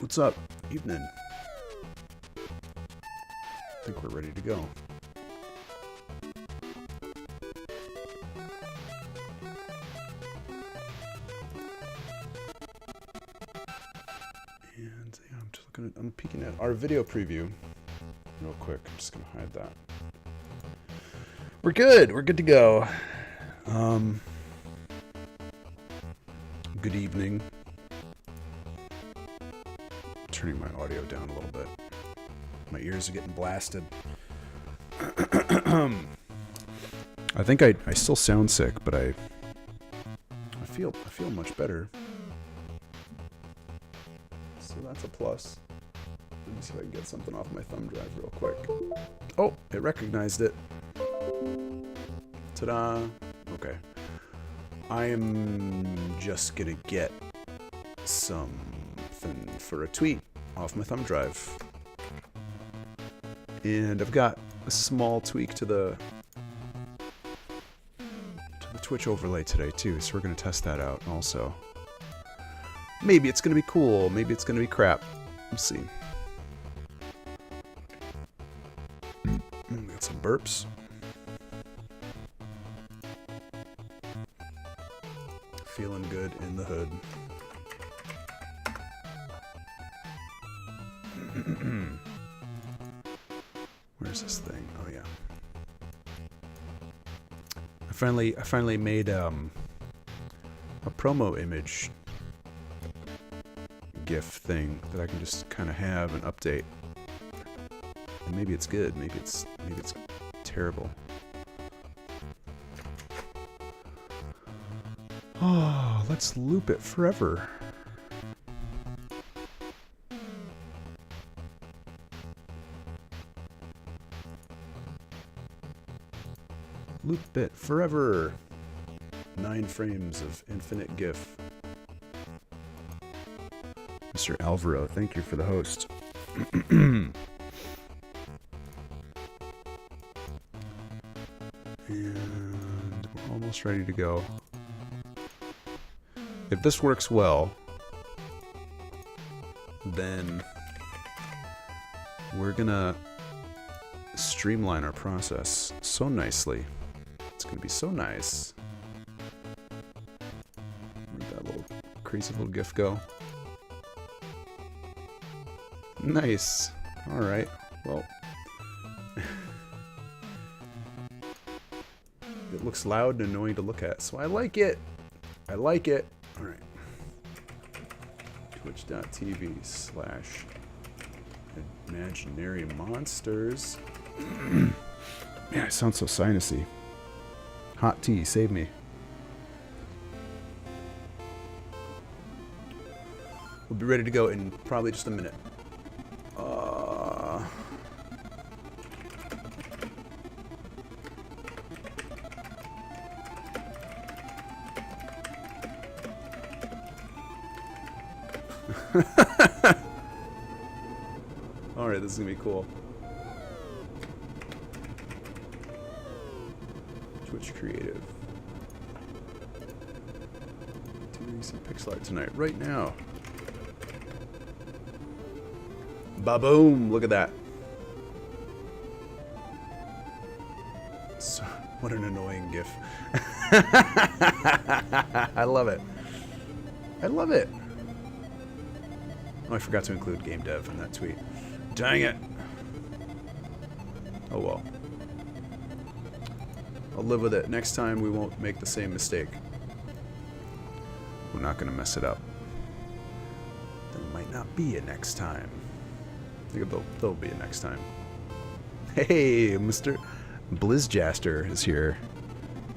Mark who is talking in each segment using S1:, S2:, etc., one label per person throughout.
S1: What's up? Evening. I think we're ready to go. And yeah, I'm just looking at, I'm peeking at our video preview real quick. I'm just gonna hide that. We're good. We're good to go. Good evening. Turning my audio down a little bit. My ears are getting blasted. I think I still sound sick, but I feel much better. So that's a plus. Let me see if I can get something off my thumb drive real quick. Oh, it recognized it. Ta-da. Okay. I am just gonna get something for a tweet off my thumb drive. And I've got a small tweak to the Twitch overlay today too, so we're gonna test that out also. Maybe it's gonna be cool, maybe it's gonna be crap. We'll see. Got some burps. Feeling good in the hood. Where's this thing? Oh yeah. I finally made a promo image GIF thing that I can just kind of have and update. And maybe it's good, maybe it's terrible. Oh, let's loop it forever. Loop it forever. 9 frames of infinite GIF. Mr. Alvaro, thank you for the host. And we're almost ready to go. If this works well, then we're gonna streamline our process so nicely. It's gonna be so nice. Where'd that little crazy little GIF go? Nice. All right. Well, it looks loud and annoying to look at, so I like it. I like it. All right. Twitch.tv/imaginary monsters. Man, I sound so sinusy. Hot tea, save me. We'll be ready to go in probably just a minute. Alright, this is gonna be cool. Twitch Creative. Doing some pixel art tonight, right now. Ba-boom! Look at that. So, what an annoying GIF. I love it. I love it. Oh, I forgot to include gamedev in that tweet. Dang it! Oh well. I'll live with it. Next time we won't make the same mistake. We're not gonna mess it up. There might not be a next time. I think there'll be a next time. Hey, Mr. Blizzjaster is here.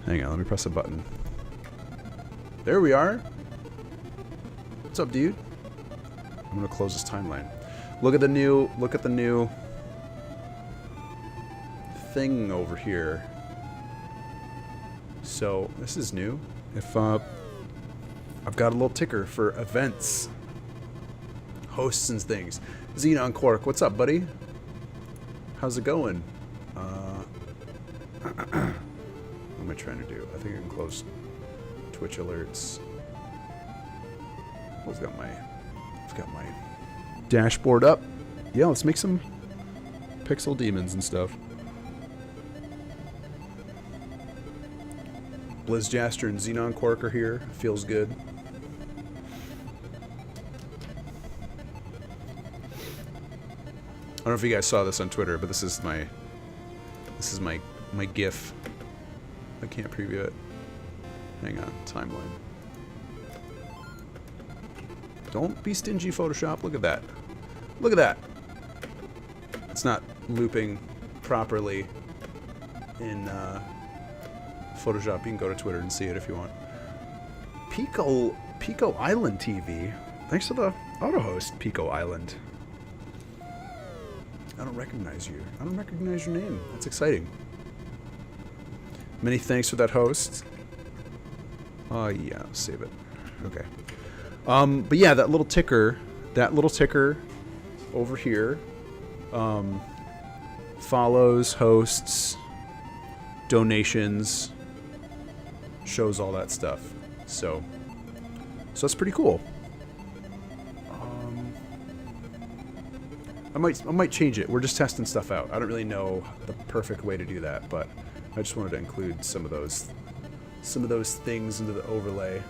S1: Hang on, let me press a button. There we are. What's up, dude? I'm gonna close this timeline. Look at the new thing over here. So this is new. If I've got a little ticker for events, hosts and things. Xenon Quark, what's up, buddy? How's it going? What am I trying to do? I think I can close Twitch alerts. I've got my dashboard up. Yeah, let's make some pixel demons and stuff. Blizzjaster and Xenon Quark are here. Feels good. I don't know if you guys saw this on Twitter, but this is my GIF. I can't preview it. Hang on, timeline. Don't be stingy, Photoshop. Look at that. Look at that. It's not looping properly in Photoshop. You can go to Twitter and see it if you want. Pico Island TV. Thanks for the auto host, Pico Island. I don't recognize you. I don't recognize your name. That's exciting. Many thanks for that host. Yeah, save it. Okay. But yeah, that little ticker over here, follows, hosts, donations, shows all that stuff. So that's pretty cool. I might change it. We're just testing stuff out. I don't really know the perfect way to do that, but I just wanted to include some of those things into the overlay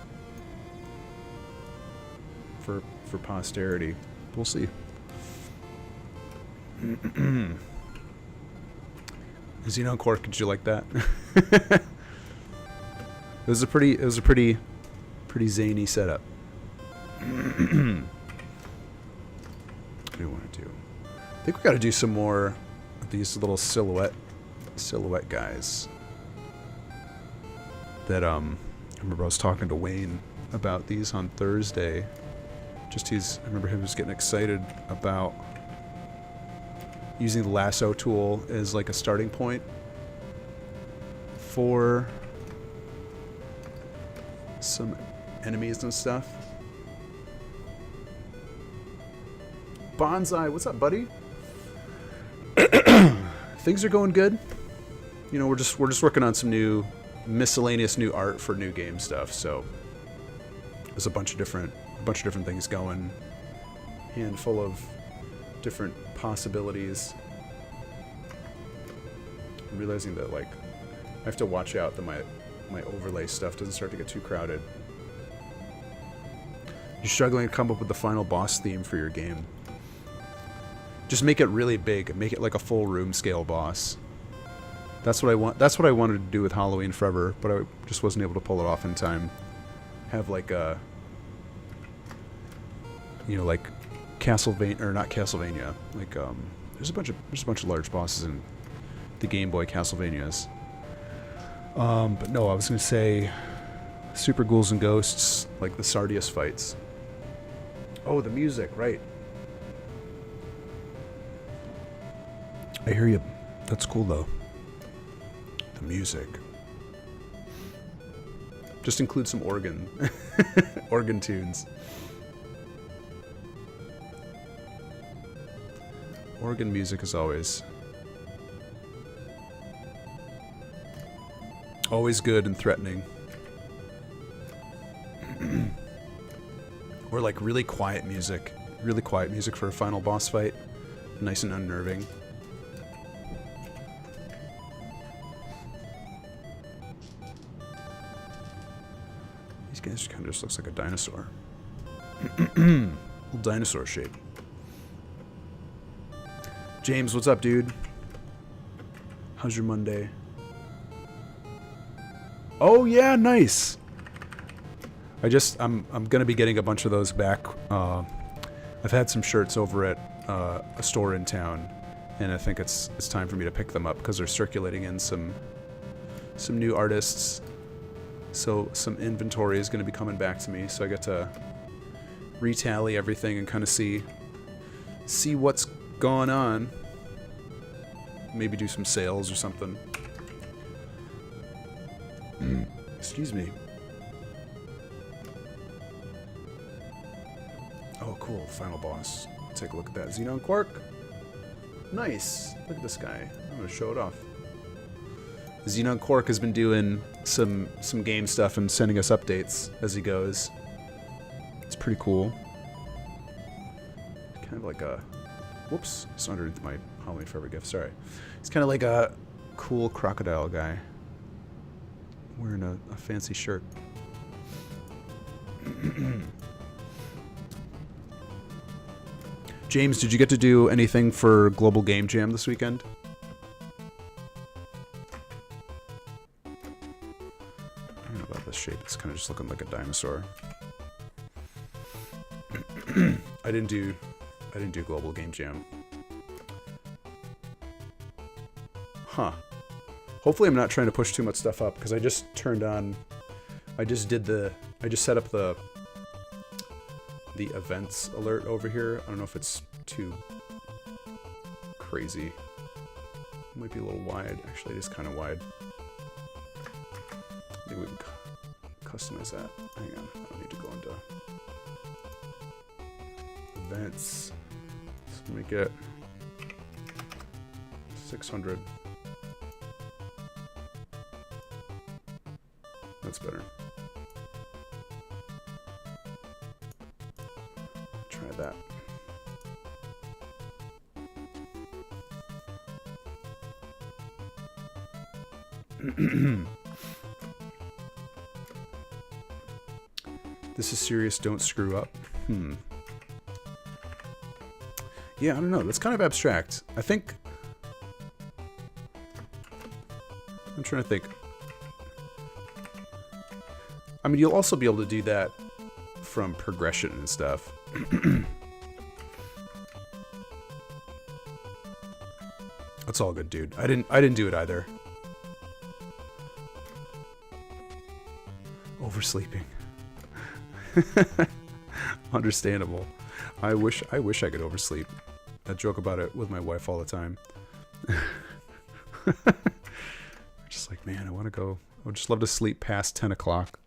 S1: for posterity. We'll see. Xenon Quark, did you like that? It was a pretty zany setup. What do we want to do? I think we got to do some more of these little silhouette guys. That I remember I was talking to Wayne about these on Thursday. I remember him was getting excited about using the lasso tool as like a starting point for some enemies and stuff. Bonsai, what's up, buddy? Things are going good. You know, we're just working on some new miscellaneous new art for new game stuff. So there's a bunch of different things going. Handful of different possibilities. I'm realizing that like I have to watch out that my overlay stuff doesn't start to get too crowded. You're struggling to come up with the final boss theme for your game. Just make it really big. Make it like a full room scale boss. That's what I want. That's what I wanted to do with Halloween Forever, but I just wasn't able to pull it off in time. Have like a, you know, like Castlevania, or not Castlevania. Like there's a bunch of large bosses in the Game Boy Castlevanias. But no, I was gonna say Super Ghouls and Ghosts, like the Sardius fights. Oh, the music, right? I hear you. That's cool though. The music. Just include some organ tunes. Organ music is always good and threatening. Or like really quiet music for a final boss fight. Nice and unnerving. These guys kind of just looks like a dinosaur. Little dinosaur shape. James, what's up, dude? How's your Monday? Oh yeah, nice. I'm gonna be getting a bunch of those back. I've had some shirts over at a store in town, and I think it's time for me to pick them up because they're circulating in some new artists. So some inventory is going to be coming back to me, so I get to retally everything and kind of see what's going on. Maybe do some sales or something. Excuse me. Oh, cool. Final boss. Take a look at that. Xenon Quark. Nice. Look at this guy. I'm going to show it off. Xenon Quark has been doing some game stuff and sending us updates as he goes. It's pretty cool. kind of like a... Whoops. It's underneath my Halloween Forever gift. Sorry. He's kind of like a cool crocodile guy. Wearing a fancy shirt. James, did you get to do anything for Global Game Jam this weekend? I don't know about this shape. It's kind of just looking like a dinosaur. I didn't do Global Game Jam. Huh. Hopefully I'm not trying to push too much stuff up, because I just turned on... I just set up the events alert over here. I don't know if it's too crazy. It might be a little wide. Actually, it is kind of wide. I think we can customize that. Hang on. I don't need to go into events. Let's make it 600. That's better. Try that. This is serious, don't screw up. Yeah, I don't know. That's kind of abstract. I think... I'm trying to think. I mean, you'll also be able to do that from progression and stuff. That's all good, dude. I didn't do it either. Oversleeping. Understandable. I wish I could oversleep. I joke about it with my wife all the time. Just like, man, I want to go. I would just love to sleep past 10 o'clock.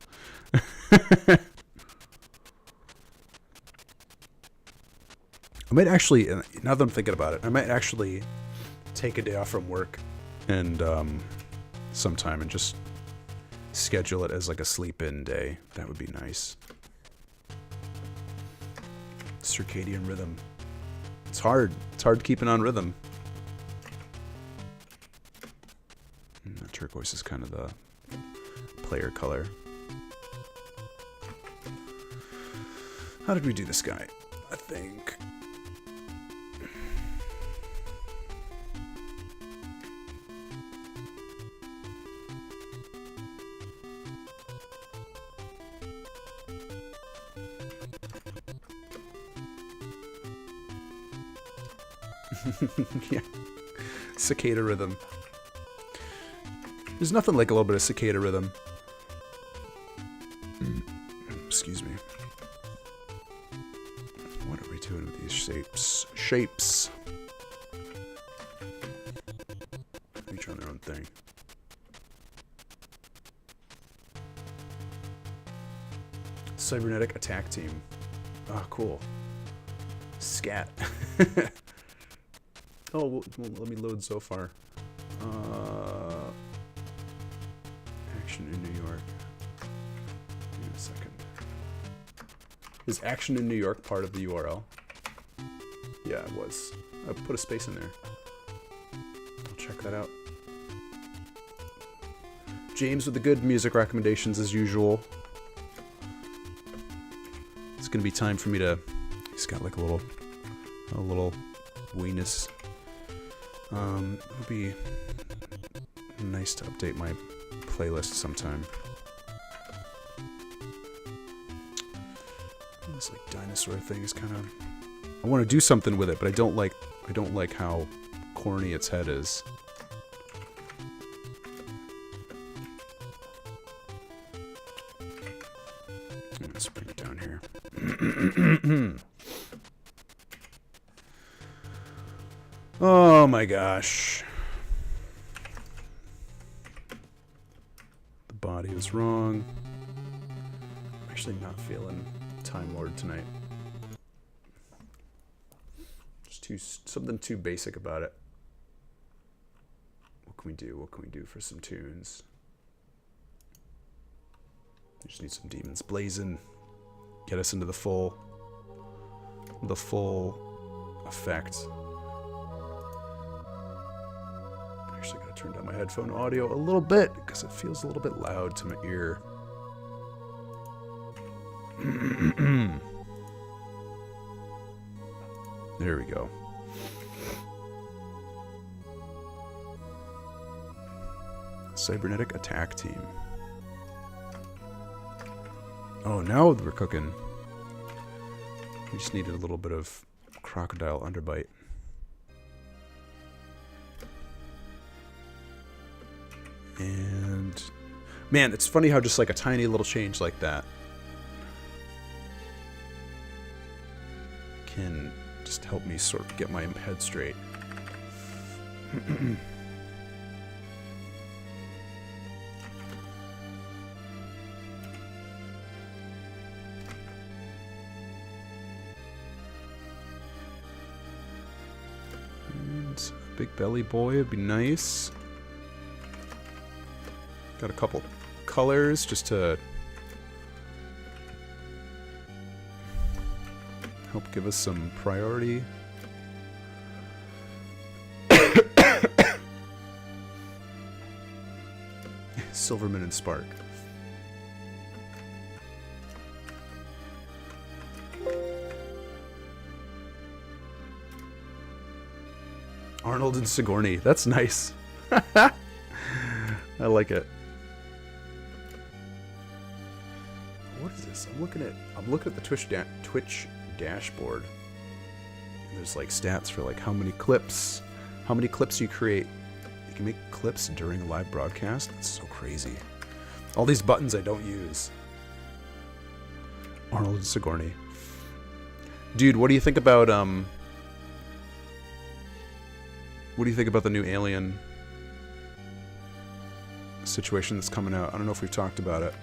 S1: I might actually, now that I'm thinking about it, I might actually take a day off from work and sometime and just schedule it as like a sleep-in day. That would be nice. Circadian rhythm. It's hard. It's hard keeping on rhythm. That turquoise is kind of the player color. How did we do this guy? I think... Yeah. Cicada rhythm. There's nothing like a little bit of cicada rhythm. Excuse me. What are we doing with these shapes? Shapes. Each on their own thing. Cybernetic attack team. Oh, cool. Scat. Oh, well, let me load so far. Action in New York. Give me a second. Is Action in New York part of the URL? Yeah, it was. I put a space in there. I'll check that out. James with the good music recommendations as usual. It's gonna be time for me to... He's got like a little weenus. It'll be nice to update my playlist sometime. This like dinosaur thing is kind of... I want to do something with it, but I don't like how corny its head is. Let's bring it down here. Oh my gosh. The body was wrong. I'm actually not feeling Time Lord tonight. Just something too basic about it. What can we do? What can we do for some tunes? We just need some demons blazing. Get us into the full effect. I'm actually going to turn down my headphone audio a little bit because it feels a little bit loud to my ear. There we go. Cybernetic attack team. Oh, now we're cooking. We just needed a little bit of crocodile underbite. And man, it's funny how just like a tiny little change like that can just help me sort of get my head straight. And big belly boy would be nice. Got a couple colors just to help give us some priority. Silverman and Spark. Arnold and Sigourney. That's nice. I like it. What is this? I'm looking at the Twitch dashboard. And there's like stats for like how many clips you create. You can make clips during a live broadcast. That's so crazy. All these buttons I don't use. Arnold and Sigourney. Dude, what do you think about the new Alien situation that's coming out? I don't know if we've talked about it.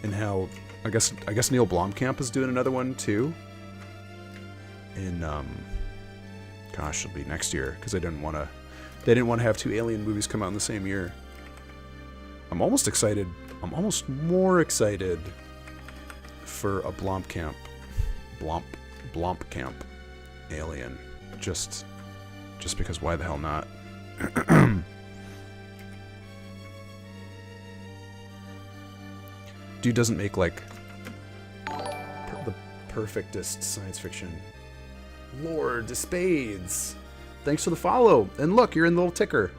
S1: And how I guess Neil Blomkamp is doing another one too. In gosh, it'll be next year because they didn't want to have two Alien movies come out in the same year. I'm almost excited. I'm almost more excited for a Blomkamp Alien. Just because why the hell not? Dude doesn't make like the perfectest science fiction. Lord de Spades. Thanks for the follow. And look, you're in the little ticker.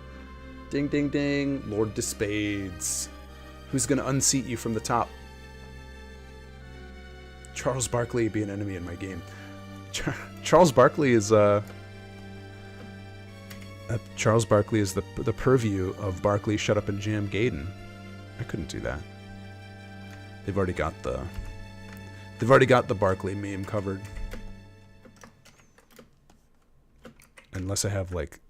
S1: Ding, ding, ding. Lord de Spades. Who's going to unseat you from the top? Charles Barkley be an enemy in my game. Charles Barkley is the purview of Barkley Shut Up and Jam Gaiden. I couldn't do that. They've already got the Barkley meme covered. Unless I have like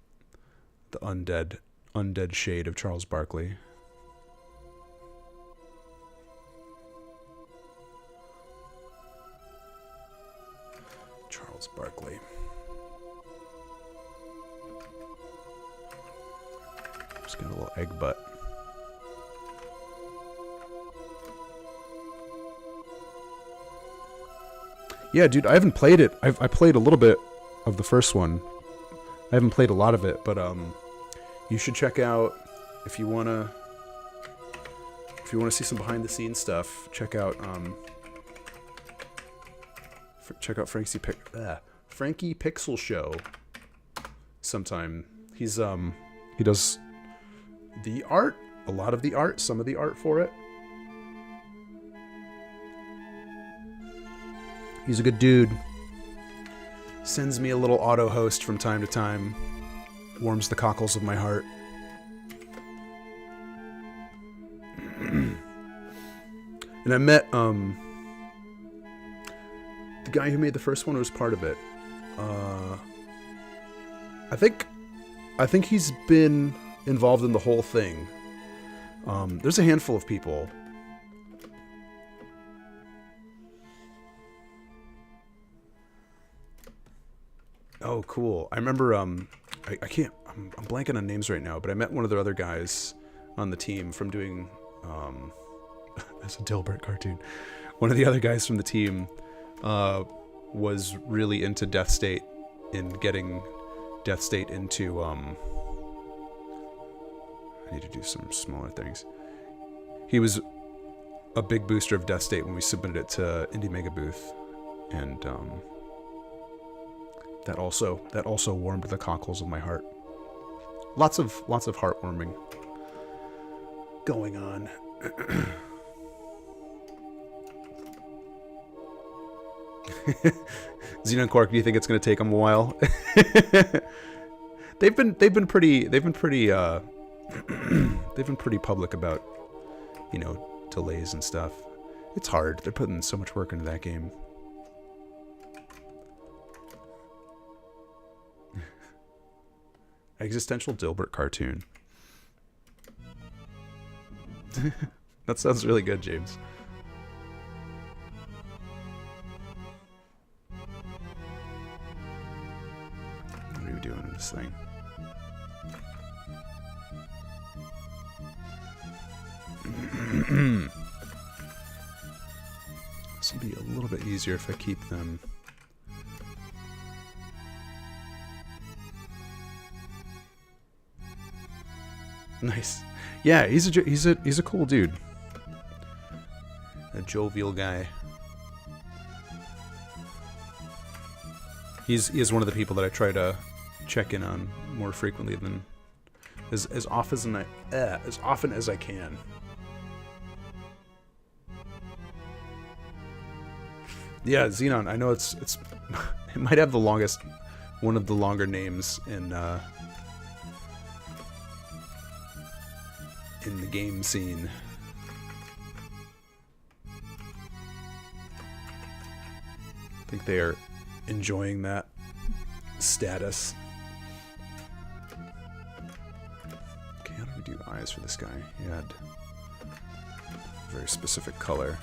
S1: the undead shade of Charles Barkley. Charles Barkley. Just got a little egg butt. Yeah, dude, I haven't played it. I played a little bit of the first one. I haven't played a lot of it, but you should check out if you wanna see some behind the scenes stuff. Check out Frankie Pixel Show. Sometime he does the art, a lot of the art, some of the art for it. He's a good dude. Sends me a little auto host from time to time. Warms the cockles of my heart. And I met the guy who made the first one was part of it. I think he's been involved in the whole thing. There's a handful of people. Oh, cool. I remember, I'm blanking on names right now, but I met one of the other guys on the team from doing, that's a Dilbert cartoon. One of the other guys from the team, was really into Death State and getting Death State into I need to do some smaller things. He was a big booster of Death State when we submitted it to Indie Mega Booth, and that also warmed the cockles of my heart. Lots of heartwarming going on. Xenon Quark, do you think it's going to take them a while? they've been pretty they've been pretty public about, you know, delays and stuff. It's hard. They're putting so much work into that game. Existential Dilbert cartoon. That sounds really good, James. What are we doing in this thing? This will be a little bit easier if I keep them. Nice. Yeah, he's a cool dude. A jovial guy. He is one of the people that I try to check in on more frequently than as often as I can. Yeah, Xenon. I know it's it might have one of the longer names in the game scene. I think they are enjoying that status. Okay, how do we do eyes for this guy? He had a very specific color.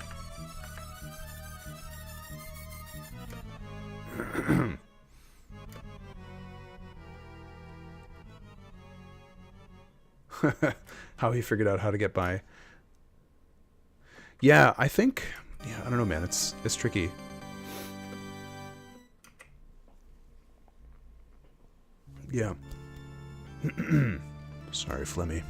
S1: How he figured out how to get by. Yeah, I think. Yeah, I don't know, man. It's tricky. Yeah. Sorry, Flemmy.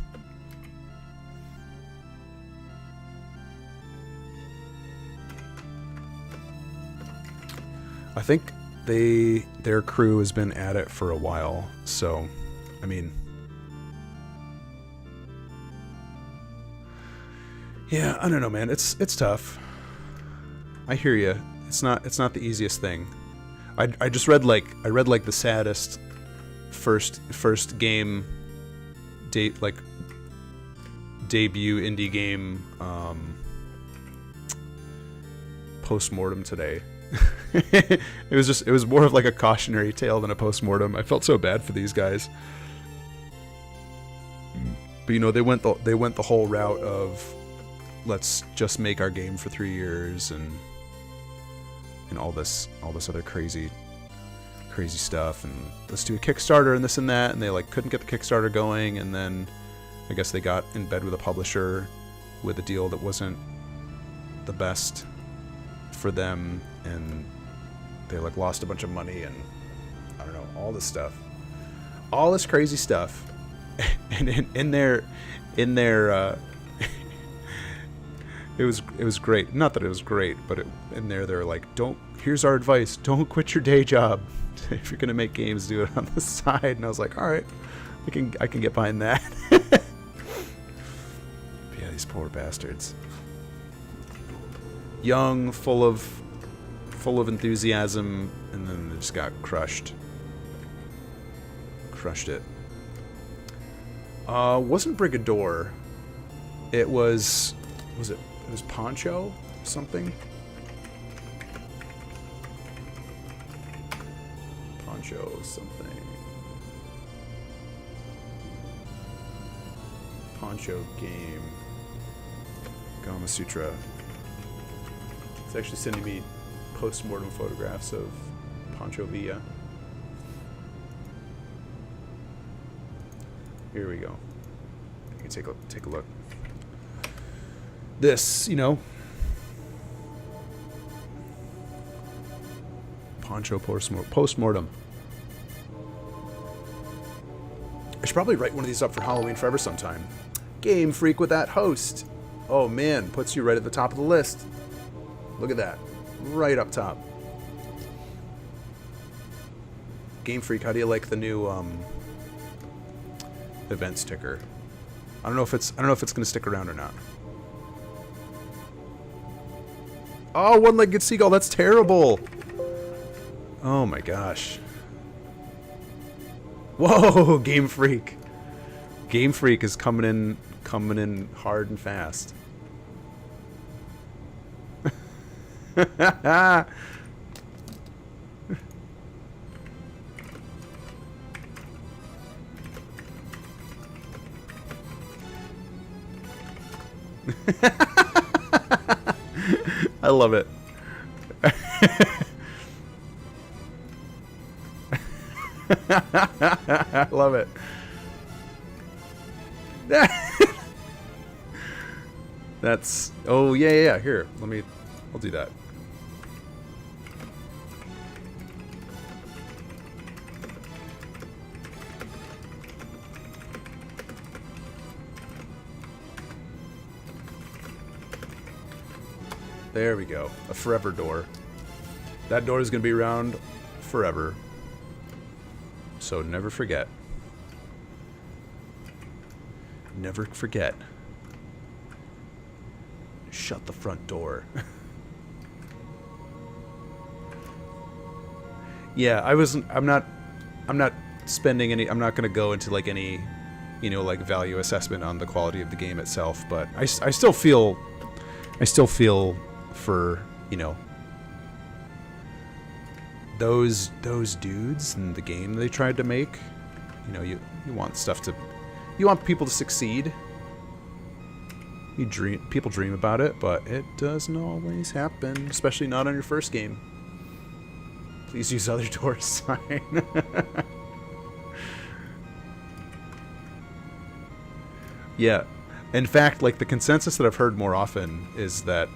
S1: I think their crew has been at it for a while, so I mean, yeah, I don't know, man. It's tough. I hear you. It's not the easiest thing. I read the saddest first game debut indie game post-mortem today. it was more of like a cautionary tale than a post-mortem. I felt so bad for these guys. But you know, they went the whole route of let's just make our game for 3 years and all this other crazy stuff, and let's do a Kickstarter and this and that, and they like couldn't get the Kickstarter going, and then I guess they got in bed with a publisher with a deal that wasn't the best for them, and they like lost a bunch of money, and I don't know, all this crazy stuff. And in their it was great. Not that it was great, but in there they're like, here's our advice, don't quit your day job. If you're gonna make games, do it on the side. And I was like, all right, I can get behind that. But yeah, these poor bastards. Young, full of enthusiasm, and then they just got crushed. Crushed it. Wasn't Brigador. It was Poncho something? Poncho something. Poncho game. Gama Sutra. It's actually sending me post-mortem photographs of Poncho Villa. Here we go. You can take a look. This, you know, Poncho post-mortem. I should probably write one of these up for Halloween Forever sometime. Game Freak with that host. Oh man, puts you right at the top of the list. Look at that. Right up top. Game Freak, how do you like the new event sticker? I don't know if it's gonna stick around or not. Oh, one-legged seagull, that's terrible. Oh my gosh. Whoa, Game Freak. Game Freak is coming in hard and fast. I love it. I love it. That's... Oh, yeah. Here, I'll do that. There we go. A forever door. That door is going to be around forever. So never forget. Never forget. Shut the front door. Yeah, I'm not spending any, I'm not going to go into like any, you know, like value assessment on the quality of the game itself, but I still feel for, you know, those dudes and the game they tried to make. You know, you want stuff to, you want people to succeed. People dream about it, but it doesn't always happen, especially not on your first game. Please use other doors sign. Yeah. In fact, like the consensus that I've heard more often is that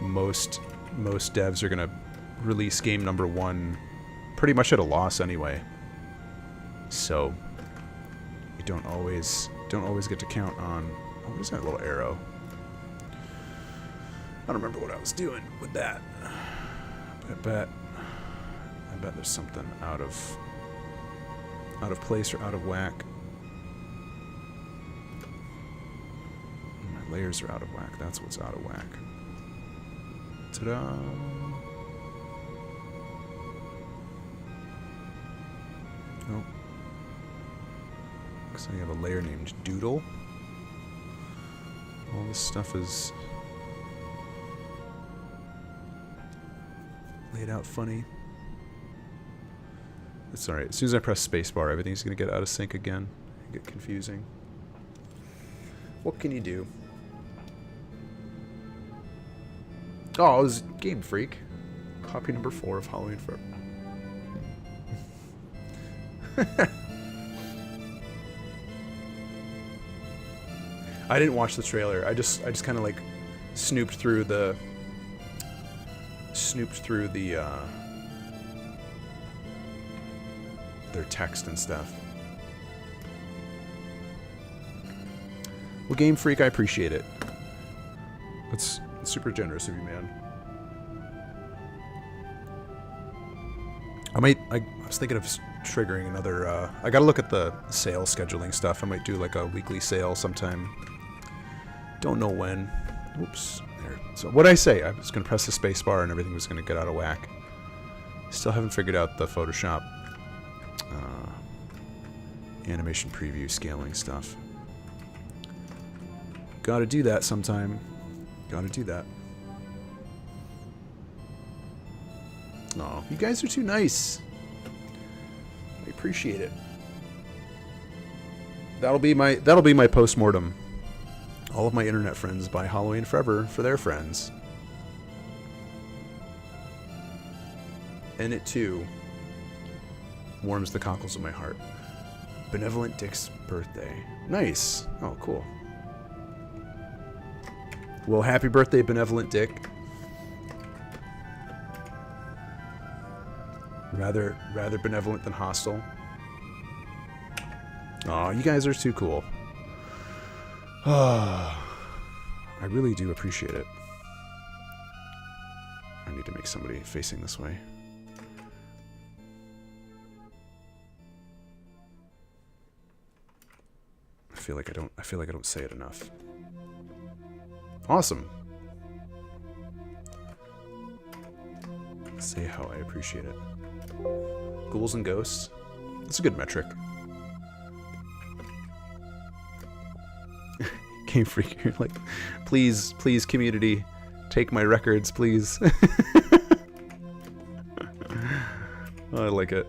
S1: most devs are gonna release game number 1 pretty much at a loss anyway. So you don't always get to count on. Oh, what is that little arrow? I don't remember what I was doing with that. I bet there's something out of place or out of whack. My layers are out of whack. That's what's out of whack. Ta-da! Oh. Looks like I have a layer named Doodle. All this stuff is laid out funny. It's alright. As soon as I press spacebar, everything's going to get out of sync again. Get confusing. What can you do? Oh, it was Game Freak. Copy number 4 of Halloween Forever. I didn't watch the trailer. I just kind of like snooped through the their text and stuff. Well, Game Freak, I appreciate it. That's super generous of you, man. I was thinking of triggering another, I gotta look at the sale scheduling stuff. I might do like a weekly sale sometime. Don't know when. Oops. There. So what did I say? I was gonna press the space bar and everything was gonna get out of whack. Still haven't figured out the Photoshop animation preview scaling stuff. Gotta do that sometime. Gotta do that. Oh, you guys are too nice. I appreciate it. That'll be my post-mortem. All of my internet friends buy Halloween Forever for their friends. And it too warms the cockles of my heart. Benevolent Dick's birthday. Nice. Oh, cool. Well, happy birthday, Benevolent Dick. Rather benevolent than hostile. Aw, you guys are too cool. I really do appreciate it. I need to make somebody facing this way. I feel like I don't say it enough. Awesome. Say how I appreciate it. Ghouls and ghosts. That's a good metric. Game Freak, you're like, please, please, community, take my records, please. I like it.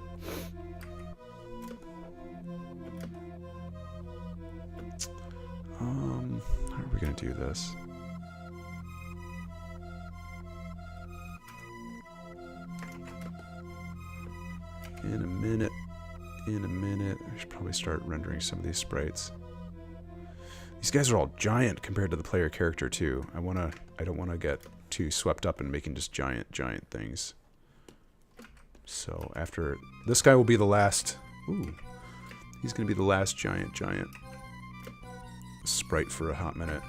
S1: How are we gonna do this? In a minute, I should probably start rendering some of these sprites. These guys are all giant compared to the player character too. I don't wanna get too swept up in making just giant things. So after this guy will be the last. Ooh, he's gonna be the last giant sprite for a hot minute.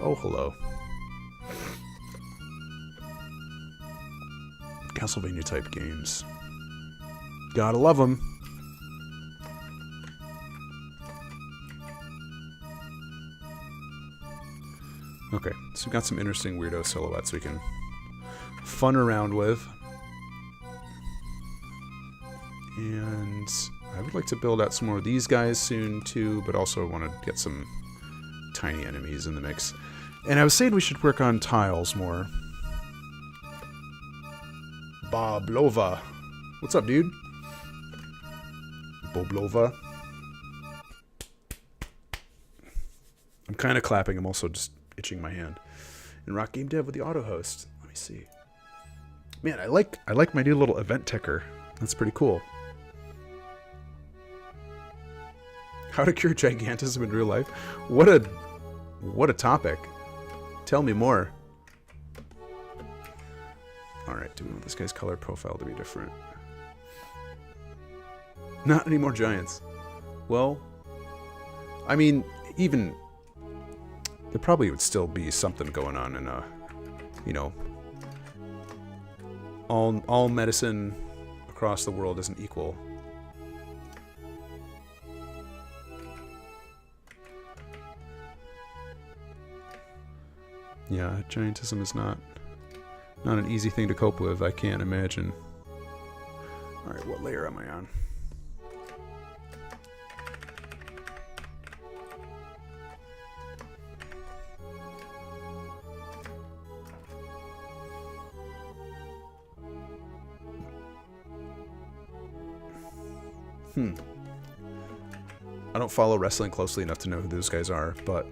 S1: Oh, hello. Castlevania type games. Gotta love them. Okay, so we've got some interesting weirdo silhouettes we can fun around with. And I would like to build out some more of these guys soon too, but also want to get some tiny enemies in the mix. And I was saying we should work on tiles more. Boblova. What's up, dude? Boblova. I'm kind of clapping. I'm also just itching my hand. And rock game dev with the auto host. Let me see. Man, I like my new little event ticker. That's pretty cool. How to cure gigantism in real life? What a topic. Tell me more. Alright, do we want this guy's color profile to be different? Not any more giants. Well, I mean, even there probably would still be something going on in you know, all medicine across the world isn't equal. Yeah, giantism is not an easy thing to cope with, I can't imagine. Alright, what layer am I on? I don't follow wrestling closely enough to know who those guys are, but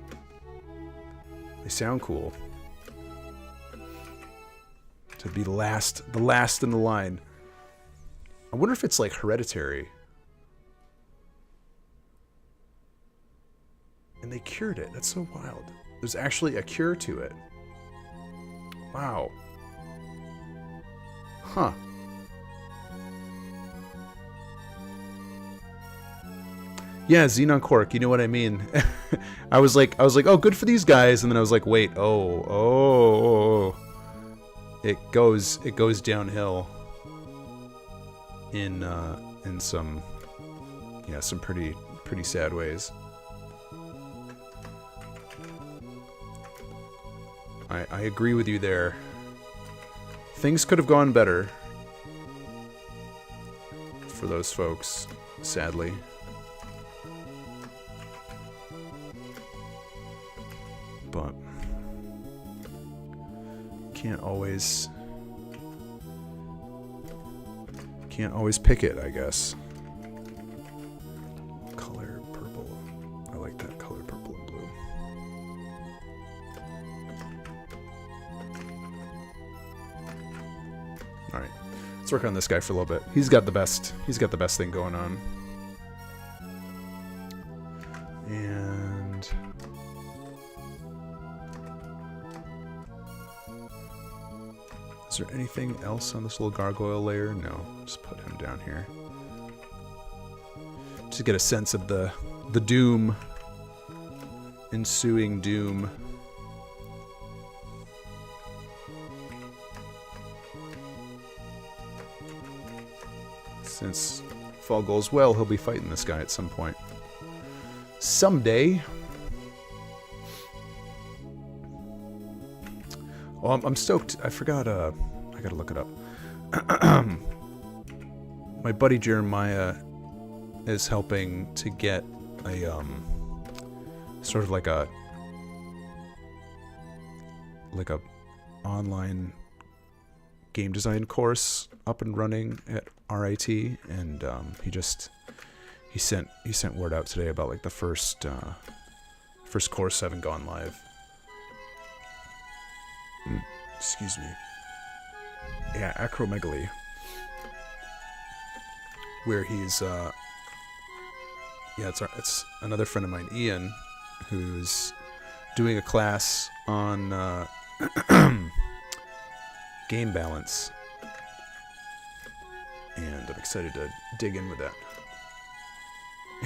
S1: they sound cool. To be the last in the line. I wonder if it's like hereditary. And they cured it. That's so wild. There's actually a cure to it. Wow. Huh. Yeah, Xenon Cork, you know what I mean. I was like, oh, good for these guys, and then I was like, wait, oh. It goes downhill in some pretty sad ways. I agree with you there. Things could have gone better for those folks, sadly. But can't always pick it, I guess. Color purple. I like that color, purple and blue. All right, let's work on this guy for a little bit. He's got the best thing going on. And Is there anything else on this little gargoyle layer? No. Just put him down here. Just get a sense of the doom. Ensuing doom. Since if all goes well, he'll be fighting this guy at some point. Someday. Oh, I'm stoked. I forgot, I gotta look it up. My buddy Jeremiah is helping to get a, sort of like a online game design course up and running at RIT, and he sent word out today about like the first course having gone live. Excuse me. Yeah, acromegaly, where he's yeah, it's another friend of mine, Ian, who's doing a class on game balance, and I'm excited to dig in with that.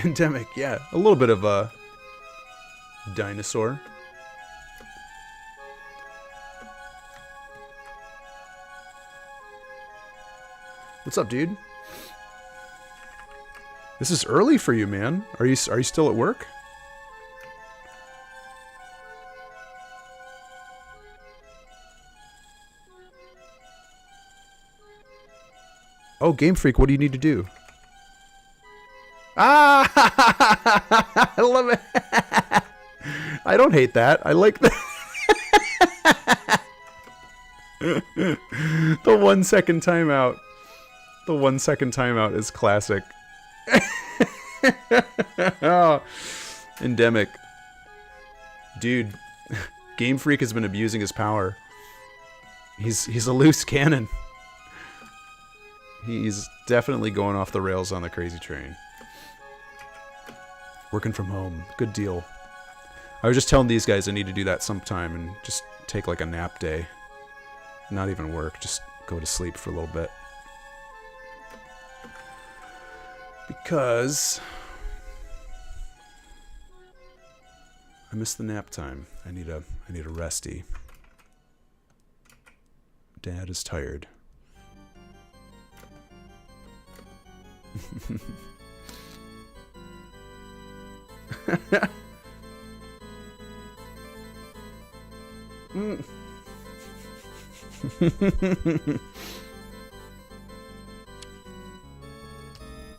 S1: Endemic, yeah, a little bit of a dinosaur. What's up, dude? This is early for you, man. Are you still at work? Oh, Game Freak, what do you need to do? Ah! I love it. I don't hate that. I like that. The 1 second timeout. The 1 second timeout is classic. Oh, endemic. Dude, Game Freak has been abusing his power. He's a loose cannon. He's definitely going off the rails on the crazy train. Working from home. Good deal. I was just telling these guys I need to do that sometime and just take like a nap day. Not even work, just go to sleep for a little bit. Because I miss the nap time. I need a resty. Dad is tired.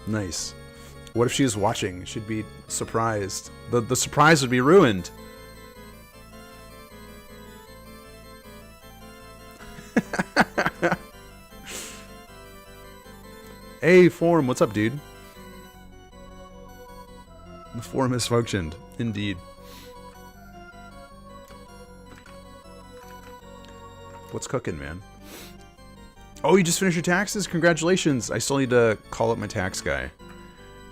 S1: Nice. What if she's watching? She'd be surprised. The surprise would be ruined. Hey, Form, what's up, dude? The forum has functioned. Indeed. What's cooking, man? Oh, you just finished your taxes? Congratulations. I still need to call up my tax guy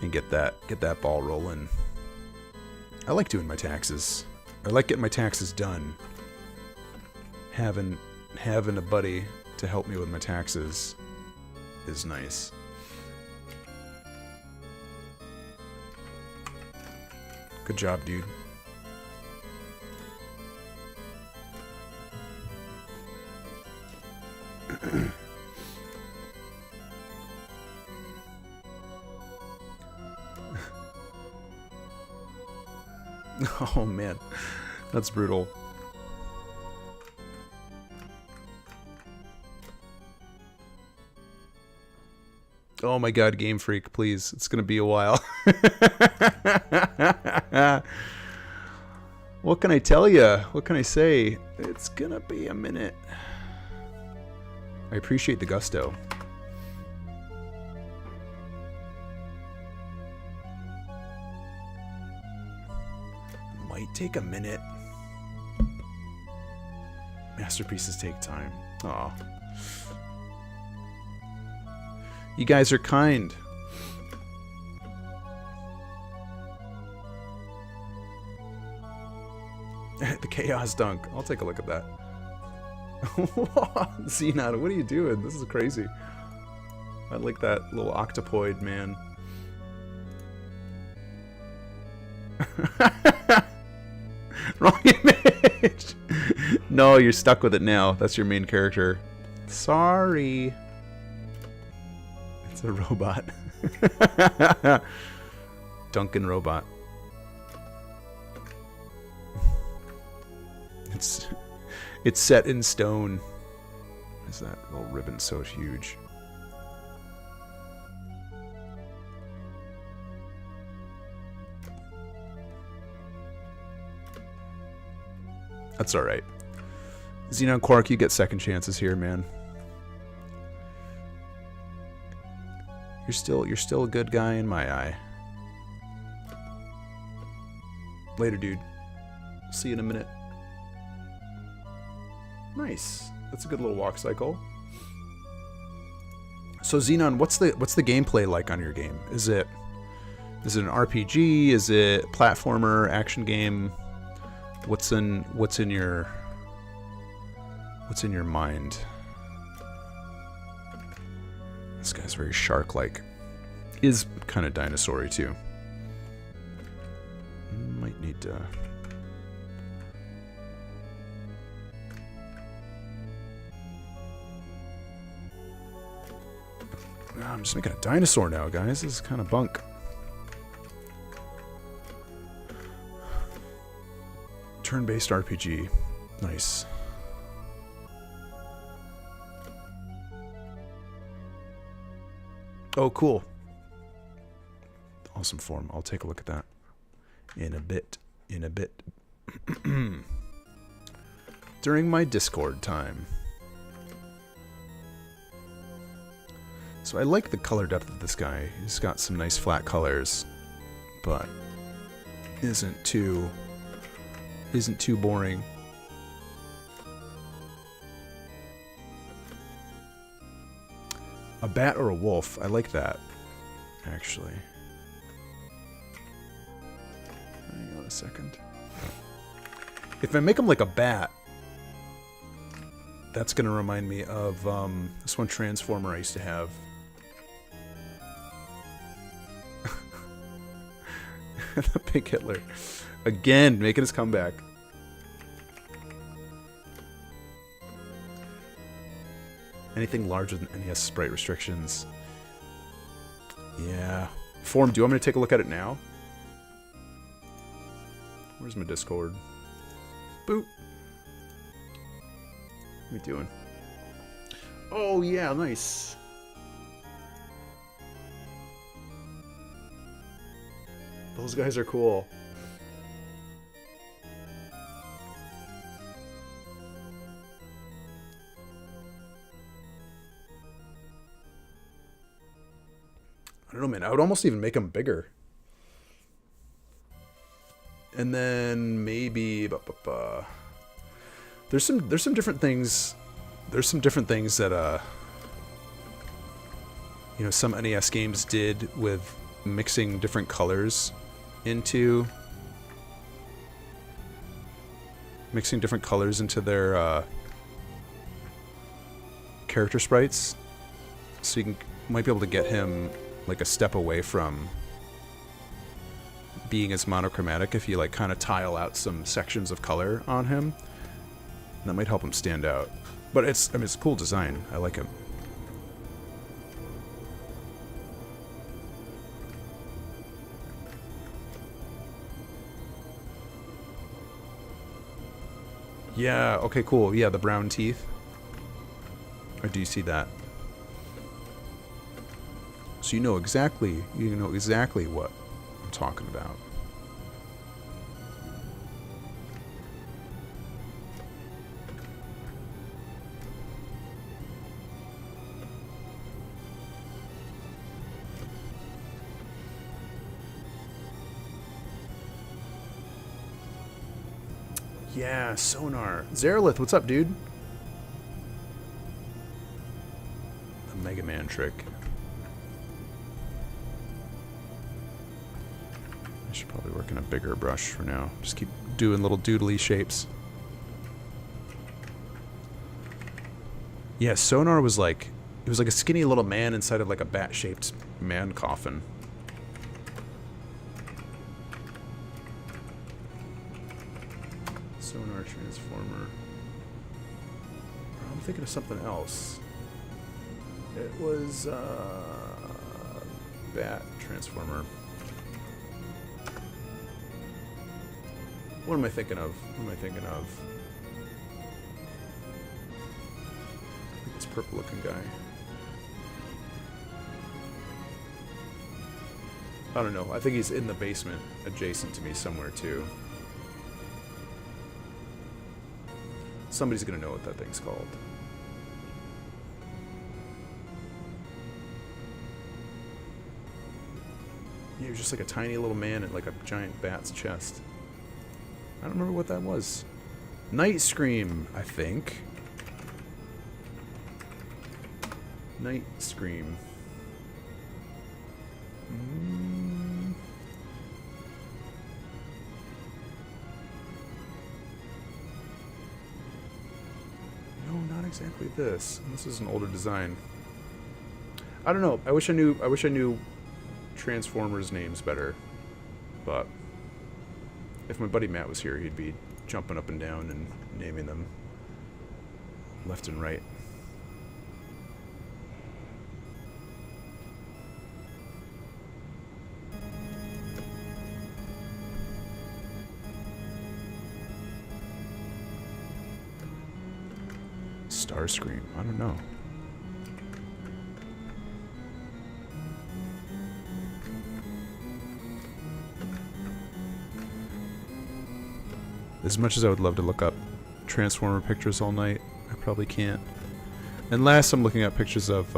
S1: and get that ball rolling. I like doing my taxes. I like getting my taxes done. Having a buddy to help me with my taxes is nice. Good job, dude. Oh man, that's brutal. Oh my god, Game Freak, please. It's gonna be a while. What can I tell you? What can I say? It's gonna be a minute. I appreciate the gusto. Might take a minute. Masterpieces take time. Aw. You guys are kind. The Chaos Dunk. I'll take a look at that. Xenon, what are you doing? This is crazy. I like that little octopoid, man. Wrong image! No, you're stuck with it now. That's your main character. Sorry. It's a robot. Duncan robot. It's set in stone. Is that little ribbon so huge? That's all right. Xenon Quark, you get second chances here, man. You're still a good guy in my eye. Later, dude. See you in a minute. Nice. That's a good little walk cycle. So Xenon, what's the gameplay like on your game? Is it an RPG? Is it platformer, action game? What's in your mind? This guy's very shark-like. Is kind of dinosaur-y too. Might need to. I'm just making a dinosaur now, guys. This is kind of bunk. Turn-based RPG. Nice. Oh, cool. Awesome form. I'll take a look at that in a bit. During my Discord time. So I like the color depth of this guy. He's got some nice flat colors, but isn't too boring. A bat or a wolf? I like that, actually. Hang on a second. If I make him like a bat, that's gonna remind me of this one Transformer I used to have. The Pink Hitler. Again, making his comeback. Anything larger than NES sprite restrictions. Yeah. Form, do you want me to take a look at it now? Where's my Discord? Boop. What are we doing? Oh, yeah, nice. Those guys are cool. I don't know, man. I would almost even make them bigger. And then maybe there's some different things. There's some different things that you know, some NES games did with mixing different colors into their character sprites, so you might be able to get him like a step away from being as monochromatic if you like kind of tile out some sections of color on him. And that might help him stand out. But it's a cool design. I like him. Yeah, okay, cool. Yeah, the brown teeth. Or do you see that? So you know exactly what I'm talking about. Yeah, sonar. Zerlith, what's up, dude? The Mega Man trick. I should probably work in a bigger brush for now. Just keep doing little doodly shapes. Yeah, Sonar was like... It was like a skinny little man inside of like a bat-shaped man coffin. Sonar Transformer. I'm thinking of something else. It was, Bat Transformer. What am I thinking of? What am I thinking of? I think it's purple-looking guy. I don't know. I think he's in the basement adjacent to me somewhere, too. Somebody's gonna know what that thing's called. He was just like a tiny little man in like a giant bat's chest. I don't remember what that was. Night Scream, I think. Night Scream. No, not exactly this. This is an older design. I don't know. I wish I knew Transformers names better. But if my buddy Matt was here, he'd be jumping up and down and naming them left and right. Starscream. I don't know. As much as I would love to look up Transformer pictures all night, I probably can't. Unless I'm looking at pictures of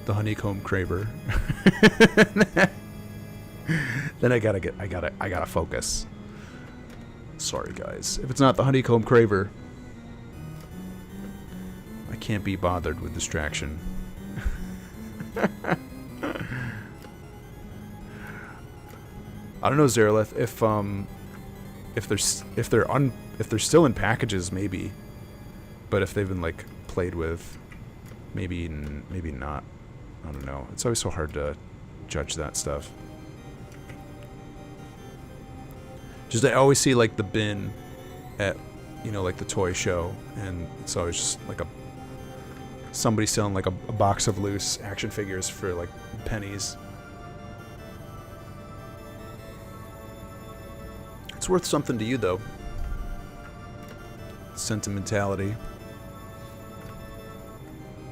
S1: the honeycomb craver. Then I gotta focus. Sorry guys. If it's not the honeycomb craver, I can't be bothered with distraction. I don't know, Zerlith, if they're still in packages, maybe, but if they've been like played with, maybe not. I don't know. It's always so hard to judge that stuff. Just I always see like the bin at, you know, like the toy show, and it's always just like somebody selling like a box of loose action figures for like pennies. It's worth something to you, though. Sentimentality.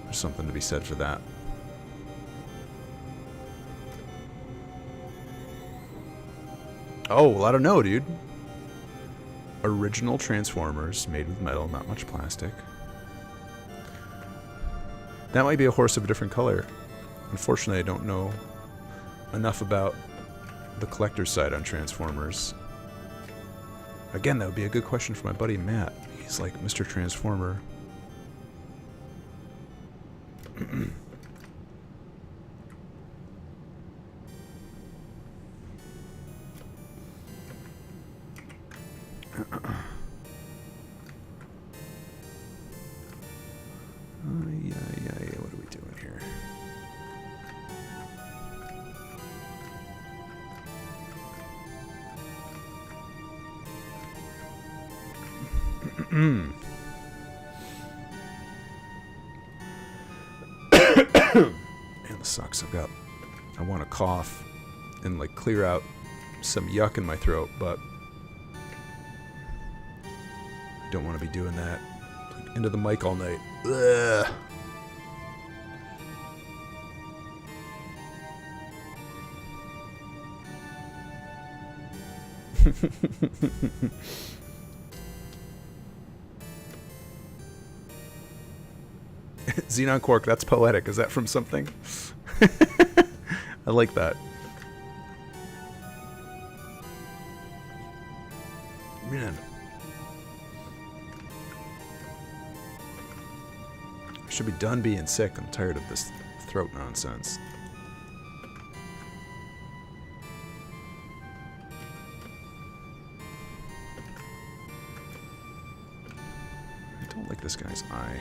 S1: There's something to be said for that. Oh, well, I don't know, dude. Original Transformers made with metal, not much plastic. That might be a horse of a different color. Unfortunately, I don't know enough about the collector's side on Transformers. Again, that would be a good question for my buddy Matt. He's like Mr. Transformer. Yeah, what are we doing here? Man, this sucks. I want to cough and like clear out some yuck in my throat, but I don't want to be doing that. Like, into the mic all night. Ugh. Xenon Quark, that's poetic. Is that from something? I like that. Man. I should be done being sick. I'm tired of this throat nonsense. I don't like this guy's eye.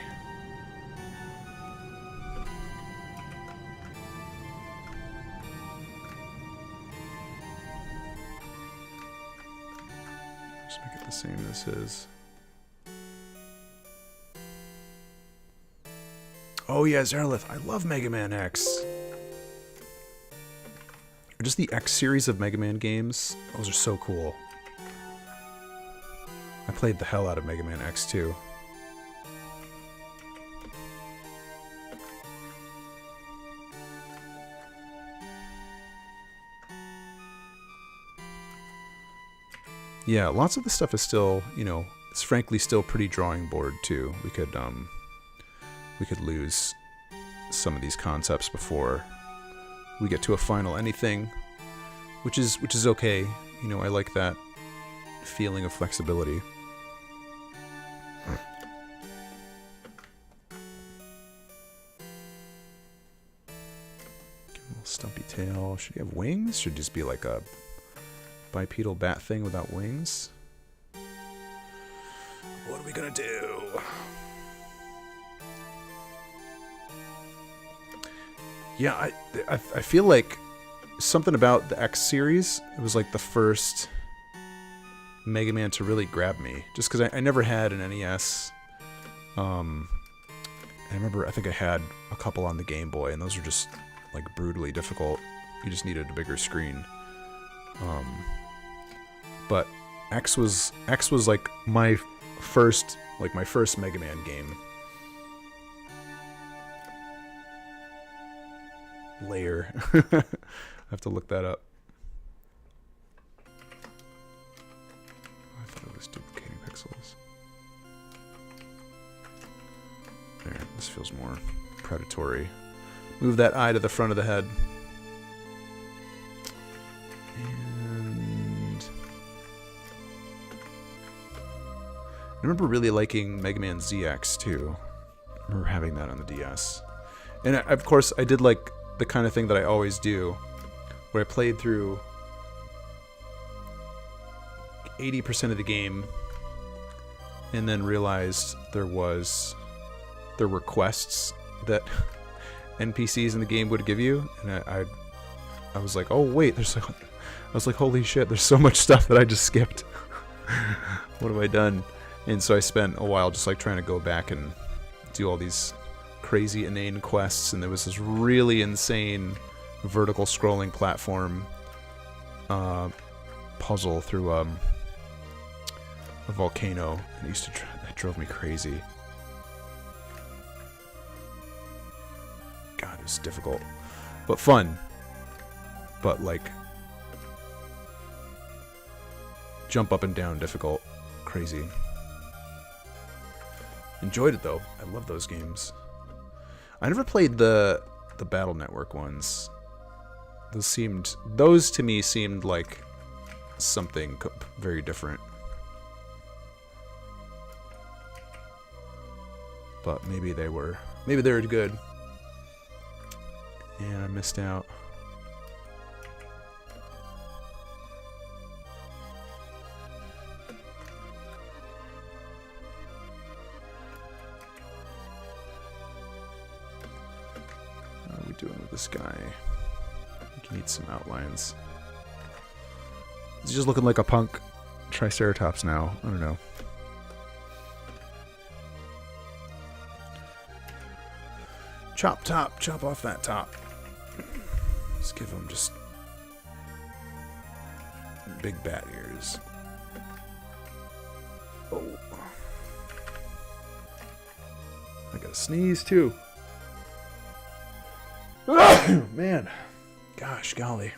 S1: Just make it the same as his. Oh yeah, Zarelith. I love Mega Man X. Or just the X series of Mega Man games. Those are so cool. I played the hell out of Mega Man X too. Yeah, lots of the stuff is still, you know, it's frankly still pretty drawing board too. We could lose some of these concepts before we get to a final anything, which is okay. You know, I like that feeling of flexibility. Give him a little stumpy tail. Should he have wings? Should just be like a bipedal bat thing without wings? What are we gonna do? Yeah, I feel like something about the X series, it was like the first Mega Man to really grab me. Just because I never had an NES. I remember, I think I had a couple on the Game Boy, and those were just like brutally difficult. You just needed a bigger screen. But X was like my first Mega Man game. Layer. I have to look that up. I thought it was duplicating pixels. There, this feels more predatory. Move that eye to the front of the head. And I remember really liking Mega Man ZX too. I remember having that on the DS. And of course, I did like the kind of thing that I always do, where I played through 80% of the game and then realized there were quests that NPCs in the game would give you, and I was like, oh wait, I was like, holy shit, there's so much stuff that I just skipped. What have I done? And so I spent a while just like trying to go back and do all these crazy inane quests, and there was this really insane vertical scrolling platform puzzle through a volcano, and that drove me crazy. God, it was difficult, but fun. But like jump up and down difficult, crazy. Enjoyed it though. I love those games. I never played the Battle Network ones. Those to me seemed like something very different. But maybe they were good. And I missed out. Doing with this guy? I think he needs some outlines. He's just looking like a punk Triceratops now. I don't know. Chop top, chop off that top. Let's give him just big bat ears. Oh. I gotta sneeze too. Man, gosh, golly.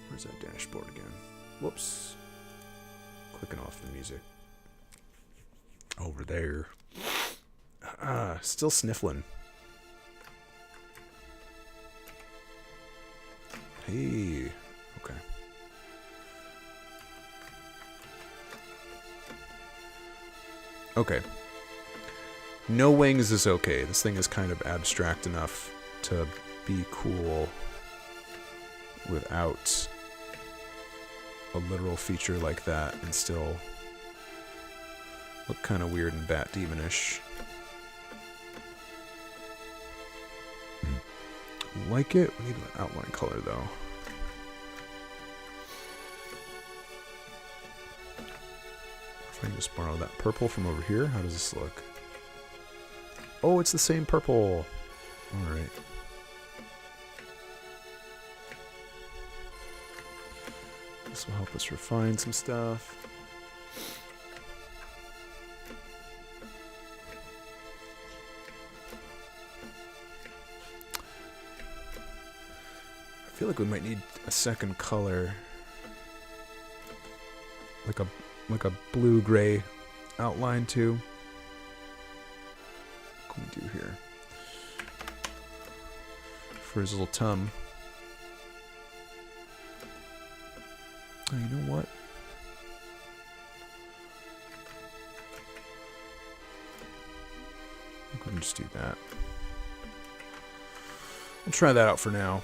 S1: Where's that dashboard again? Whoops. Clicking off the music. Over there. Still sniffling. Hey. Okay. Okay. No wings is okay. This thing is kind of abstract enough to be cool without a literal feature like that and still look kind of weird and bat demonish. like it. We need an outline color though. If I can just borrow that purple from over here, how does this look? Oh, it's the same purple. All right. This will help us refine some stuff. I feel like we might need a second color, like a blue-gray outline too. What can we do here for his little tum? Oh, you know what? I think we can just do that. We'll try that out for now.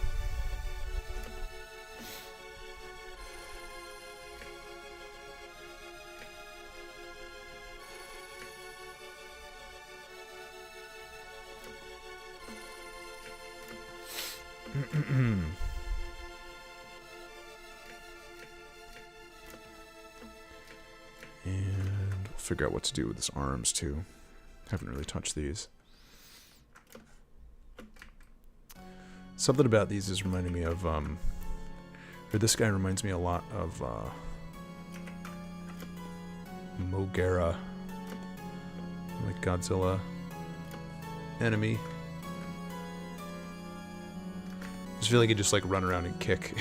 S1: And we'll figure out what to do with his arms too. Haven't really touched these. Something about these is reminding me of, or this guy reminds me a lot of Mogera, like Godzilla enemy. I just feel like he just like run around and kick.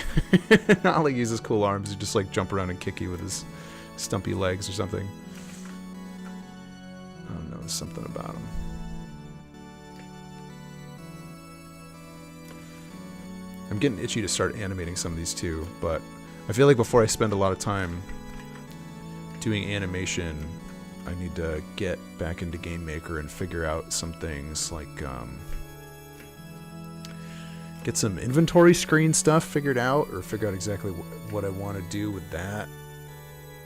S1: Not like he uses cool arms, he just like jump around and kick you with his stumpy legs or something. I don't know, there's something about him. I'm getting itchy to start animating some of these too, but I feel like before I spend a lot of time doing animation, I need to get back into Game Maker and figure out some things like get some inventory screen stuff figured out, or figure out exactly what I want to do with that.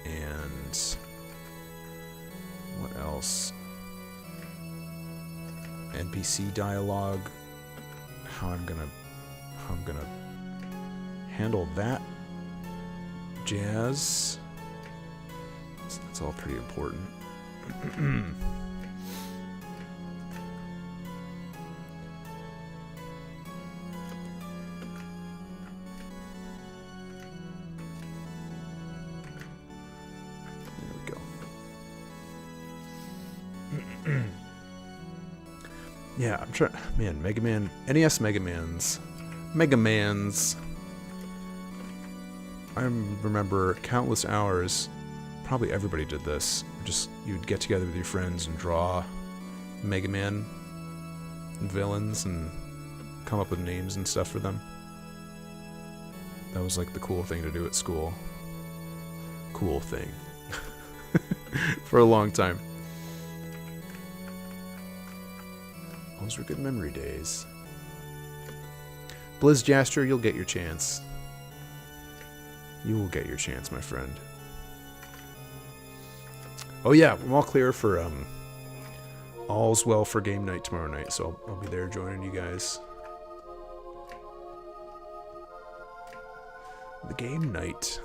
S1: And what else? NPC dialogue. How I'm gonna handle that jazz. That's all pretty important. Yeah, I'm trying. Man, Mega Man, NES Mega Mans. I remember countless hours. Probably everybody did this. Just you'd get together with your friends and draw Mega Man villains and come up with names and stuff for them. That was like the cool thing to do at school. Cool thing. For a long time. Those were good memory days. Blizzjaster, you'll get your chance. You will get your chance, my friend. Oh yeah, I'm all clear for all's well for game night tomorrow night, so I'll be there joining you guys. The game night.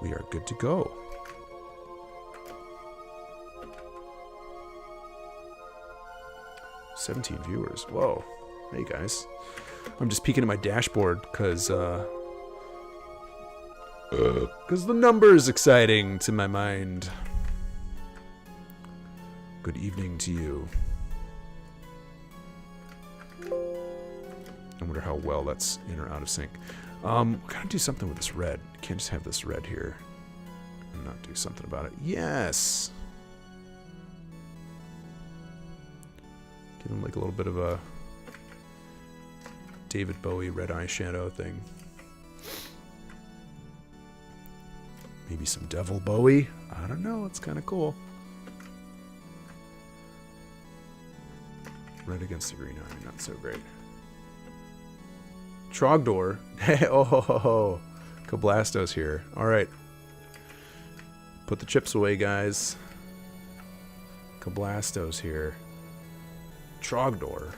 S1: We are good to go. 17 viewers. Whoa. Hey guys. I'm just peeking at my dashboard because the number is exciting to my mind. Good evening to you. I wonder how well that's in or out of sync. We gotta do something with this red. Can't just have this red here and not do something about it. Yes. Give him like a little bit of a David Bowie red eyeshadow thing. Maybe some Devil Bowie. I don't know. It's kind of cool. Red against the green eye. Not so great. Trogdor. Hey, oh, ho, ho, ho. Kablastos here. All right. Put the chips away, guys. Cablasto's here. Trogdor.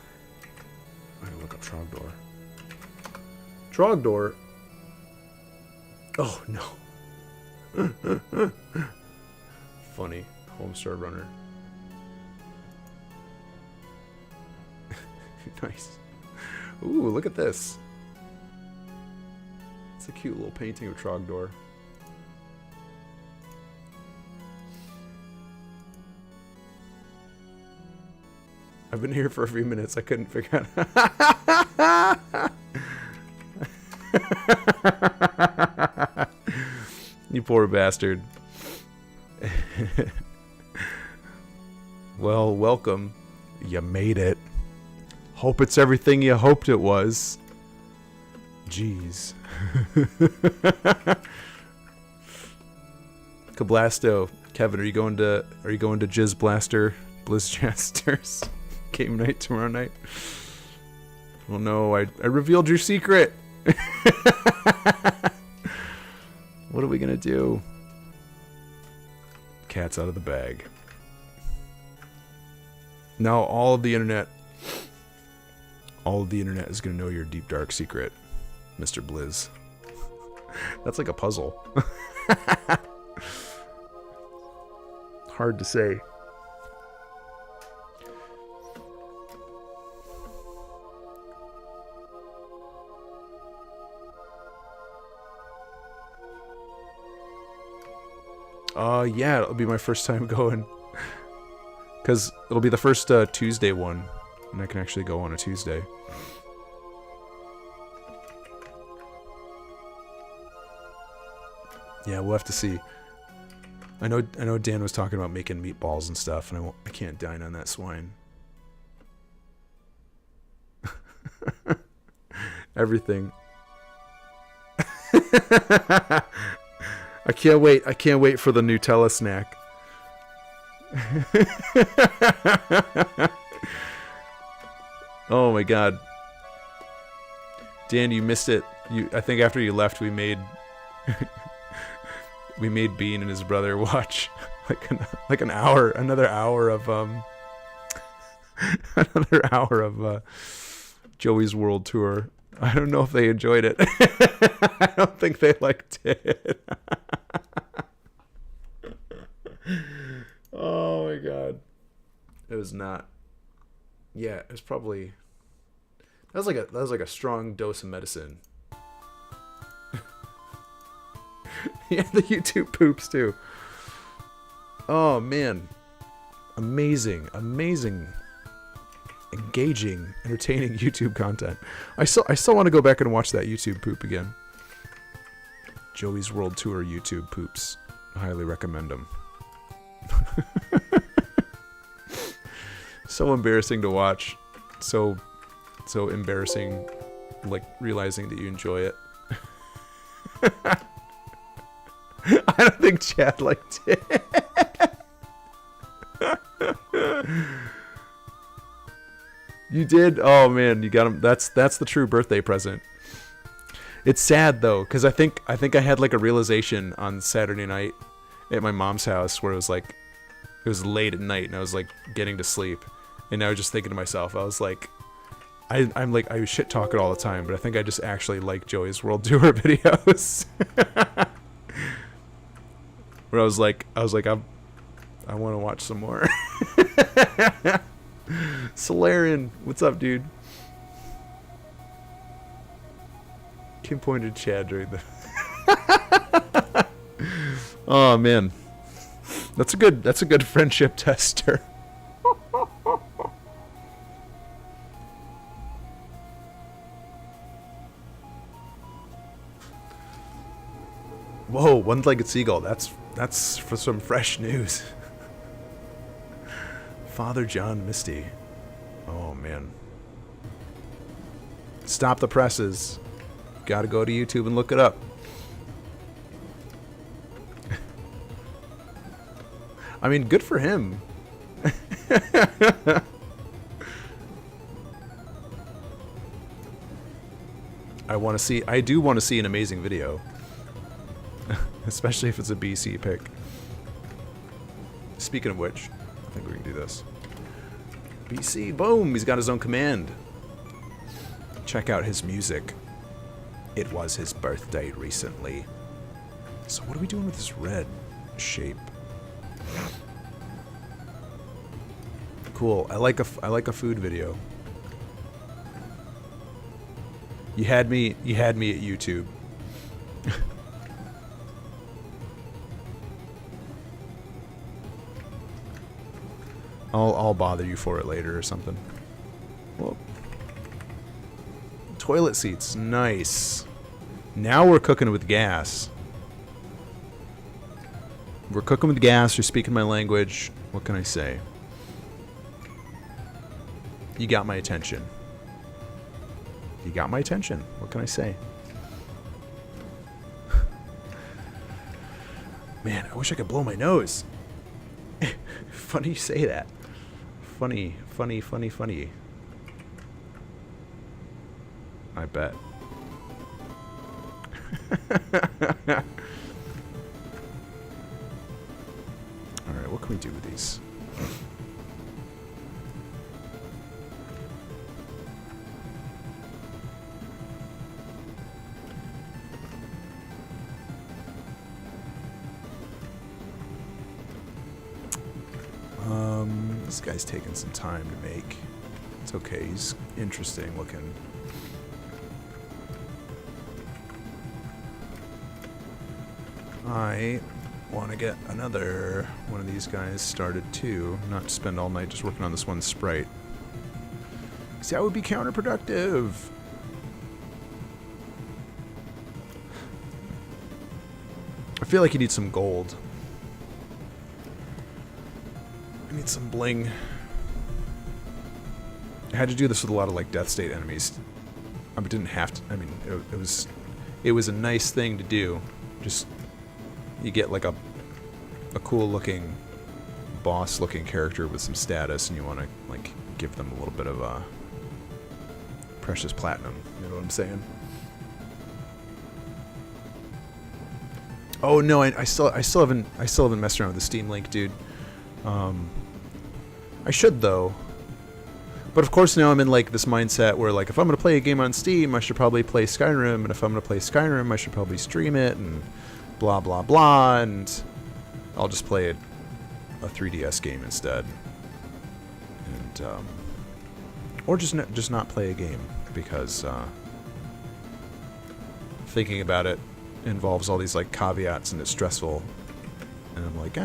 S1: I gotta look up Trogdor. Trogdor. Oh no. Funny. Homestar runner. Nice. Ooh, look at this. It's a cute little painting of Trogdor. I've been here for a few minutes. I couldn't figure out. You poor bastard. Well, welcome. You made it. Hope it's everything you hoped it was. Jeez. Cablasto, Kevin, are you going to Jizz Blaster Blizzjasters game night tomorrow night? Well, no, I revealed your secret. What are we gonna do? Cat's out of the bag. Now all of the internet is gonna know your deep dark secret, Mr. Blizz. That's like a puzzle. Hard to say. Yeah, it'll be my first time going. Because it'll be the first Tuesday one. And I can actually go on a Tuesday. Yeah, we'll have to see. I know Dan was talking about making meatballs and stuff, and I can't dine on that swine. Everything. I can't wait. I can't wait for the Nutella snack. Oh my god. Dan, you missed it. I think after you left we made Bean and his brother watch like an hour, another hour of Joey's World Tour. I don't know if they enjoyed it. I don't think they liked it. Oh my god. It was not. Yeah, it was probably. That was like a strong dose of medicine. Yeah, the YouTube poops too. Oh man. Amazing, engaging, entertaining YouTube content. I still want to go back and watch that YouTube poop again. Joey's World Tour YouTube poops. I highly recommend them. So embarrassing to watch. So embarrassing, like realizing that you enjoy it. I don't think Chad liked it. You did? Oh man, you got him. That's the true birthday present. It's sad though, because I think I had like a realization on Saturday night at my mom's house where it was late at night and I was like getting to sleep, and I was just thinking to myself, I was like, I shit talk it all the time, but I think I just actually like Joey's World Tour videos. Where I was like, I want to watch some more. Solarian, what's up, dude? Kim pointed Chad during the. Oh man, that's a good friendship tester. Whoa, one-legged seagull. That's for some fresh news. Father John Misty. Oh man. Stop the presses. Gotta go to YouTube and look it up. I mean, good for him. I do want to see an amazing video. Especially if it's a BC pick. Speaking of which, I think we can do this. BC, boom! He's got his own command. Check out his music. It was his birthday recently. So what are we doing with this red shape? Cool. I like a food video. You had me at YouTube. I'll bother you for it later or something. Whoa. Toilet seats, nice. Now we're cooking with gas. We're cooking with gas. You're speaking my language. What can I say? You got my attention. You got my attention. What can I say? Man, I wish I could blow my nose. Funny you say that. Funny, funny, funny, funny. I bet. Alright, what can we do with these? This guy's taking some time to make. It's okay, he's interesting looking. I want to get another one of these guys started too, not spend all night just working on this one sprite. See, that would be counterproductive. I feel like you need some gold. I need some bling. I had to do this with a lot of like death state enemies. I didn't have to. I mean, it was a nice thing to do. Just you get like a cool looking boss looking character with some status, and you want to like give them a little bit of precious platinum. You know what I'm saying? Oh no, I still haven't messed around with the Steam Link, dude. I should though. But of course now I'm in like this mindset where like if I'm gonna play a game on Steam, I should probably play Skyrim, and if I'm gonna play Skyrim, I should probably stream it and blah blah blah, and I'll just play a 3DS game instead, and or just not play a game because thinking about it involves all these like caveats and it's stressful, and I'm like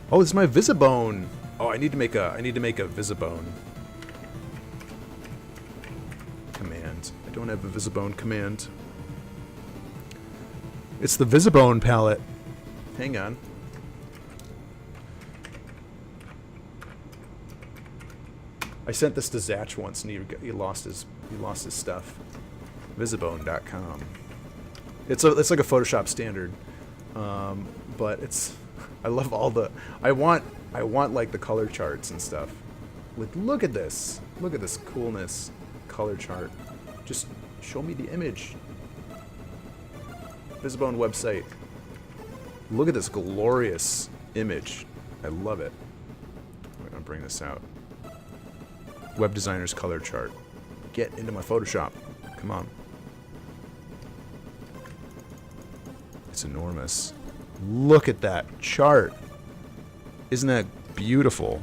S1: oh, this is my Visibone. Oh, I need to make a Visibone command. I don't have a Visibone command. It's the Visibone palette. Hang on. I sent this to Zatch once, and he lost his stuff. Visibone.com. It's like a Photoshop standard, but it's. I love all the. I want like the color charts and stuff. Like, look at this. Look at this coolness. Color chart. Just show me the image. Visibone website. Look at this glorious image. I love it. I'm gonna bring this out. Web designer's color chart. Get into my Photoshop. Come on. It's enormous. Look at that chart. Isn't that beautiful?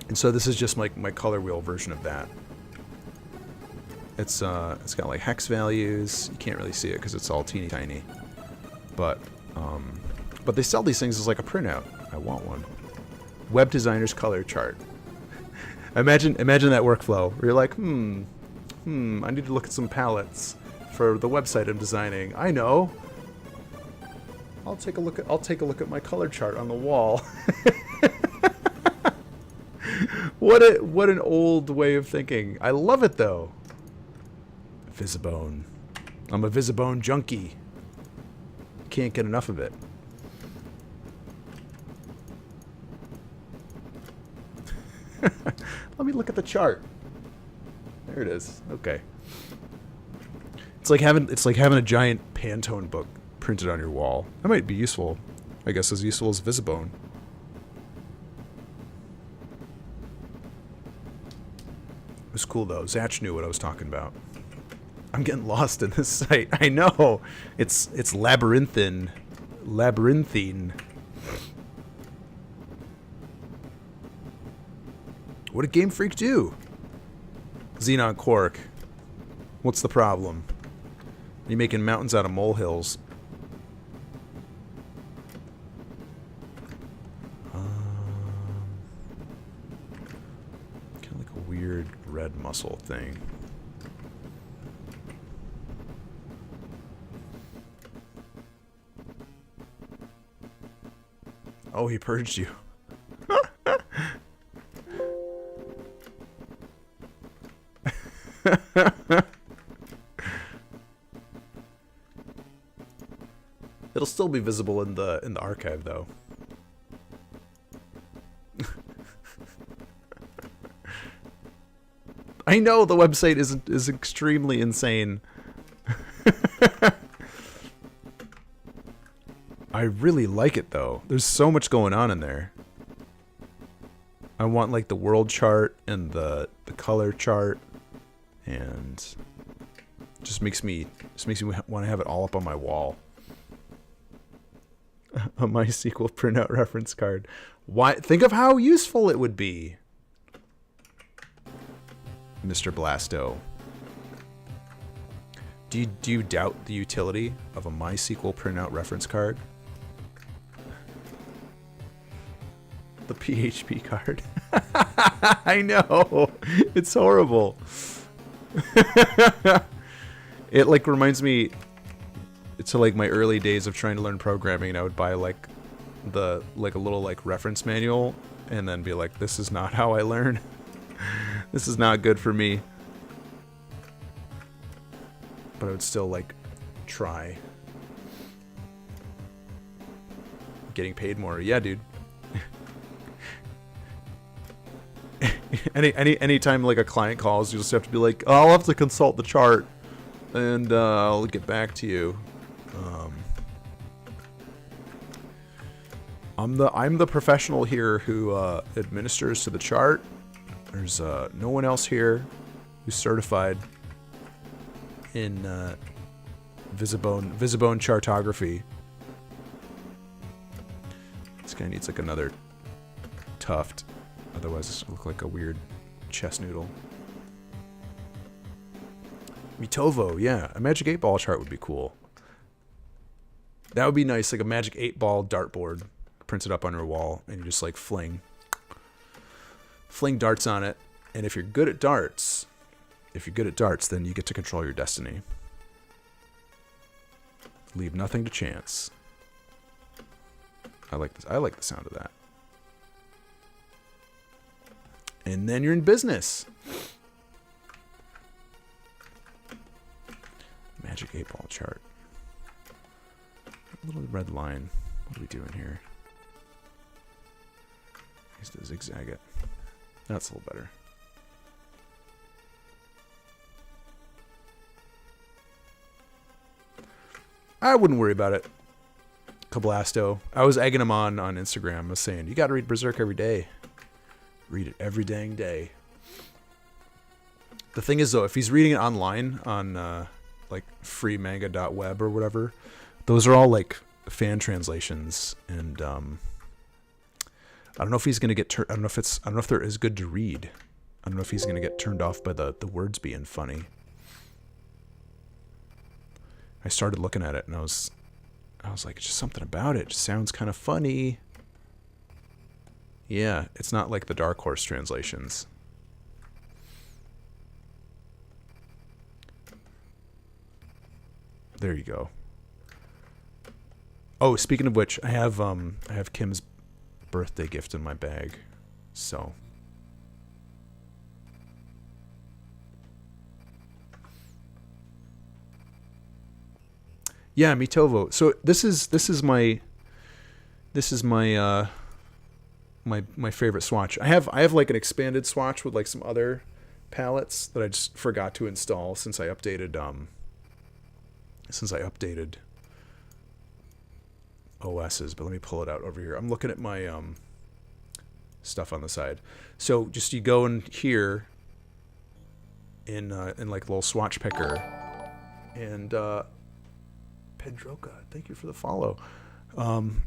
S1: And so this is just my color wheel version of that. It's got like hex values. You can't really see it because it's all teeny tiny. But they sell these things as like a printout. I want one. Web designer's color chart. Imagine that workflow where you're like, I need to look at some palettes for the website I'm designing. I know. I'll take a look at my color chart on the wall. What an old way of thinking. I love it though. Visibone. I'm a Visibone junkie. Can't get enough of it. Let me look at the chart. There it is. Okay. It's like having a giant Pantone book printed on your wall. That might be useful. I guess as useful as Visibone. It was cool though. Zatch knew what I was talking about. I'm getting lost in this site. I know. It's labyrinthine. Labyrinthine. What did Game Freak do? Xenon Quark. What's the problem? Are you making mountains out of molehills? Kind of like a weird red muscle thing. Oh, he purged you. It'll still be visible in the archive though. I know the website is extremely insane. I really like it though. There's so much going on in there. I want like the world chart and the color chart, and just makes me want to have it all up on my wall. A MySQL printout reference card. Why? Think of how useful it would be, Mr. Blasto. Do you doubt the utility of a MySQL printout reference card? The PHP card. I know. It's horrible. It like reminds me to like my early days of trying to learn programming, and I would buy like a little like reference manual and then be like, this is not how I learn. This is not good for me. But I would still like try. Getting paid more. Yeah, dude. Anytime like a client calls, you just have to be like, oh, I'll have to consult the chart and I'll get back to you. I'm the professional here who administers to the chart. There's no one else here who's certified in Visibone chartography. This guy needs like another tuft. Otherwise, it look like a weird chess noodle. Mitovo, yeah. A Magic 8 Ball chart would be cool. That would be nice, like a Magic 8 Ball dartboard. Printed up on your wall, and you just like fling darts on it. And if you're good at darts, then you get to control your destiny. Leave nothing to chance. I like this. I like the sound of that. And then you're in business. Magic 8 Ball chart. A little red line. What are we doing here? Needs to zigzag it. That's a little better. I wouldn't worry about it. Cablasto. I was egging him on Instagram. I was saying, you got to read Berserk every day. Read it every dang day. The thing is, though, if he's reading it online on like freemanga.web or whatever, those are all like fan translations, and I don't know if he's gonna get. I don't know if they're as good to read. I don't know if he's gonna get turned off by the words being funny. I started looking at it and I was like, it's just something about it. It just sounds kind of funny. Yeah, it's not like the Dark Horse translations. There you go. Oh, speaking of which, I have Kim's birthday gift in my bag. So yeah, Mitovo. So this is my my favorite swatch. I have like an expanded swatch with like some other palettes that I just forgot to install since I updated OSs, but let me pull it out over here. I'm looking at my stuff on the side. So just you go in here in like a little swatch picker, and Pedroka, thank you for the follow. And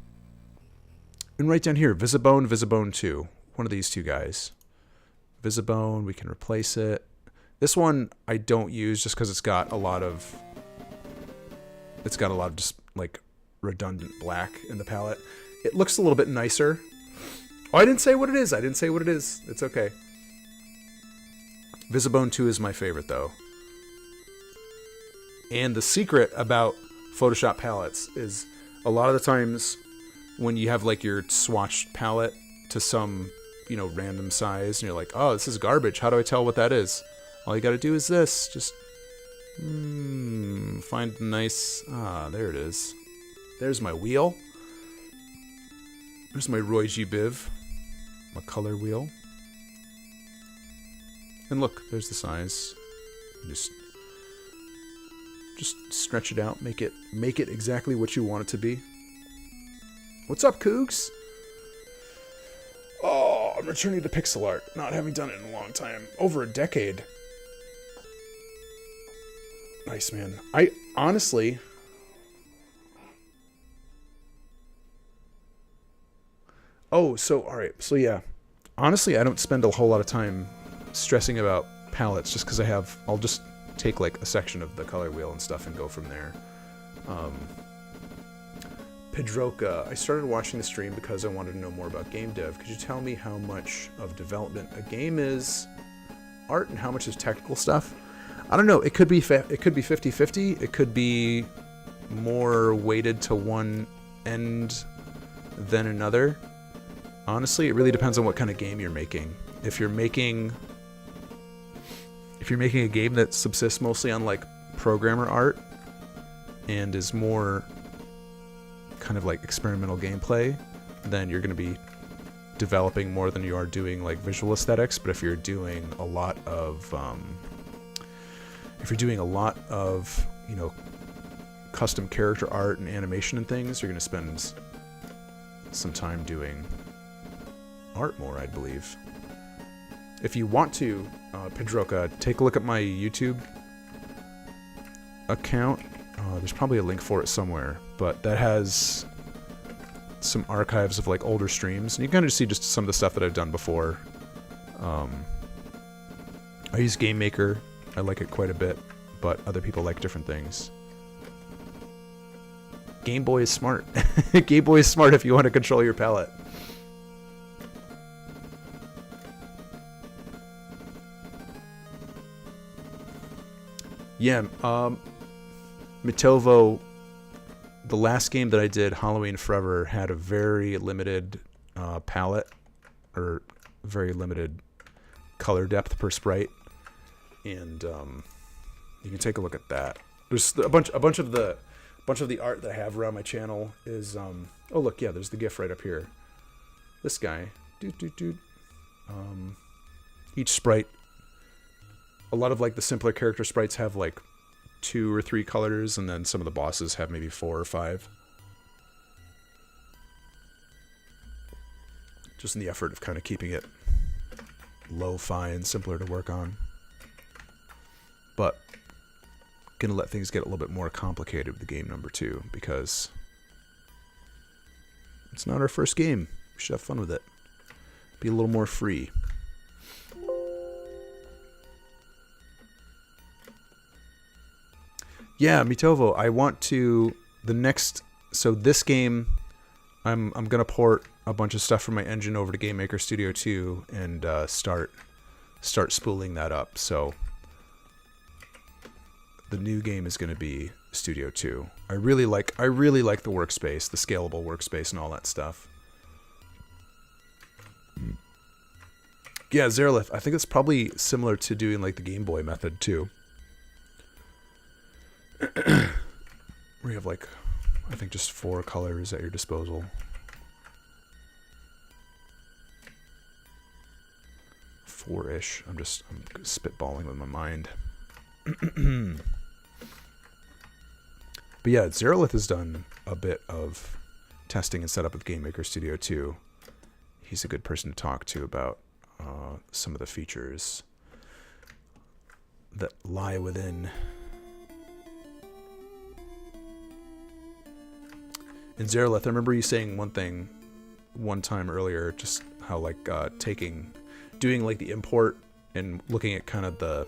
S1: right down here, Visibone, Visibone 2, one of these two guys. Visibone, we can replace it. This one I don't use just because it's got a lot of just like redundant black in the palette. It looks a little bit nicer. Oh, I didn't say what it is. It's okay. Visibone 2 is my favorite though. And the secret about Photoshop palettes is a lot of the times when you have like your swatched palette to some, you know, random size and you're like, oh, this is garbage. How do I tell what that is? All you got to do is this. Just find a nice... there it is. There's my wheel. There's my Roy G. Biv. My color wheel. And look, there's the size. Just stretch it out. Make it exactly what you want it to be. What's up, Cougs? Oh, I'm returning to pixel art. Not having done it in a long time. Over a decade. Nice, man. I honestly... Oh, so, alright. So, yeah. Honestly, I don't spend a whole lot of time stressing about palettes just because I'll just take, like, a section of the color wheel and stuff and go from there. Pedroka, I started watching the stream because I wanted to know more about game dev. Could you tell me how much of development a game is art and how much is technical stuff? I don't know. It could be 50-50. It could be more weighted to one end than another. Honestly, it really depends on what kind of game you're making. If you're making a game that subsists mostly on like programmer art and is more kind of like experimental gameplay, then you're going to be developing more than you are doing like visual aesthetics. But if you're doing a lot of you know, custom character art and animation and things, you're going to spend some time doing art more, I believe. If you want to, Pedroka, take a look at my YouTube account. There's probably a link for it somewhere, but that has some archives of like older streams, and you can kind of see just some of the stuff that I've done before. I use Game Maker. I like it quite a bit, but other people like different things. Game Boy is smart. Game Boy is smart if you want to control your palette. Yeah, Mitovo, the last game that I did, Halloween Forever, had a very limited palette, or very limited color depth per sprite, and you can take a look at that. There's a bunch of the art that I have around my channel is oh look, yeah, there's the GIF right up here. This guy, each sprite. A lot of like the simpler character sprites have like 2 or 3 colors, and then some of the bosses have maybe 4 or 5. Just in the effort of kind of keeping it lo-fi and simpler to work on. But gonna let things get a little bit more complicated with the game number 2 because it's not our first game. We should have fun with it. Be a little more free. Yeah, Mitovo, I want to so this game I'm gonna port a bunch of stuff from my engine over to Game Maker Studio 2 and start spooling that up. So the new game is gonna be Studio 2. I really like the workspace, the scalable workspace and all that stuff. Yeah, Zerlith, I think it's probably similar to doing like the Game Boy method too. Where you have like, I think just 4 colors at your disposal. 4-ish. I'm spitballing with my mind. But yeah, Zerlith has done a bit of testing and setup of Game Maker Studio 2. He's a good person to talk to about some of the features that lie within. And Zerleth, I remember you saying one thing one time earlier, just how like doing like the import and looking at kind of the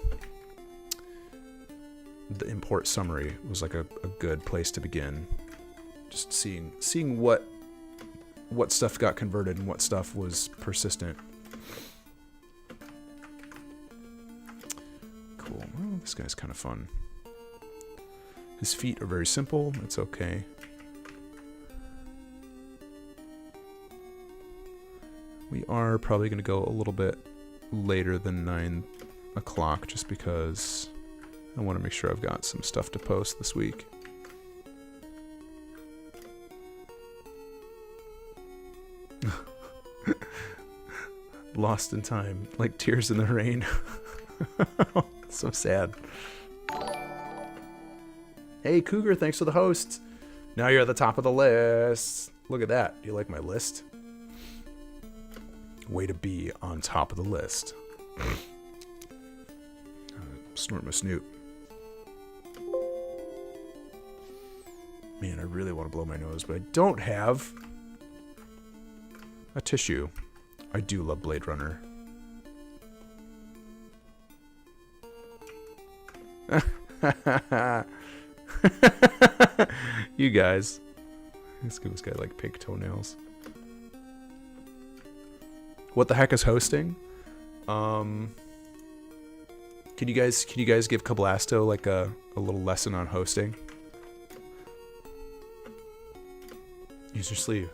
S1: import summary was like a good place to begin. Just seeing what stuff got converted and what stuff was persistent. Cool. Well, this guy's kind of fun. His feet are very simple. It's okay. We are probably going to go a little bit later than 9 o'clock just because I want to make sure I've got some stuff to post this week. Lost in time, like tears in the rain. So sad. Hey Cougar, thanks for the host. Now you're at the top of the list. Look at that. Do you like my list? Way to be on top of the list. Snort my snoot. Man, I really want to blow my nose, but I don't have a tissue. I do love Blade Runner. You guys. Let's give this guy like pink toenails. What the heck is hosting? Can you guys give Cablasto like a little lesson on hosting? Use your sleeve.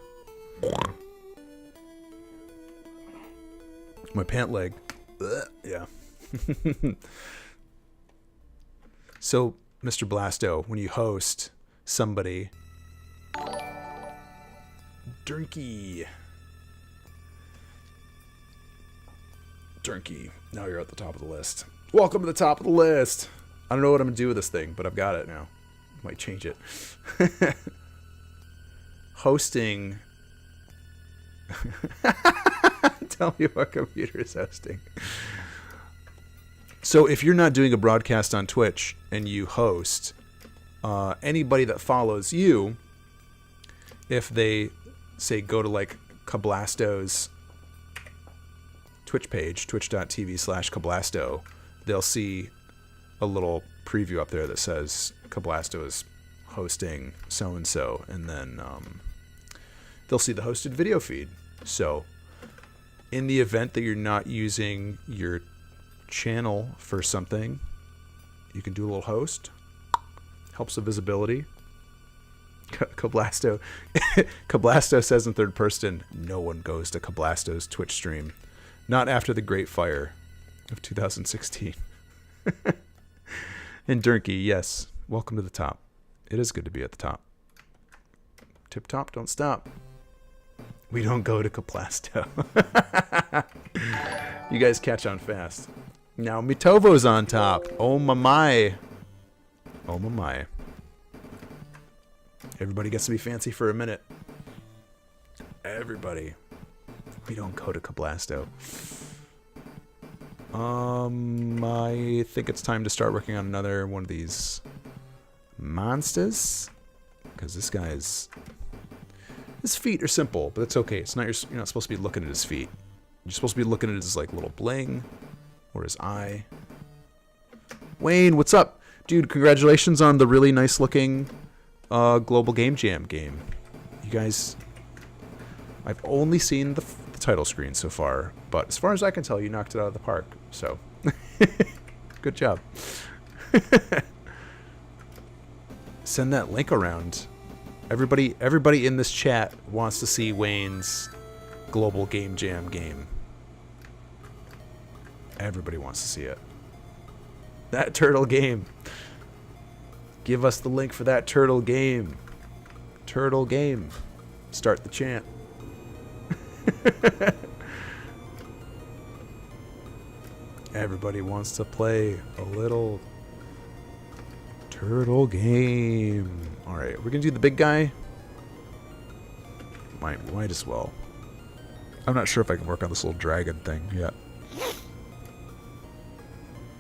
S1: My pant leg. Ugh, yeah. So, Mr. Blasto, when you host somebody... Drinky. Now you're at the top of the list. Welcome to the top of the list. I don't know what I'm going to do with this thing, but I've got it now. Might change it. Hosting. Tell me what computer is hosting. So if you're not doing a broadcast on Twitch and you host, anybody that follows you, if they say go to like Cablasto's Twitch page, twitch.tv/Cablasto, they'll see a little preview up there that says Cablasto is hosting so-and-so, and then they'll see the hosted video feed. So in the event that you're not using your channel for something, you can do a little host. Helps the visibility. Cablasto says in third person, no one goes to Cablasto's Twitch stream. Not after the Great Fire of 2016. And Durnky, yes, welcome to the top. It is good to be at the top. Tip top, don't stop. We don't go to Cablasto. You guys catch on fast. Now Mitovo's on top. Oh my. Oh my. Everybody gets to be fancy for a minute. Everybody. We don't go to Cablasto. I think it's time to start working on another one of these monsters, because this guy's his feet are simple, but it's okay. It's not you're not supposed to be looking at his feet. You're supposed to be looking at his like little bling or his eye. Wayne, what's up, dude? Congratulations on the really nice looking Global Game Jam game. You guys, I've only seen the title screen so far, but as far as I can tell, you knocked it out of the park. So, good job. Send that link around. Everybody in this chat wants to see Wayne's Global Game Jam game. Everybody wants to see it. That turtle game. Give us the link for that turtle game. Turtle game. Start the chant. Everybody wants to play a little turtle game. Alright, we're gonna do the big guy. Might as well. I'm not sure if I can work on this little dragon thing yet.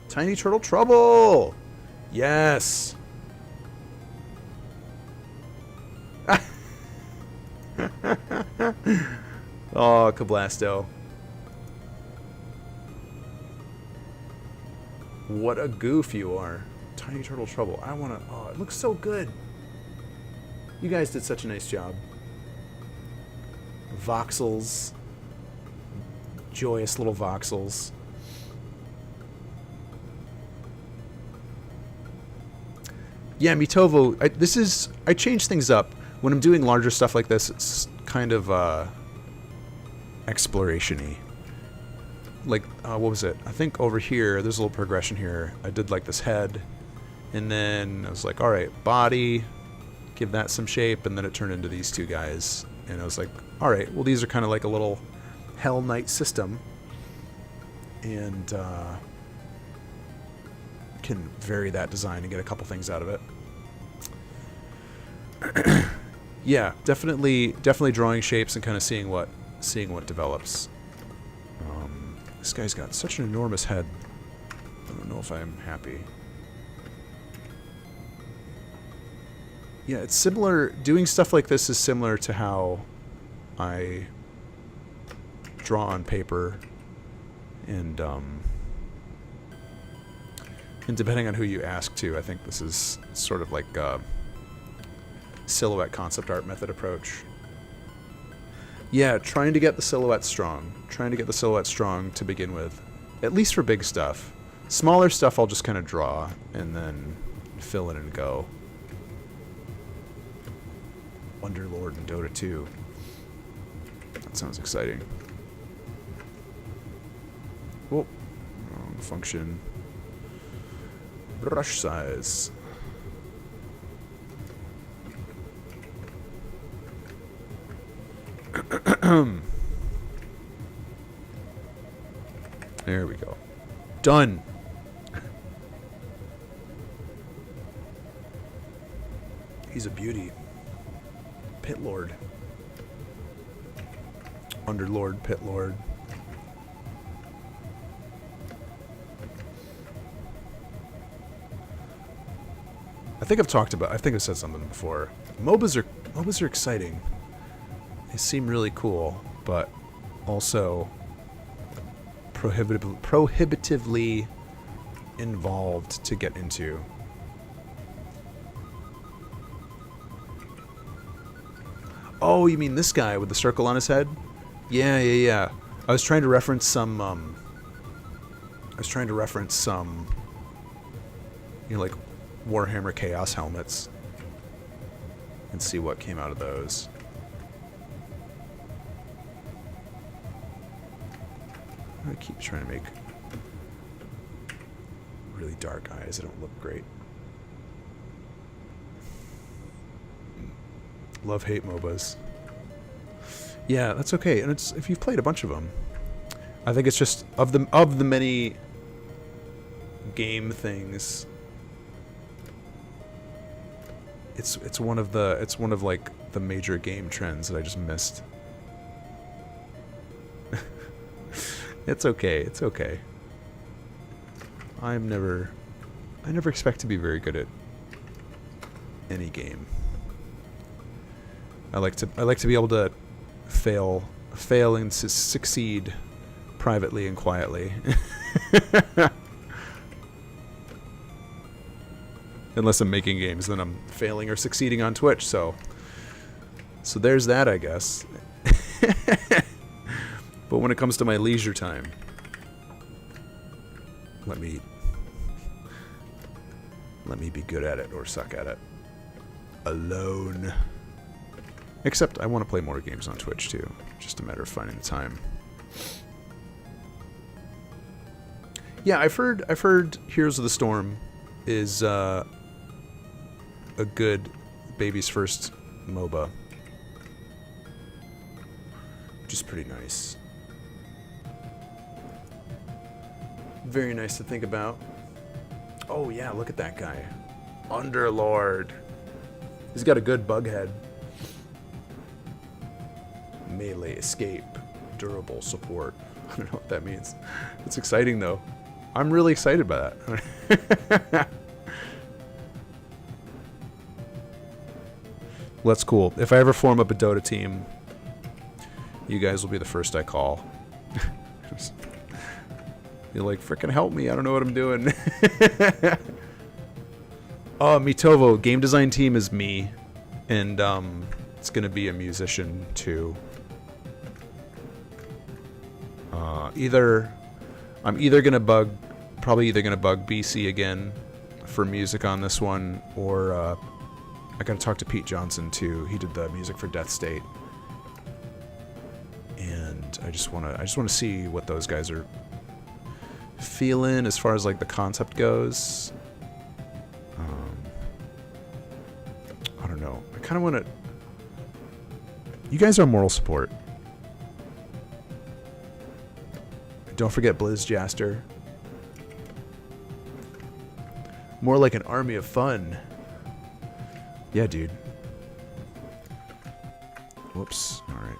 S1: Tiny Turtle Trouble! Yes! Oh, Kablasto. What a goof you are. Tiny Turtle Trouble. I want to... Oh, it looks so good. You guys did such a nice job. Voxels. Joyous little voxels. Yeah, Mitovo, I change things up. When I'm doing larger stuff like this, it's kind of exploration-y. Like, what was it? I think over here, there's a little progression here. I did like this head, and then I was like, all right, body, give that some shape, and then it turned into these two guys. And I was like, all right, well, these are kind of like a little Hell Knight system, and can vary that design and get a couple things out of it. Yeah, definitely drawing shapes and kind of seeing what develops. This guy's got such an enormous head. I don't know if I'm happy. Yeah, it's similar. Doing stuff like this is similar to how I draw on paper, and depending on who you ask to, I think this is sort of like a silhouette concept art method approach. Yeah, trying to get the silhouette strong. Trying to get the silhouette strong to begin with. At least for big stuff. Smaller stuff I'll just kind of draw and then fill in and go. Underlord in Dota 2. That sounds exciting. Oh, wrong function. Brush size. There we go. Done. He's a beauty. Pit Lord. Underlord, Pit Lord. I think I've said something before. MOBAs are exciting. They seem really cool, but also prohibitively involved to get into. Oh, you mean this guy with the circle on his head? Yeah. I was trying to reference some, you know, like Warhammer Chaos helmets, and see what came out of those. I keep trying to make really dark eyes. They don't look great. Love hate MOBAs. Yeah, that's okay. And it's if you've played a bunch of them, I think it's just of the many game things. It's one of like the major game trends that I just missed. It's okay. It's okay. I never expect to be very good at any game. I like to be able to fail and succeed privately and quietly. Unless I'm making games, then I'm failing or succeeding on Twitch. So there's that, I guess. But when it comes to my leisure time, let me be good at it or suck at it. Alone. Except I want to play more games on Twitch too. Just a matter of finding the time. Yeah, I've heard Heroes of the Storm is a good baby's first MOBA. Which is pretty nice. Very nice to think about. Oh yeah, look at that guy. Underlord. He's got a good bug head. melee escape, durable support. I don't know what that means. It's exciting though. I'm really excited by that. Well, that's cool. If I ever form up a Dota team, you guys will be the first I call. You're like, frickin' help me, I don't know what I'm doing. Oh, Mitovo, game design team is me. And it's gonna be a musician too. I'm either probably either gonna bug BC again for music on this one, or I gotta talk to Pete Johnson too. He did the music for Death State, and I just wanna see what those guys are feeling as far as like the concept goes. I don't know. I kind of want to. You guys are moral support. Don't forget Blizzjaster. More like an army of fun. Yeah, dude. Whoops. Alright.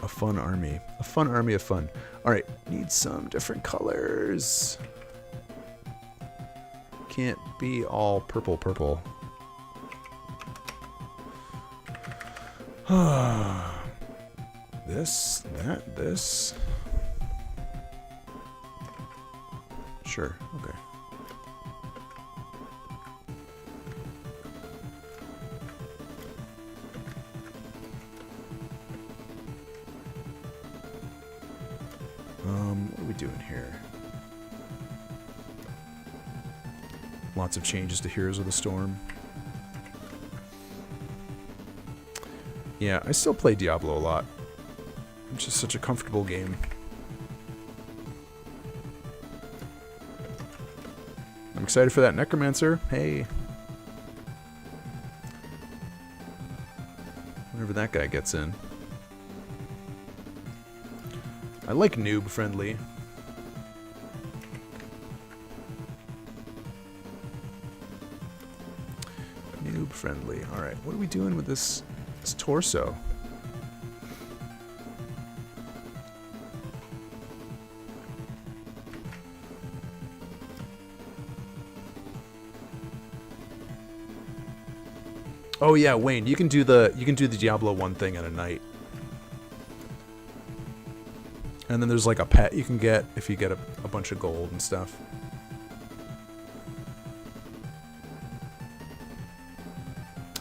S1: A fun army. A fun army of fun. Alright. Need some different colors. Can't be all purple. This, that, this. Sure, okay. What are we doing here? Lots of changes to Heroes of the Storm. Yeah, I still play Diablo a lot. It's just such a comfortable game. I'm excited for that Necromancer. Hey. Whenever that guy gets in. I like noob friendly. Noob friendly. Alright, what are we doing with this torso? Oh yeah, Wayne, you can do the Diablo 1 thing in a night. And then there's like a pet you can get if you get a bunch of gold and stuff.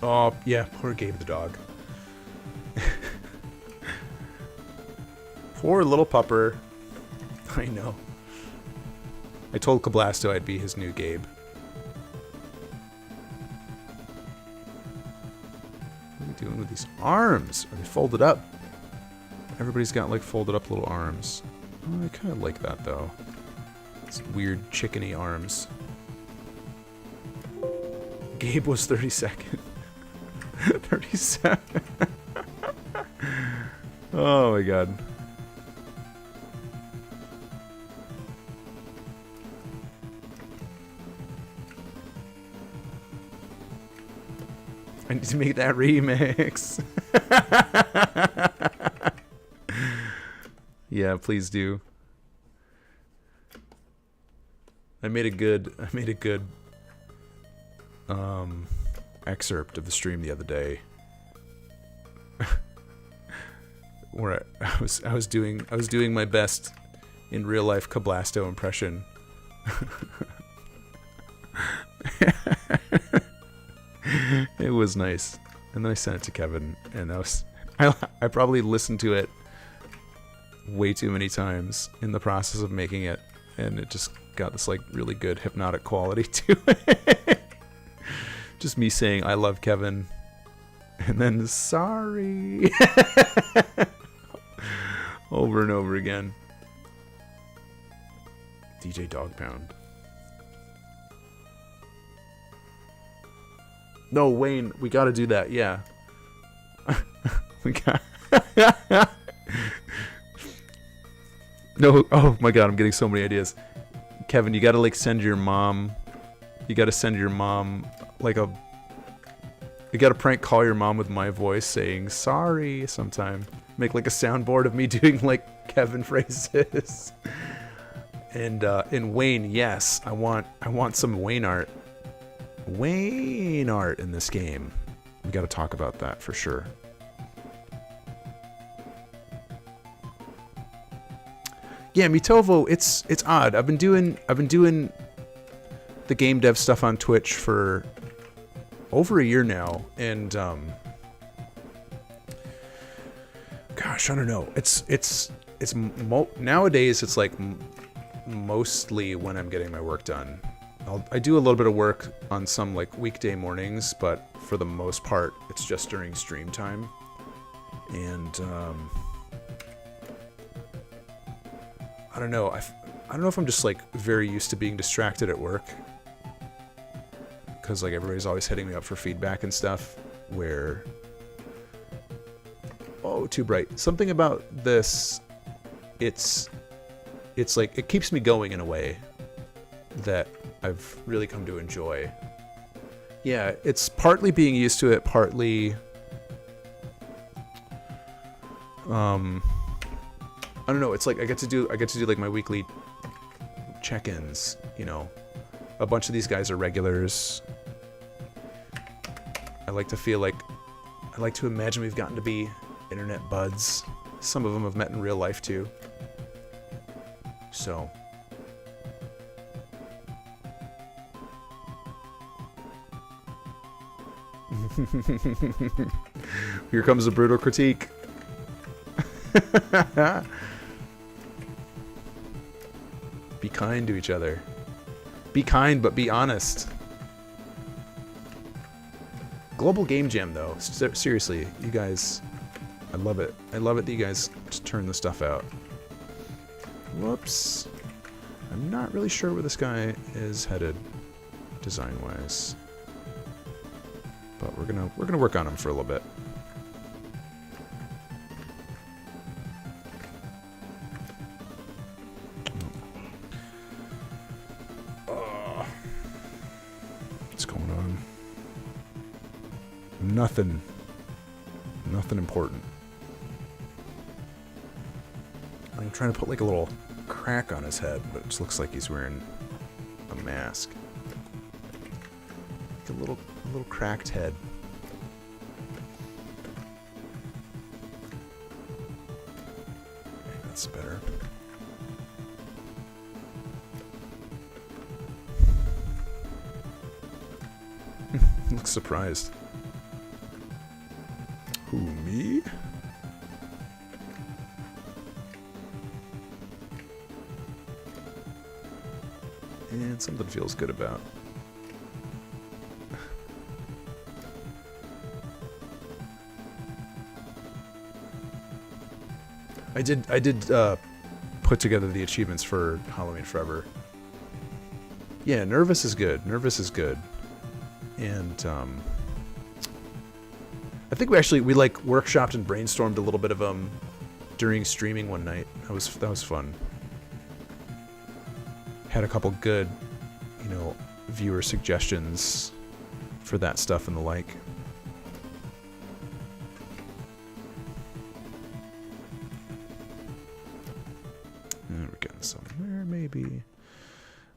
S1: Oh, yeah, poor Gabe the dog. Poor little pupper. I know. I told Kablasto I'd be his new Gabe. What are we doing with these arms? Are they folded up? Everybody's got like folded up little arms. Oh, I kind of like that though. It's weird chickeny arms. Gabe was 32nd. 37. Oh my god. I need to make that remix. Yeah, please do. I made a good excerpt of the stream the other day where I was doing my best in real life Kablasto impression. It was nice. And then I sent it to Kevin, and I probably listened to it way too many times in the process of making it, and it just got this like really good hypnotic quality to it. Just me saying I love Kevin, and then sorry over and over again. DJ Dog Pound. No, Wayne, we gotta do that, yeah. We got... No, oh my god, I'm getting so many ideas. Kevin, you gotta like send your mom... You gotta send your mom like a You gotta prank call your mom with my voice saying sorry sometime. Make like a soundboard of me doing like Kevin phrases. And Wayne, yes, I want some Wayne art. Wayne art in this game. We gotta talk about that for sure. Yeah, Mitovo, it's odd. I've been doing the game dev stuff on Twitch for over a year now, and gosh, I don't know. Nowadays it's like mostly when I'm getting my work done. I do a little bit of work on some like weekday mornings, but for the most part it's just during stream time. And I don't know. I don't know if I'm just like very used to being distracted at work, because like everybody's always hitting me up for feedback and stuff. Where too bright. Something about this. It's like it keeps me going in a way that I've really come to enjoy. Yeah, it's partly being used to it, partly I don't know, it's like I get to do like my weekly check-ins, you know. A bunch of these guys are regulars. I like to imagine we've gotten to be internet buds. Some of them I've met in real life too. So here comes a brutal critique. Be kind to each other. Be kind, but be honest. Global Game Jam, though. Seriously, you guys, I love it. I love it that you guys just turn the stuff out. Whoops. I'm not really sure where this guy is headed, design-wise. But we're gonna work on him for a little bit. What's going on? Nothing important. I'm trying to put like a little crack on his head, but it just looks like he's wearing a mask. Like a little cracked head. Okay, that's better. Looks surprised. Who, me? And something feels good about. I did put together the achievements for Halloween Forever. Yeah, Nervous is good. Nervous is good. And I think we like workshopped and brainstormed a little bit of them during streaming one night. That was fun. Had a couple good, you know, viewer suggestions for that stuff and the like. And we're getting somewhere, maybe.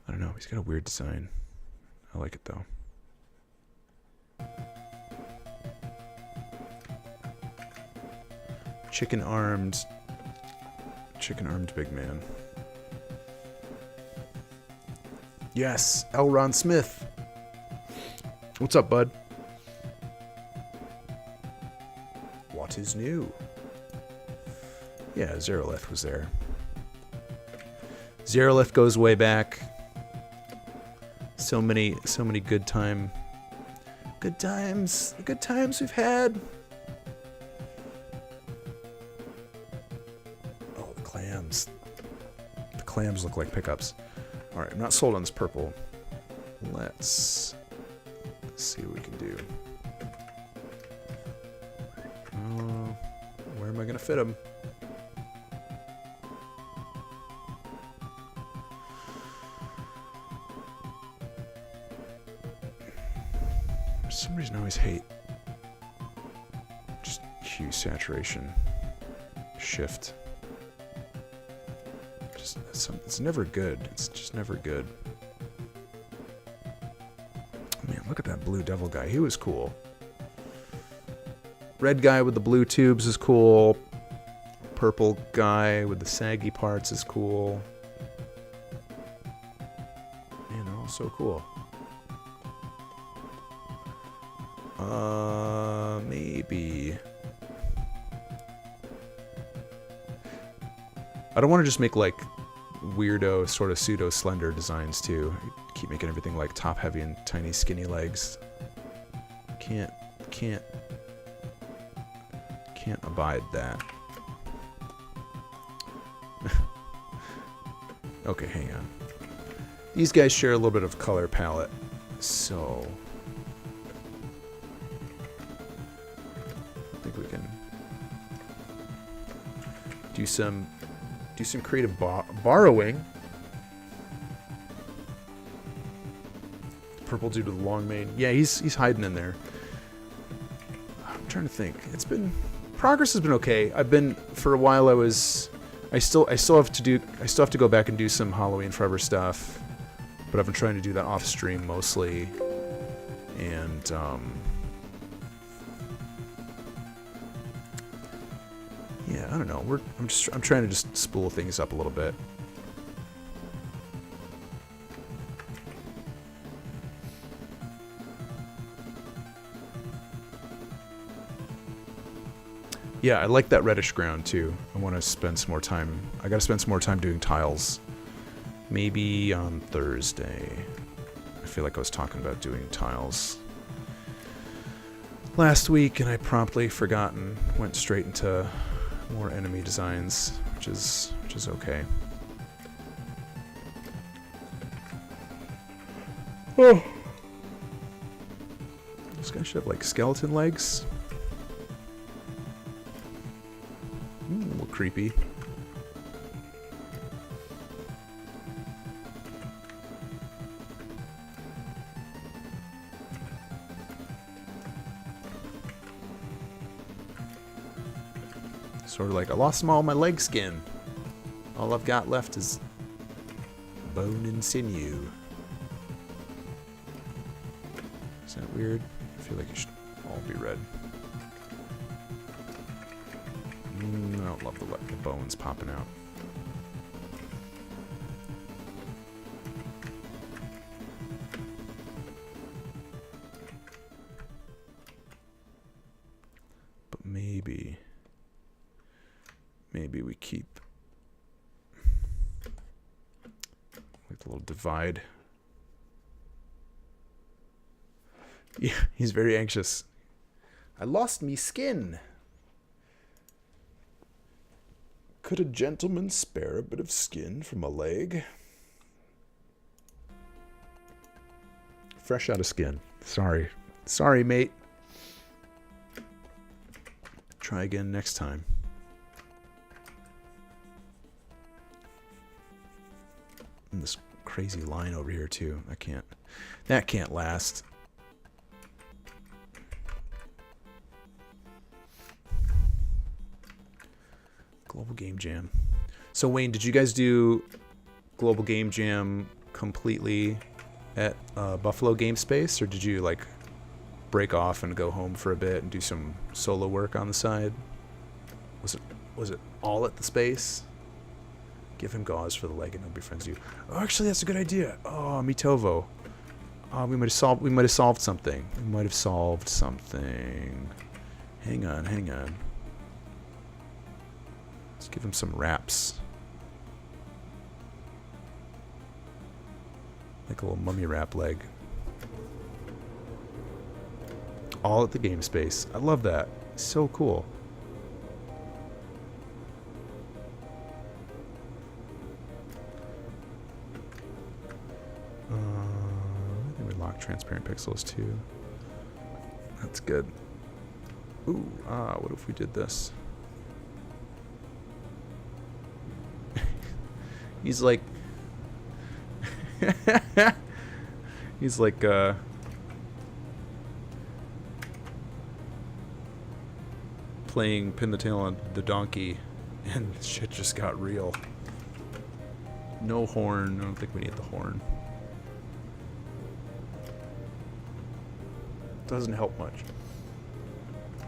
S1: I don't know. He's got a weird design. I like it though. Chicken-armed big man. Yes, L. Ron Smith. What's up, bud? What is new? Yeah, Zerolith was there. Zerolith goes way back. So many good times we've had. Oh, the clams. The clams look like pickups. Alright, I'm not sold on this purple. Let's see what we can do. Where am I going to fit him? For some reason I always hate do saturation shift. Just it's never good. It's just never good. Man, look at that blue devil guy. He was cool. Red guy with the blue tubes is cool. Purple guy with the saggy parts is cool. Man, they're all so cool. Maybe. I don't want to just make like weirdo sort of pseudo slender designs too. Keep making everything like top heavy and tiny skinny legs. Can't abide that. Okay, hang on. These guys share a little bit of color palette, so I think we can do some creative borrowing. Purple dude with the long mane. Yeah, he's hiding in there. I'm trying to think. Progress has been okay. For a while I still have to go back and do some Halloween Forever stuff, but I've been trying to do that off stream mostly, and yeah, I don't know. I'm trying to just spool things up a little bit. Yeah, I like that reddish ground too. I want to spend some more time. I got to spend some more time doing tiles. Maybe on Thursday. I feel like I was talking about doing tiles last week, and I promptly forgot and went straight into more enemy designs, which is okay. Oh, this guy should have like skeleton legs. A little creepy. Sort of like, I lost all my leg skin. All I've got left is bone and sinew. Is that weird? I feel like it should all be red. I don't love the bones popping out. But maybe we keep like the little divide. Yeah, he's very anxious. I lost me skin. Could a gentleman spare a bit of skin from a leg? Fresh out of skin. Sorry. Sorry, mate. Try again next time. And this crazy line over here too. That can't last. Global Game Jam. So Wayne, did you guys do Global Game Jam completely at Buffalo Game Space, or did you like break off and go home for a bit and do some solo work on the side? Was it all at the space? Give him gauze for the leg and he'll befriend you. Oh, actually, that's a good idea. Oh, Mitovo. We might have solved something. We might have solved something. Hang on. Let's give him some wraps. Like a little mummy wrap leg. All at the game space. I love that. So cool. I think we lock transparent pixels too. That's good. Ooh, what if we did this? He's like... He's like, playing Pin the Tail on the Donkey, and shit just got real. No horn. I don't think we need the horn. Doesn't help much.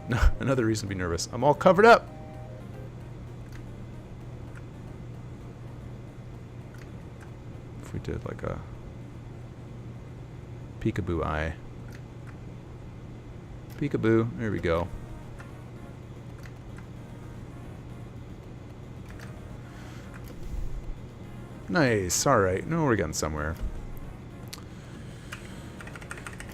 S1: No, another reason to be nervous. I'm all covered up. If we did like a peekaboo eye. Peekaboo. There we go. Nice. All right. No, we're getting somewhere.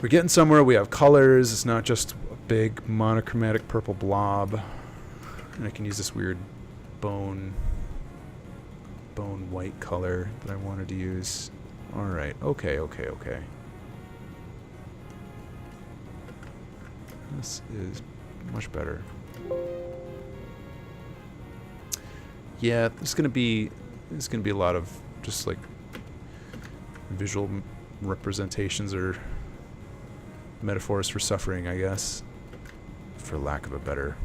S1: We're getting somewhere. We have colors. It's not just a big monochromatic purple blob. And I can use this weird bone white color that I wanted to use. All right. Okay. This is much better. Yeah, there's gonna be a lot of just like visual representations or metaphors for suffering, I guess, for lack of a better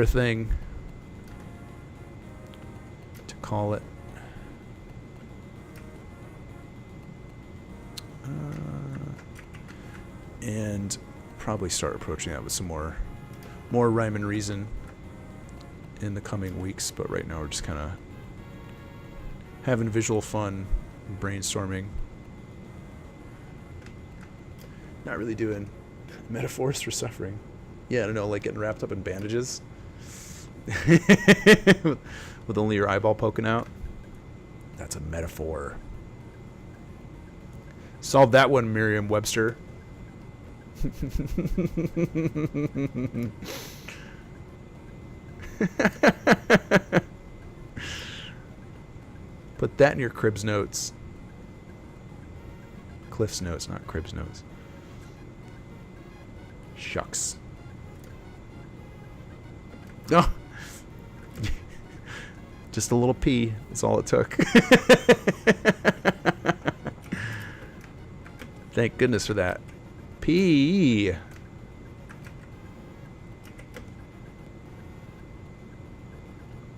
S1: thing to call it. And probably start approaching that with some more rhyme and reason in the coming weeks, but right now we're just kind of having visual fun, brainstorming. Not really doing metaphors for suffering. Yeah, I don't know, like getting wrapped up in bandages with only your eyeball poking out. That's a metaphor. Solve that one, Merriam-Webster. Put that in your Cribs notes. Cliff's notes, not Cribs notes. Shucks. No. Just a little pee. That's all it took. Thank goodness for that. Pee.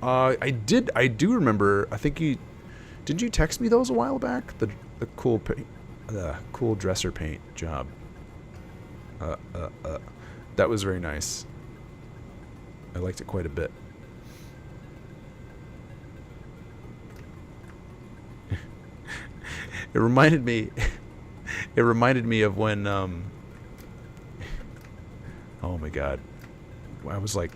S1: I do remember. I think didn't you text me those a while back? The cool cool dresser paint job. That was very nice. I liked it quite a bit. It reminded me of when oh my god, I was like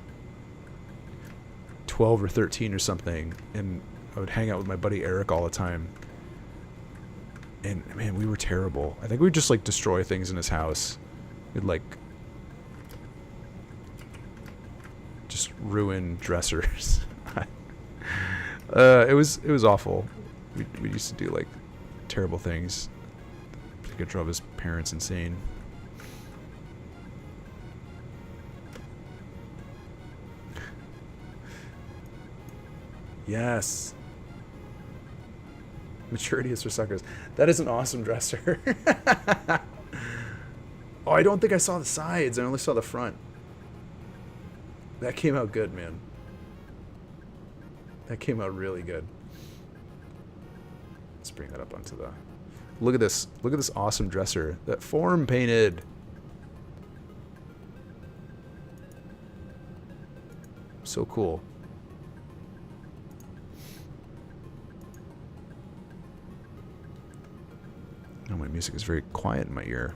S1: 12 or 13 or something, and I would hang out with my buddy Eric all the time, and man, we were terrible. I think we would just like destroy things in his house. We'd like just ruin dressers. It was awful. We used to do like terrible things. I think it drove his parents insane. Yes. Maturity is for suckers. That is an awesome dresser. Oh, I don't think I saw the sides. I only saw the front. That came out good, man. That came out really good. Let's bring that up onto the... Look at this. Look at this awesome dresser. That form painted. So cool. Oh, my music is very quiet in my ear.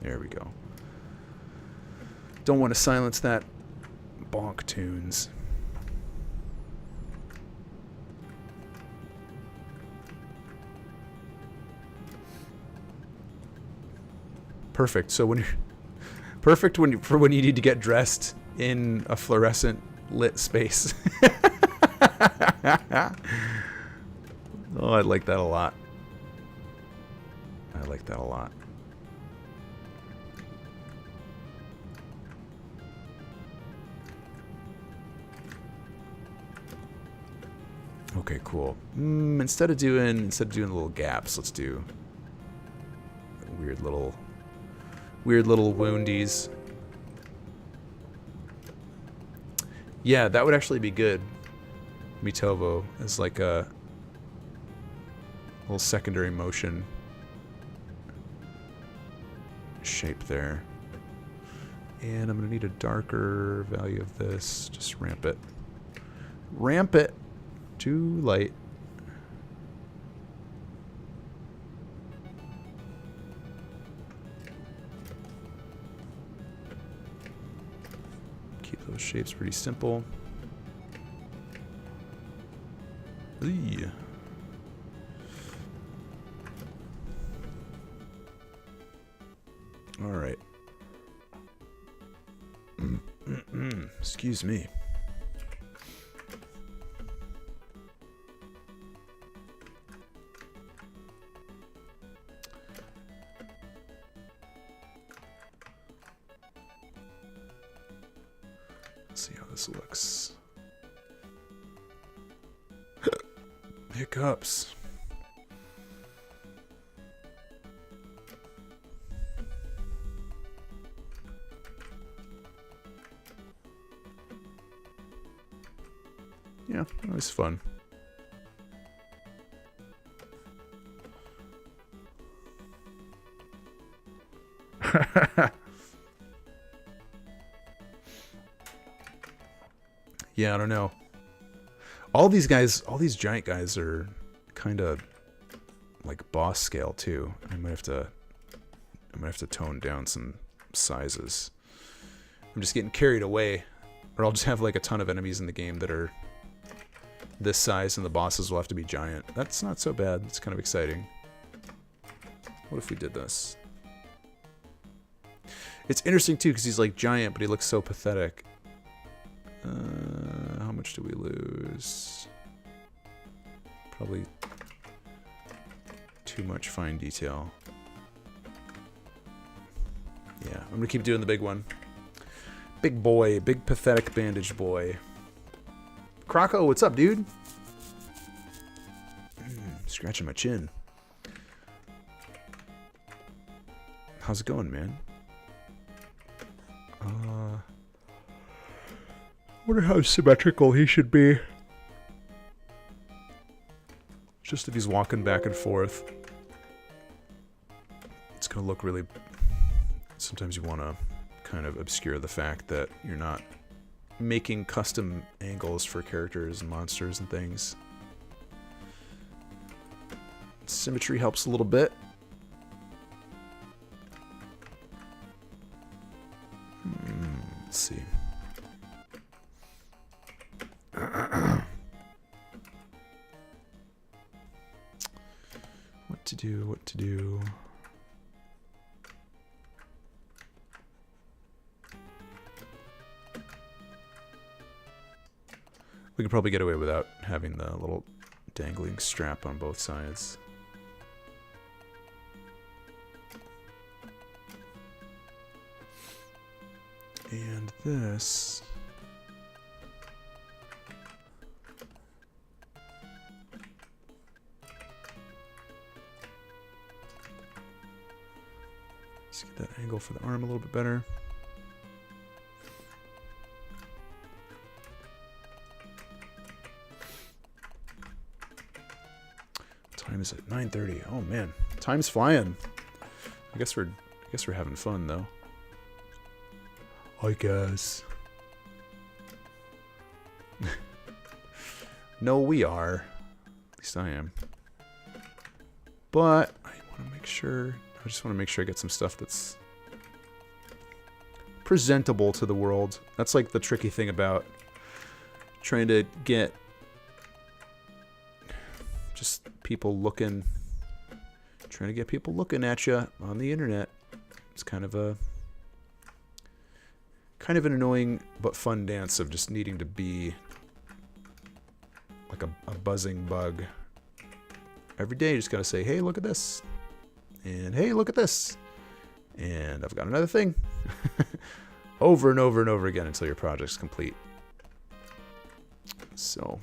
S1: There we go. Don't want to silence that. Bonk tunes. Perfect. So when you're perfect for when you need to get dressed in a fluorescent lit space. Oh, I like that a lot. I like that a lot. Okay, cool. Instead of doing little gaps, let's do a weird little Weird little woundies. Yeah, that would actually be good. Mitovo as like a little secondary motion shape there. And I'm going to need a darker value of this. Just ramp it. Ramp it. Too light. Keep those shapes pretty simple. Eee. All right. Excuse me. Let's see how this looks. Hiccups. Yeah, it was fun. Yeah, I don't know. All these guys, all these giant guys are kind of like boss scale too. I might have to tone down some sizes. I'm just getting carried away, or I'll just have like a ton of enemies in the game that are this size, and the bosses will have to be giant. That's not so bad. It's kind of exciting. What if we did this? It's interesting too because he's like giant, but he looks so pathetic. How much do we lose? Probably too much fine detail. Yeah, I'm gonna keep doing the big one. Big boy, big pathetic bandage boy. Croco, what's up, dude? Scratching my chin. How's it going, man? I wonder how symmetrical he should be. Just if he's walking back and forth. It's gonna look really... Sometimes you want to kind of obscure the fact that you're not making custom angles for characters and monsters and things. Symmetry helps a little bit. Let's see. What to do, what to do. We could probably get away without having the little dangling strap on both sides. And this... Let's get that angle for the arm a little bit better. Time is at 9:30. Oh man, time's flying. I guess we're having fun though. I guess. No, we are. At least I am. But I want to make sure. I just want to make sure I get some stuff that's presentable to the world. That's like the tricky thing about trying to get just people looking, trying to get people looking at you on the internet. It's kind of an annoying but fun dance of just needing to be like a buzzing bug. Every day you just gotta say, hey, look at this. And hey, look at this. And I've got another thing. Over and over and over again until your project's complete. So,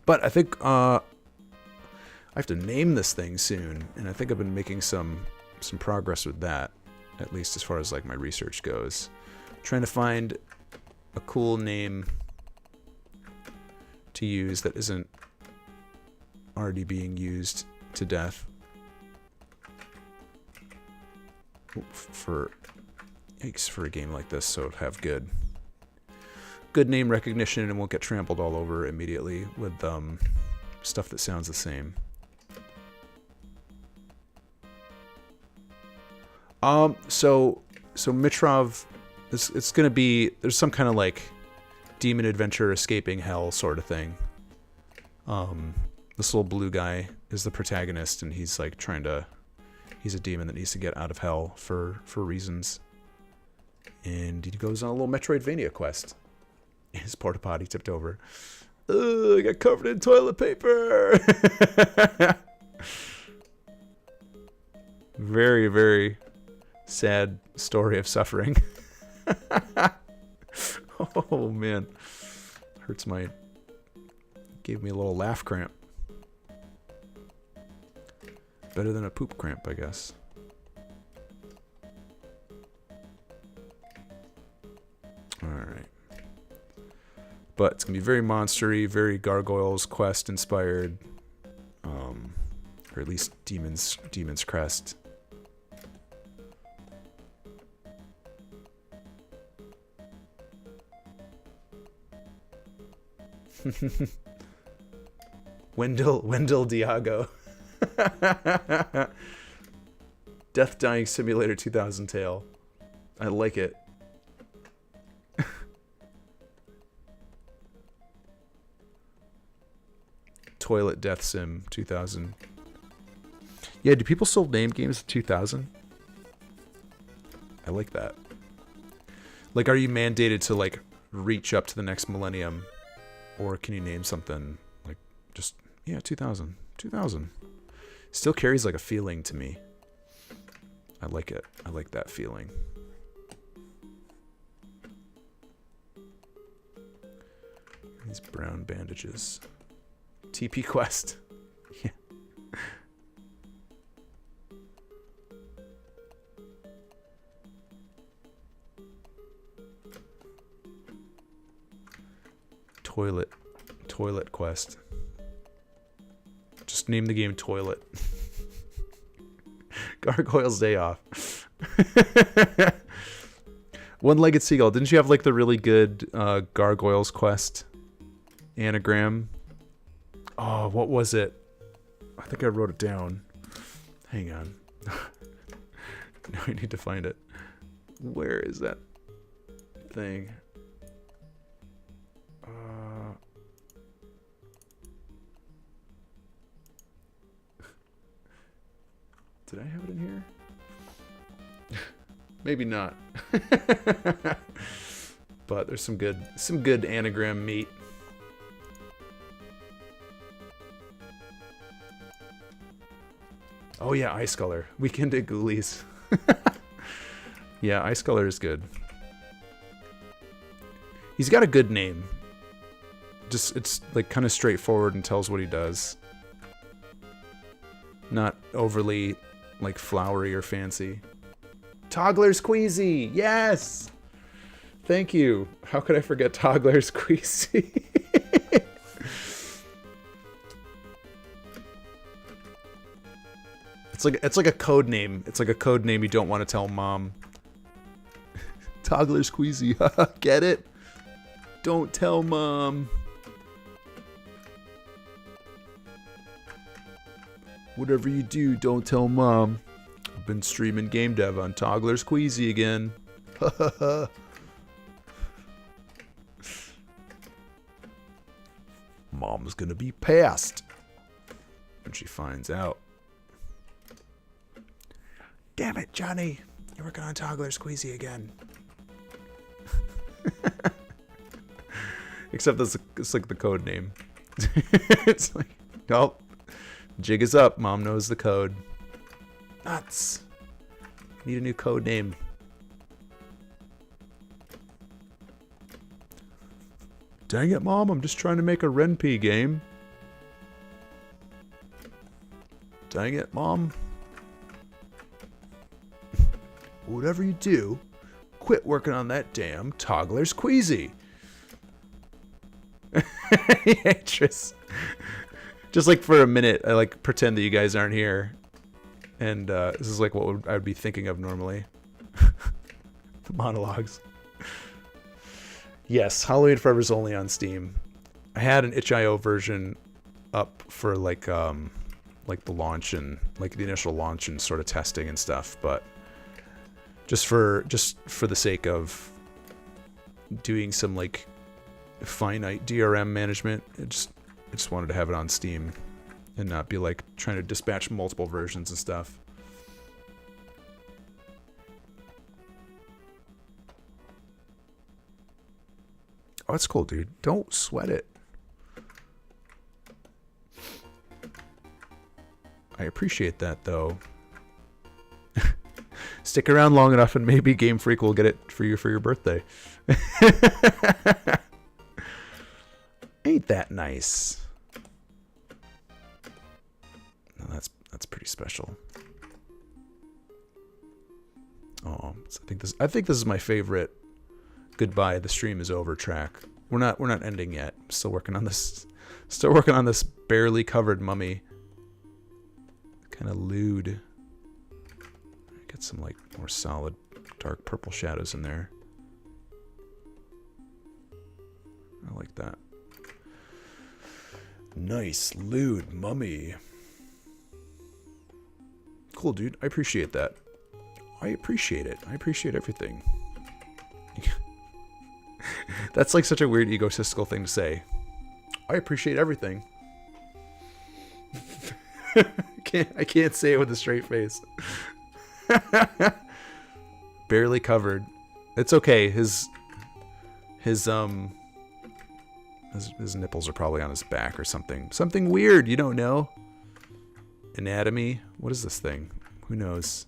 S1: but I think I have to name this thing soon, and I think I've been making some some progress with that, at least as far as like my research goes. Trying to find a cool name to use that isn't already being used to death for a game like this, so it'll have good name recognition and won't get trampled all over immediately with stuff that sounds the same. So Mitrov, it's gonna be, there's some kind of like demon adventure escaping hell sort of thing. This little blue guy is the protagonist, and he's like he's a demon that needs to get out of hell for reasons. And he goes on a little Metroidvania quest. His porta potty tipped over. Ugh, I got covered in toilet paper. Very, very sad story of suffering. Oh man, hurts gave me a little laugh cramp. Better than a poop cramp, I guess. Alright. But it's going to be very monstery, very Gargoyles Quest inspired. Or at least Demon's Crest. Wendell Diago. Death Dying Simulator 2000 Tale. I like it. Toilet Death Sim 2000. Yeah, do people still name games 2000? I like that. Like, are you mandated to like reach up to the next millennium, or can you name something like just 2000? Still carries like a feeling to me. I like it. I like that feeling. These brown bandages. TP Quest. Yeah. Toilet Quest. Just name the game Toilet. Gargoyles Day Off. One-Legged Seagull. Didn't you have like the really good Gargoyles Quest anagram? Oh, what was it? I think I wrote it down. Hang on. Now I need to find it. Where is that thing? Did I have it in here? Maybe not. But there's some good anagram meat. Oh yeah, Ice Color. Weekend at Ghoulies. Yeah, Ice Color is good. He's got a good name. Just, it's like kind of straightforward and tells what he does. Not overly like flowery or fancy. Toggler's Queasy! Yes! Thank you. How could I forget Toggler's Queasy? It's like a code name. It's like a code name you don't want to tell mom. Toggler's Queasy. Get it? Don't tell mom. Whatever you do, don't tell mom. I've been streaming game dev on Toggler's Queasy again. Mom's gonna be pissed when she finds out. Damn it, Johnny. You're working on Toggler's Queasy again. Except it's like the code name. It's like, nope. Jig is up. Mom knows the code. Nuts. Need a new code name. Dang it, Mom. I'm just trying to make a Renpy game. Dang it, Mom. whatever you do, quit working on that damn toggler's queasy. Yeah, Tris. Just like for a minute, I like pretend that you guys aren't here. And this is like what I would be thinking of normally. The monologues. Yes, Halloween Forever is only on Steam. I had an itch.io version up for like the launch and like the initial launch and sort of testing and stuff, but just for the sake of doing some like finite DRM management, I just wanted to have it on Steam and not be like trying to dispatch multiple versions and stuff. Oh, that's cool, dude. Don't sweat it. I appreciate that, though. Stick around long enough and maybe Game Freak will get it for you for your birthday. Ain't that nice? No, that's pretty special. Oh, I think this is my favorite goodbye, the stream is over track. We're not ending yet. Still working on this barely covered mummy. Kind of lewd. Get some like more solid dark purple shadows in there. I like that. Nice lewd mummy. Cool, dude. I appreciate that. I appreciate it. I appreciate everything. That's like such a weird egotistical thing to say. I appreciate everything. I can't say it with a straight face. Barely covered. It's okay. His nipples are probably on his back or something. Something weird. You don't know. Anatomy. What is this thing? Who knows?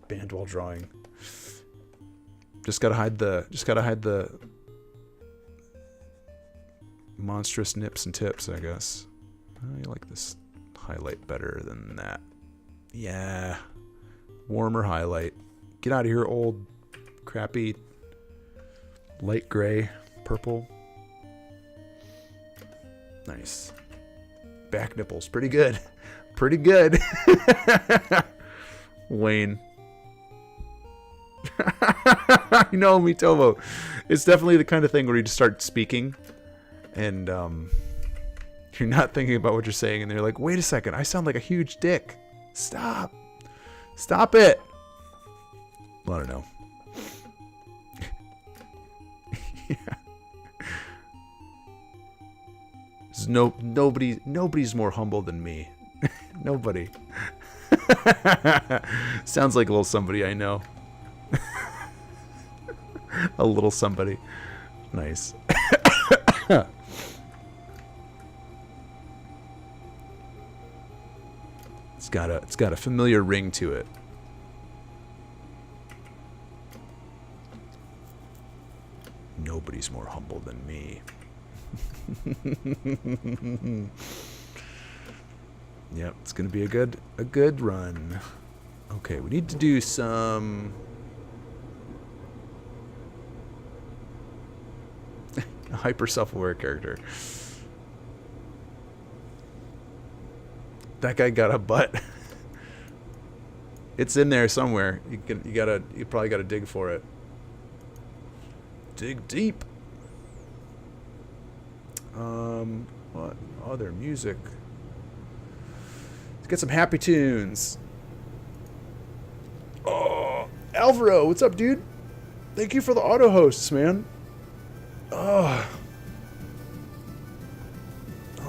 S1: Band while drawing. Just gotta hide the monstrous nips and tips, I guess. I like this highlight better than that. Yeah. Warmer highlight. Get out of here, old crappy light gray, purple. Nice. Back nipples. Pretty good. Pretty good. Wayne. You know, Mitomo. It's definitely the kind of thing where you just start speaking and you're not thinking about what you're saying and they're like, wait a second, I sound like a huge dick. Stop. Stop it. Well, I don't know. Yeah. There's nobody's more humble than me. Nobody. Sounds like a little somebody I know. A little somebody. Nice. It's got a familiar ring to it. Nobody's more humble than me. Yep, it's gonna be a good run. Okay, we need to do some hyper self-aware character. That guy got a butt. It's in there somewhere. You probably gotta dig for it. Dig deep. What other music? Let's get some happy tunes. Oh, Alvaro, what's up, dude? Thank you for the auto hosts, man. Oh,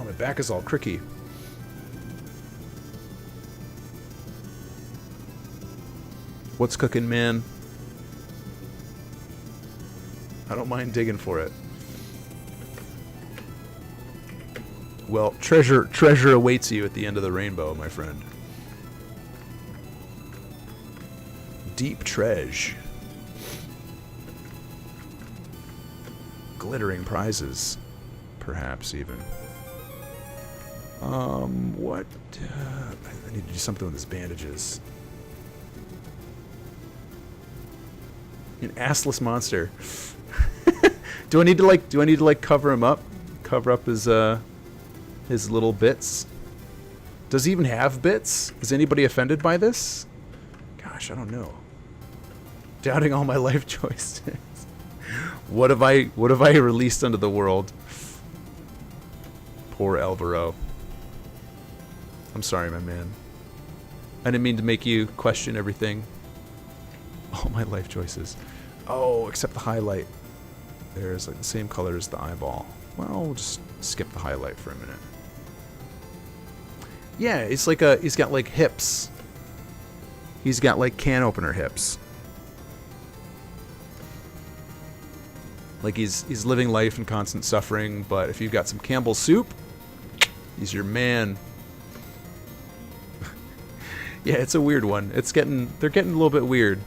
S1: my back is all cricky. What's cooking, man? I don't mind digging for it. Well, treasure awaits you at the end of the rainbow, my friend. Deep treasure. Glittering prizes, perhaps even. What? I need to do something with his bandages. An assless monster. Do I need to like cover him up? Cover up his little bits? Does he even have bits? Is anybody offended by this? Gosh, I don't know. Doubting all my life choices. What have I released unto the world? Poor Alvaro. I'm sorry, my man. I didn't mean to make you question everything. All my life choices. Oh, except the highlight. There's like the same color as the eyeball. Well, we'll just skip the highlight for a minute. Yeah, it's like he's got like hips. He's got like can opener hips. Like he's living life in constant suffering, but if you've got some Campbell's soup, he's your man. Yeah, it's a weird one. They're getting a little bit weird.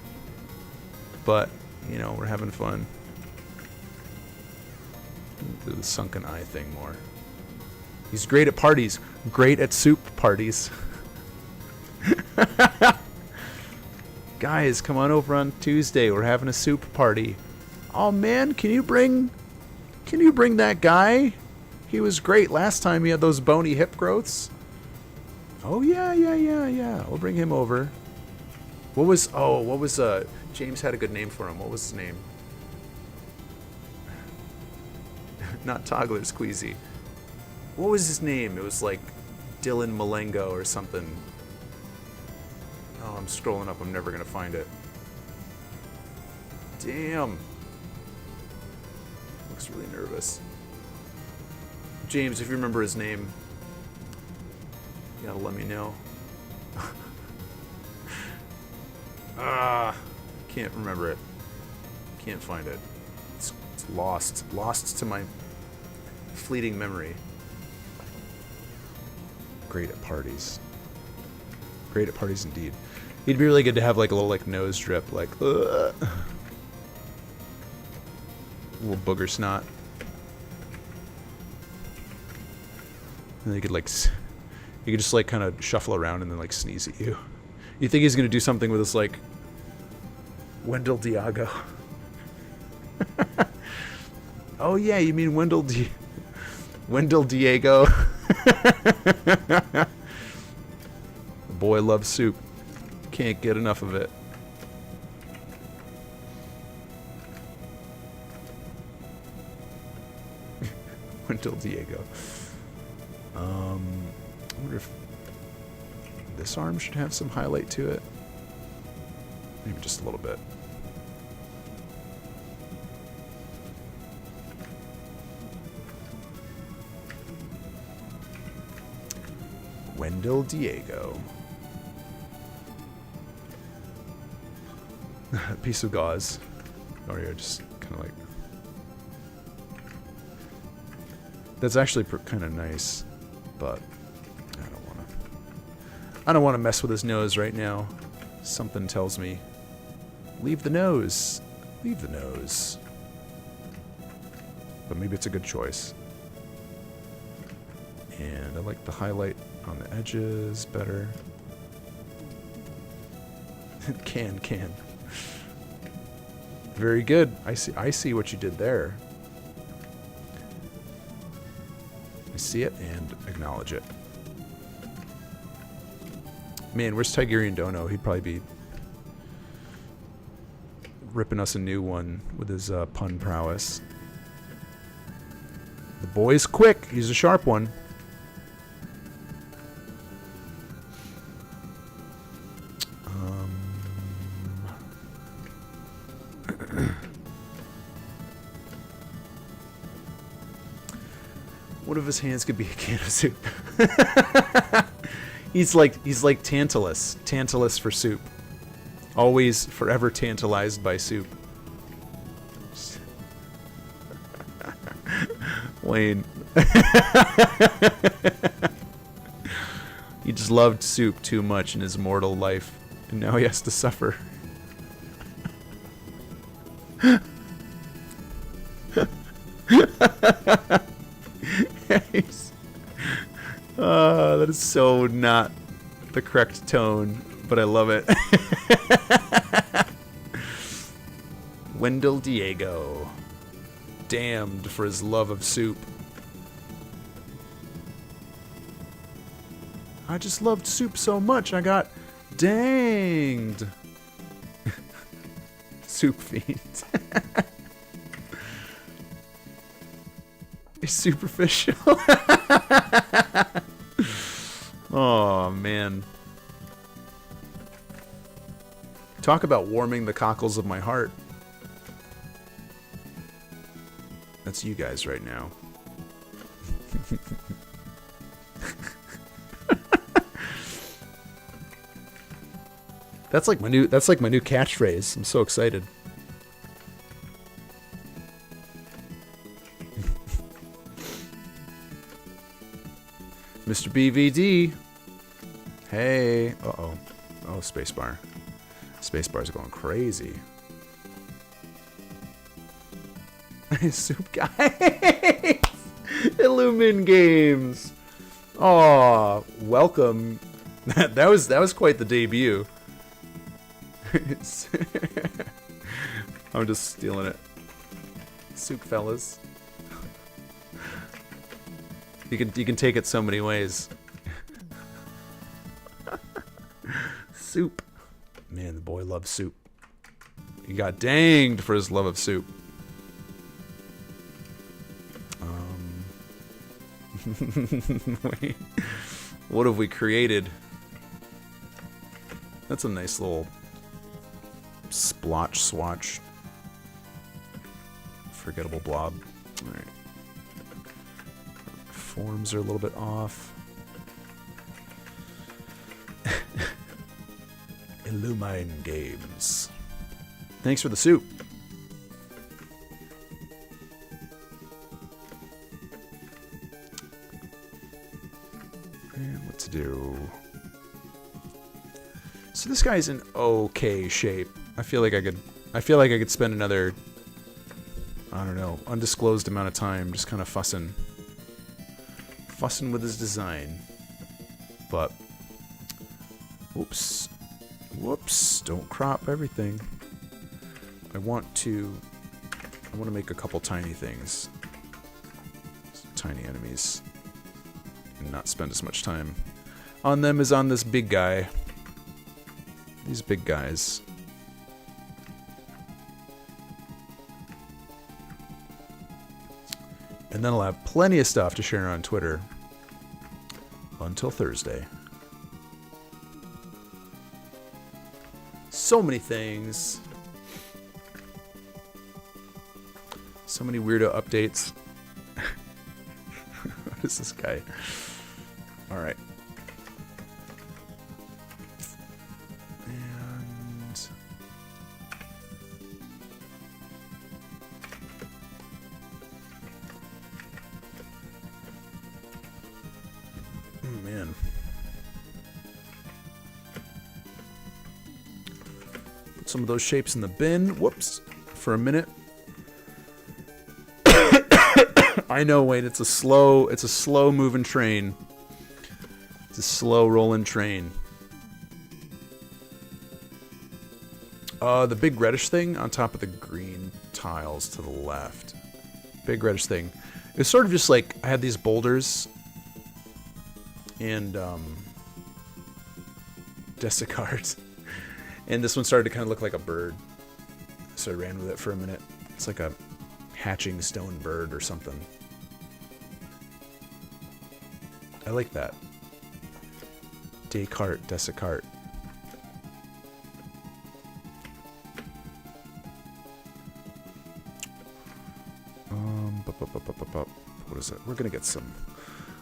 S1: But, you know, we're having fun. Do the sunken eye thing more. He's great at parties. Great at soup parties. Guys, come on over on Tuesday. We're having a soup party. Oh man, can you bring that guy? He was great last time he had those bony hip growths. Oh yeah. We'll bring him over. What was James had a good name for him. What was his name? Not Toggler Squeezy. What was his name? It was like Dylan Malengo or something. Oh, I'm scrolling up. I'm never going to find it. Damn. Looks really nervous. James, if you remember his name, you gotta let me know. Can't remember it. Can't find it. It's lost. Lost to my fleeting memory. Great at parties. Great at parties indeed. It'd be really good to have like a little like nose drip, like a little booger snot. And they could like, you could just like kind of shuffle around and then like sneeze at you. You think he's gonna do something with this like Wendell Diago? Oh yeah, you mean Wendell Diego? The boy loves soup. Can't get enough of it. Wendell Diego. I wonder if this arm should have some highlight to it. Maybe just a little bit. Wendell Diego. A piece of gauze. Or you're just kind of like... That's actually kind of nice, but I don't want to mess with his nose right now. Something tells me, leave the nose. Leave the nose. But maybe it's a good choice. And I like the highlight on the edges better. Can. Very good. I see what you did there. I see it and acknowledge it. Man, where's Tigerian Dono? He'd probably be ripping us a new one with his pun prowess. The boy's quick. He's a sharp one. One of his hands could be a can of soup. He's like Tantalus for soup. Always, forever tantalized by soup. Wayne. He just loved soup too much in his mortal life, and now he has to suffer. That is so not the correct tone, but I love it. Wendell Diego. Damned for his love of soup. I just loved soup so much I got danged. Soup fiend. It's superficial. Oh, man. Talk about warming the cockles of my heart. That's you guys right now. That's like my new catchphrase. I'm so excited. Mr. BVD. Hey. Uh-oh. Oh, spacebar. Spacebar's going crazy. Soup guy. Illumin Games. Oh, welcome. that was quite the debut. I'm just stealing it. Soup fellas. You can take it so many ways. Soup. Man, the boy loves soup. He got danged for his love of soup. Wait. What have we created? That's a nice little splotch swatch. Forgettable blob. Alright. Forms are a little bit off. Illumine Games. Thanks for the soup. And what to do? So this guy's in okay shape. I feel like I could spend another, I don't know, undisclosed amount of time just kind of fussing with his design. But whoops, don't crop everything. I want to make a couple tiny things. Some tiny enemies. And not spend as much time on them as on this big guy. These big guys. And then I'll have plenty of stuff to share on Twitter until Thursday. So many things. So many weirdo updates. What is this guy? Alright. And oh, man. Put some of those shapes in the bin. Whoops. For a minute. I know, Wayne, it's a slow moving train. It's a slow rolling train. The big reddish thing on top of the green tiles to the left. Big reddish thing. It's sort of just like I had these boulders and Desicart. And this one started to kind of look like a bird. So I ran with it for a minute. It's like a hatching stone bird or something. I like that. Descartes, Desicart. What is it? We're gonna get some.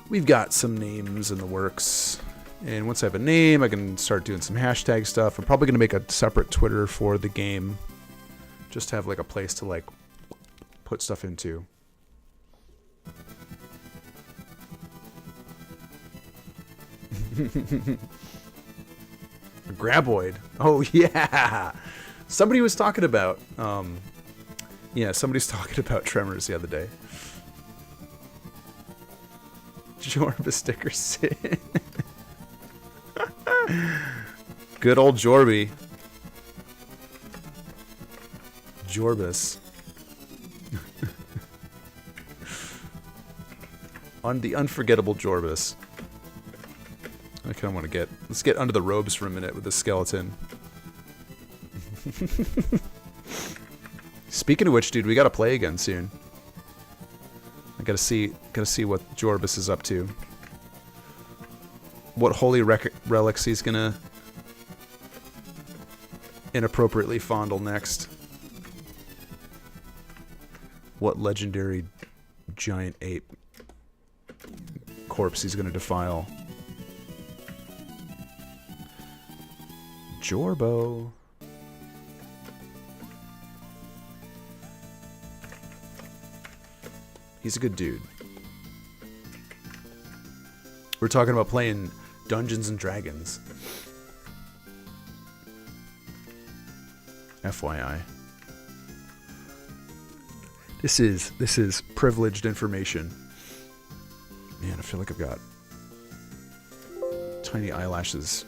S1: We've got some names in the works, and once I have a name, I can start doing some hashtag stuff. I'm probably gonna make a separate Twitter for the game, just to have like a place to like put stuff into. Graboid. Oh yeah. Somebody was talking about yeah, somebody's talking about Tremors the other day. Jorba Stickerson. Good old Jorby. Jorbus. On the unforgettable Jorbus. I kind of want to get... Let's get under the robes for a minute with this skeleton. Speaking of which, dude, we gotta play again soon. I gotta see what Jorbus is up to. What holy relics he's gonna inappropriately fondle next. What legendary giant ape corpse he's gonna defile. Jorbo. He's a good dude. We're talking about playing Dungeons and Dragons. FYI. This is privileged information. Man, I feel like I've got tiny eyelashes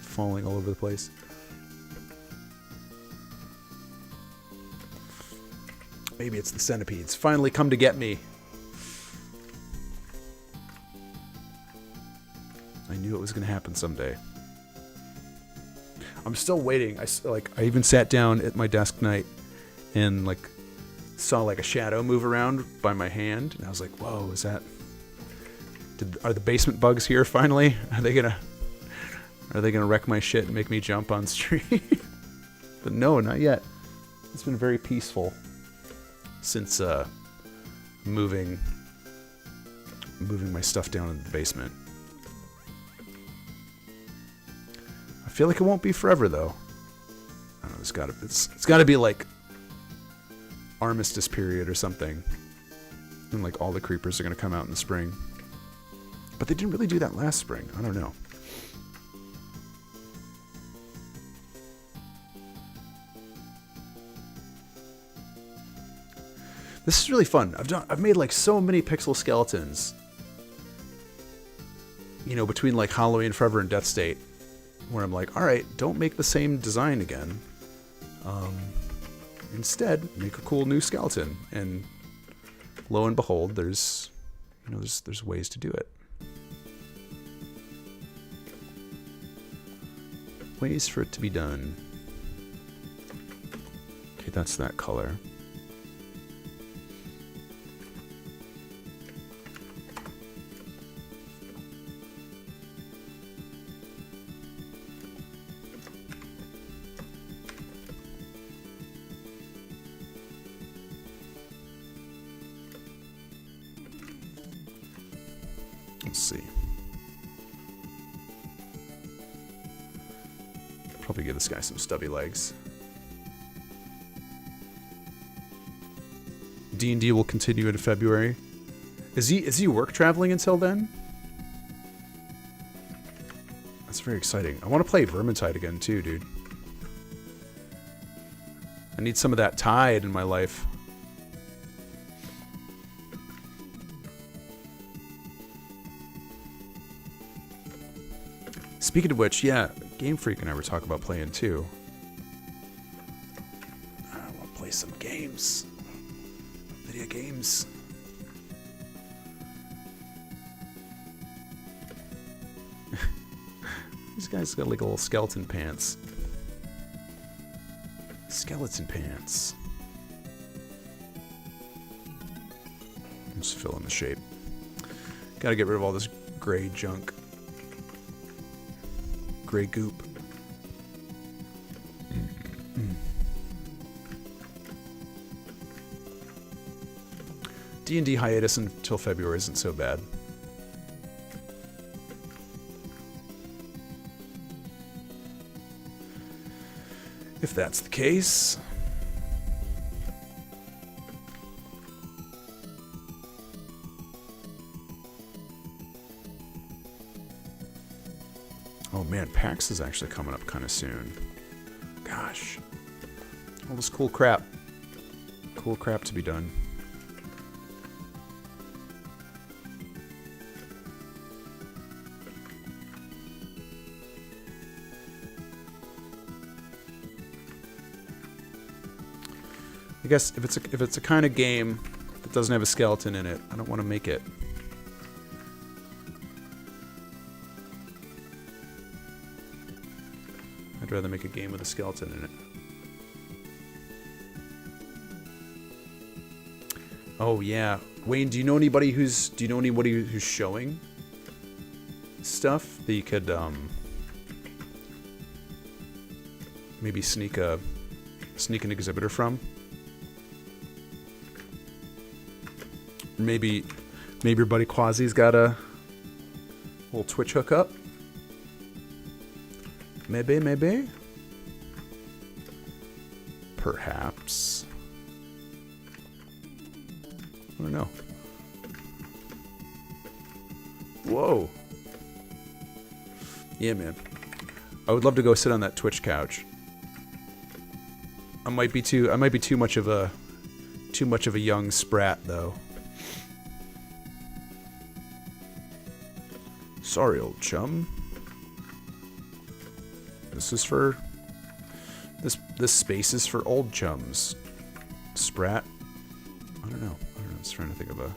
S1: falling all over the place. Maybe it's the centipedes. Finally come to get me. I knew it was going to happen someday. I'm still waiting. I even sat down at my desk tonight and like saw like a shadow move around by my hand, and I was like, "Whoa, is that? Are the basement bugs here finally? Are they gonna wreck my shit and make me jump on stream?" But no, not yet. It's been very peaceful since moving my stuff down in the basement. I feel like it won't be forever though. I don't know, it's gotta be like armistice period or something, and like all the creepers are gonna come out in the spring. But they didn't really do that last spring. I don't know. This is really fun. I've made like so many pixel skeletons. You know, between like Halloween Forever and Death State, where I'm like, all right, don't make the same design again. Instead, make a cool new skeleton. And lo and behold, there's ways to do it. Ways for it to be done. Okay, that's that color. Let's see. Probably give this guy some stubby legs. D&D will continue into February. Is he work traveling until then? That's very exciting. I want to play Vermintide again too, dude. I need some of that tide in my life. Speaking of which, yeah, Game Freak and I were talking about playing too. I want to play some games. Video games. These guys got like little skeleton pants. Skeleton pants. Just fill in the shape. Gotta get rid of all this gray junk. Gray goop. D&D hiatus until February isn't so bad. If that's the case. Oh man, PAX is actually coming up kind of soon. Gosh. All this cool crap. Cool crap to be done. I guess if it's a kind of game that doesn't have a skeleton in it, I don't want to make it. I'd rather make a game with a skeleton in it. Oh yeah, Wayne, do you know anybody who's showing stuff that you could maybe sneak an exhibitor from? Maybe your buddy Quasi's got a little Twitch hookup. Maybe. Perhaps. I don't know. Whoa. Yeah, man. I would love to go sit on that Twitch couch. I might be too much of a young sprat though. Sorry, old chum. This space is for old chums. Sprat. I don't know. I was trying to think of a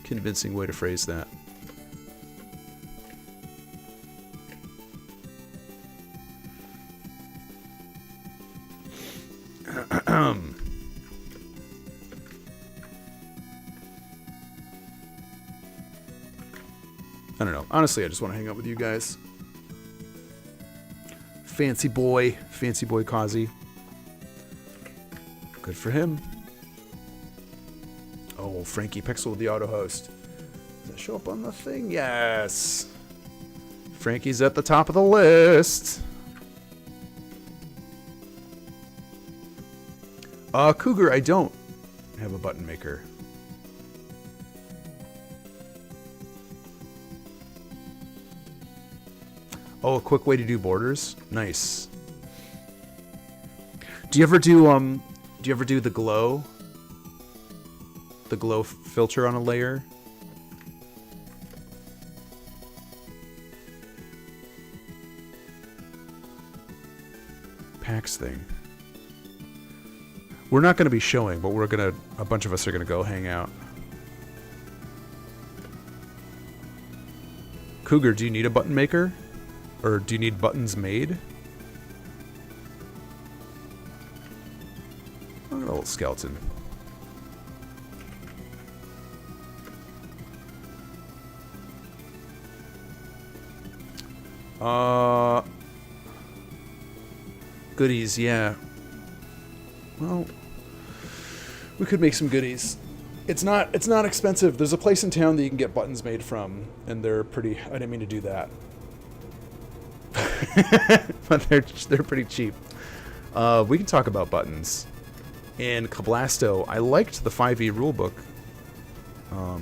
S1: convincing way to phrase that. I don't know. Honestly, I just want to hang out with you guys. Fancy boy Kazi. Good for him. Oh, Frankie Pixel with the auto host. Does that show up on the thing? Yes. Frankie's at the top of the list. Cougar, I don't have a button maker. Oh, a quick way to do borders? Nice. Do you ever do the glow? The glow filter on a layer? PAX thing. We're not going to be showing, but a bunch of us are going to go hang out. Cougar, do you need a button maker? Or do you need buttons made? Look at a little skeleton. Goodies, yeah. Well, we could make some goodies. It's not expensive. There's a place in town that you can get buttons made from, and they're pretty. I didn't mean to do that. But they're pretty cheap. We can talk about buttons. In Cablasto, I liked the 5e rulebook. I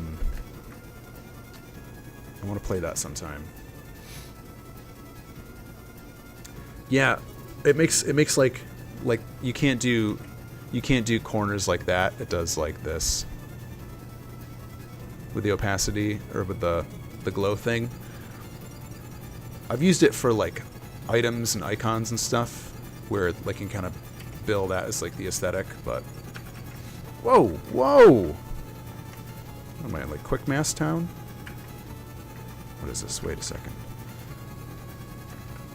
S1: want to play that sometime. Yeah, it makes like you can't do corners like that. It does like this with the opacity or with the glow thing. I've used it for like items and icons and stuff where like you can kind of bill that as like the aesthetic, but whoa. What am I in, like Quick Mass Town? What is this? Wait a second.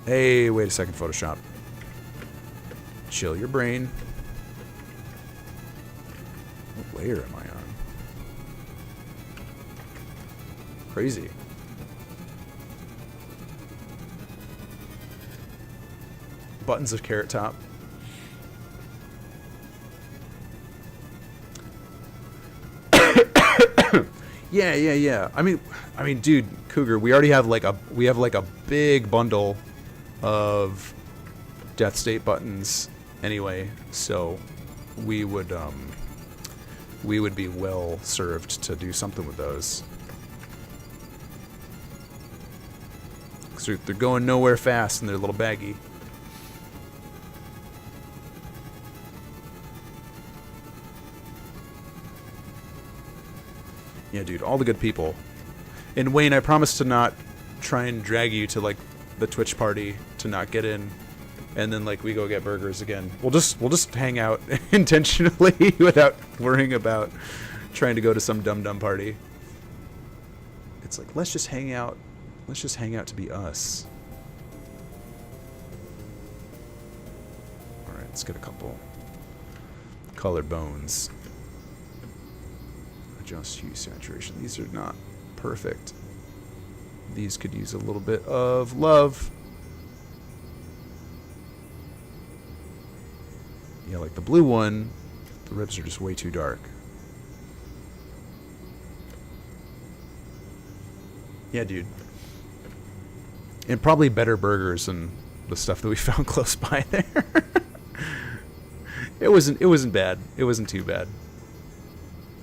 S1: Hey, wait a second, Photoshop. Chill your brain. What layer am I on? Crazy. Buttons of Carrot Top. Yeah. I mean, dude, Cougar, we already have like a big bundle of Death State buttons anyway, so we would be well served to do something with those. 'Cause they're going nowhere fast and they're a little baggy. Yeah, dude, all the good people. And Wayne, I promise to not try and drag you to like the Twitch party to not get in and then like we go get burgers again. We'll just hang out intentionally without worrying about trying to go to some dumb party. It's like, let's just hang out. Let's just hang out to be us. All right, let's get a couple colored bones. Adjust hue saturation. These are not perfect. These could use a little bit of love. Yeah, like the blue one, the ribs are just way too dark. Yeah, dude. And probably better burgers than the stuff that we found close by there. It wasn't bad. It wasn't too bad.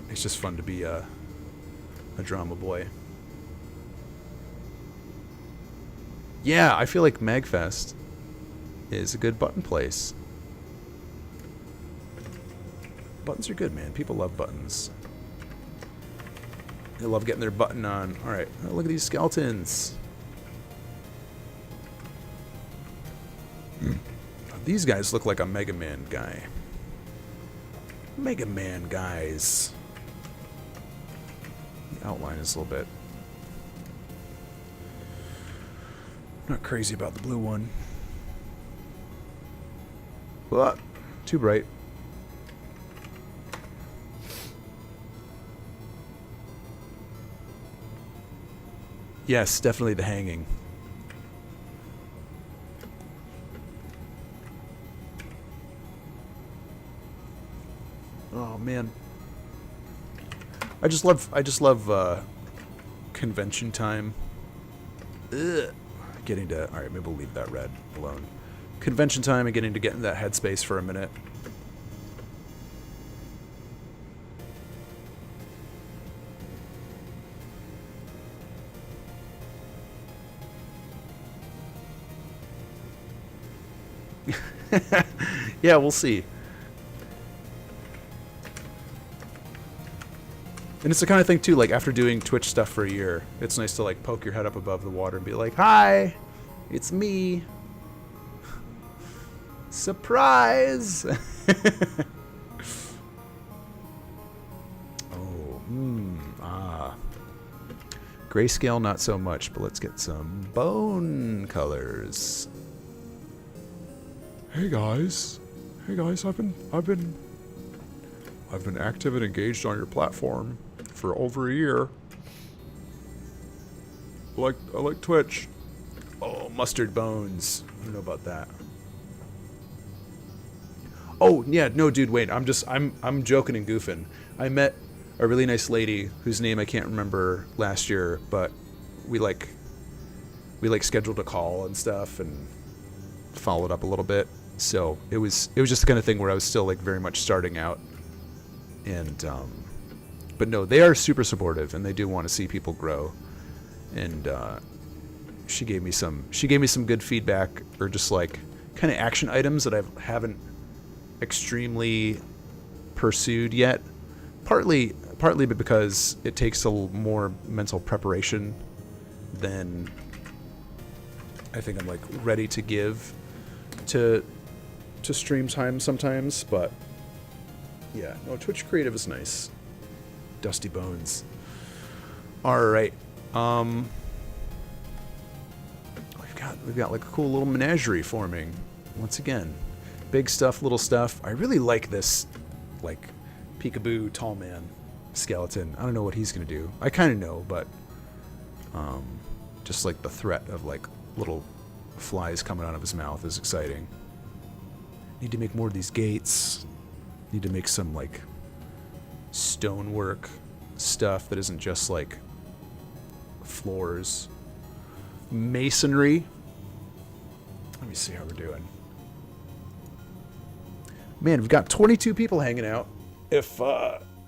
S1: It's just fun to be a drama boy. Yeah, I feel like Magfest is a good button place. Buttons are good, man. People love buttons. They love getting their button on. Alright, oh, look at these skeletons. These guys look like a Mega Man guy. Mega Man guys. The outline is a little bit... Not crazy about the blue one. But too bright. Yes, definitely the hanging. Oh man. I just love convention time. Ugh. Getting to, all right, maybe we'll leave that red alone. Convention time and getting to get in that headspace for a minute. Yeah, we'll see. And it's the kind of thing too, like after doing Twitch stuff for a year, it's nice to like poke your head up above the water and be like, "Hi, it's me. Surprise!" Oh, grayscale not so much, but let's get some bone colors. Hey guys, I've been active and engaged on your platform for over a year. I like Twitch. Oh, mustard bones. I don't know about that. Oh, yeah, no, dude, wait. I'm joking and goofing. I met a really nice lady whose name I can't remember last year, but we scheduled a call and stuff and followed up a little bit. So it was just the kind of thing where I was still like very much starting out. And but no, they are super supportive and they do want to see people grow. And she gave me some good feedback, or just like kind of action items that I haven't extremely pursued yet. Partly because it takes a little more mental preparation than I think I'm like ready to give to stream time sometimes, but yeah, no, Twitch creative is nice. Dusty bones. All right. We've got like a cool little menagerie forming. Once again, big stuff, little stuff. I really like this like peekaboo tall man skeleton. I don't know what he's gonna do. I kind of know, but just like the threat of like little flies coming out of his mouth is exciting. Need to make more of these gates. Need to make some like stonework stuff that isn't just like floors. Masonry. Let me see how we're doing. Man, we've got 22 people hanging out. If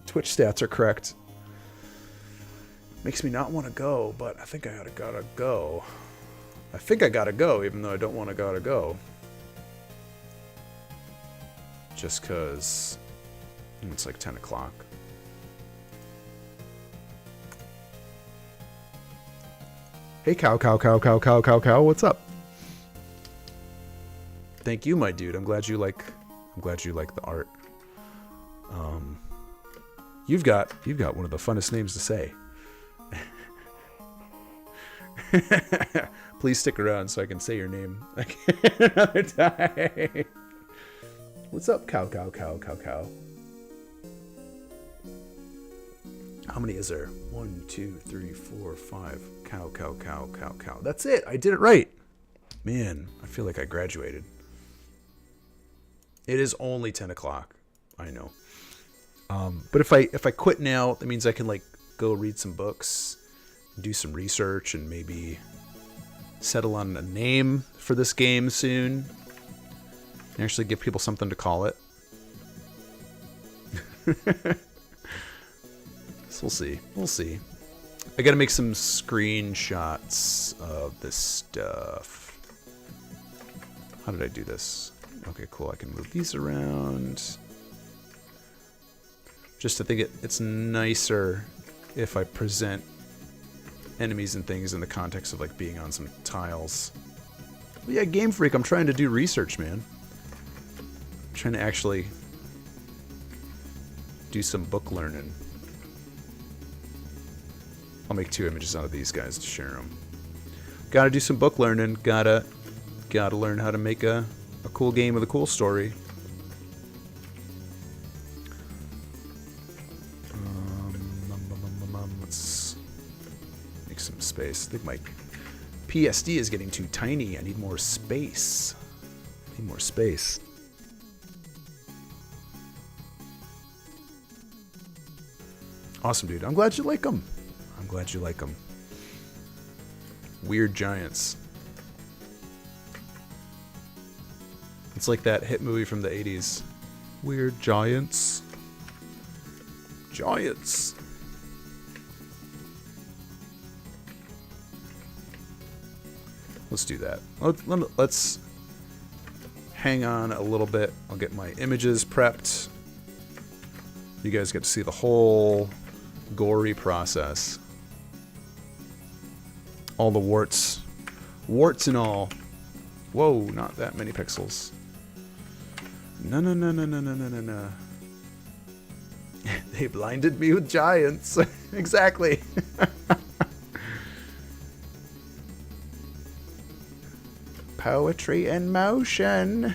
S1: Twitch stats are correct. Makes me not want to go, but I think I gotta go. I think I gotta go, even though I don't want to gotta go. Just because it's like 10 o'clock. Hey, cow, what's up? Thank you, my dude. I'm glad you like the art. You've got one of the funnest names to say. Please stick around so I can say your name another time. What's up, cow? How many is there? 1, 2, 3, 4, 5. Cow. That's it. I did it right. Man, I feel like I graduated. It is only 10 o'clock. I know. But if I quit now, that means I can like go read some books, do some research, and maybe settle on a name for this game soon. And actually give people something to call it. So we'll see. I gotta make some screenshots of this stuff. How did I do this? Okay, cool. I can move these around. Just to think it's nicer if I present enemies and things in the context of like being on some tiles. But yeah, Game Freak, I'm trying to do research, man. I'm trying to actually do some book learning. I'll make 2 images out of these guys to share them. Gotta do some book learning. Gotta learn how to make a cool game with a cool story. Let's make some space. I think my PSD is getting too tiny. I need more space. Awesome, dude. I'm glad you like them. Weird Giants. It's like that hit movie from the 80s. Weird Giants. Let's do that. Let's hang on a little bit. I'll get my images prepped. You guys get to see the whole gory process. All the warts and all. Whoa, not that many pixels. No. They blinded me with giants. Exactly. Poetry in motion.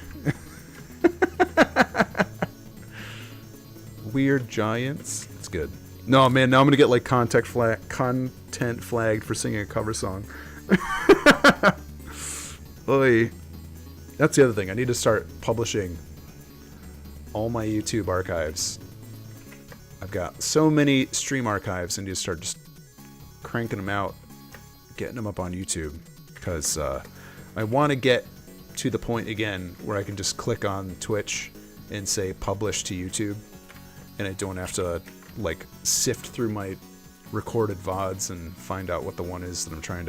S1: Weird Giants. It's good. No, man, now I'm gonna get like content flagged for singing a cover song. Oy. That's the other thing. I need to start publishing all my YouTube archives. I've got so many stream archives, and need to start just cranking them out, getting them up on YouTube, because I want to get to the point again where I can just click on Twitch and say publish to YouTube, and I don't have to like sift through my recorded VODs and find out what the one is that I'm trying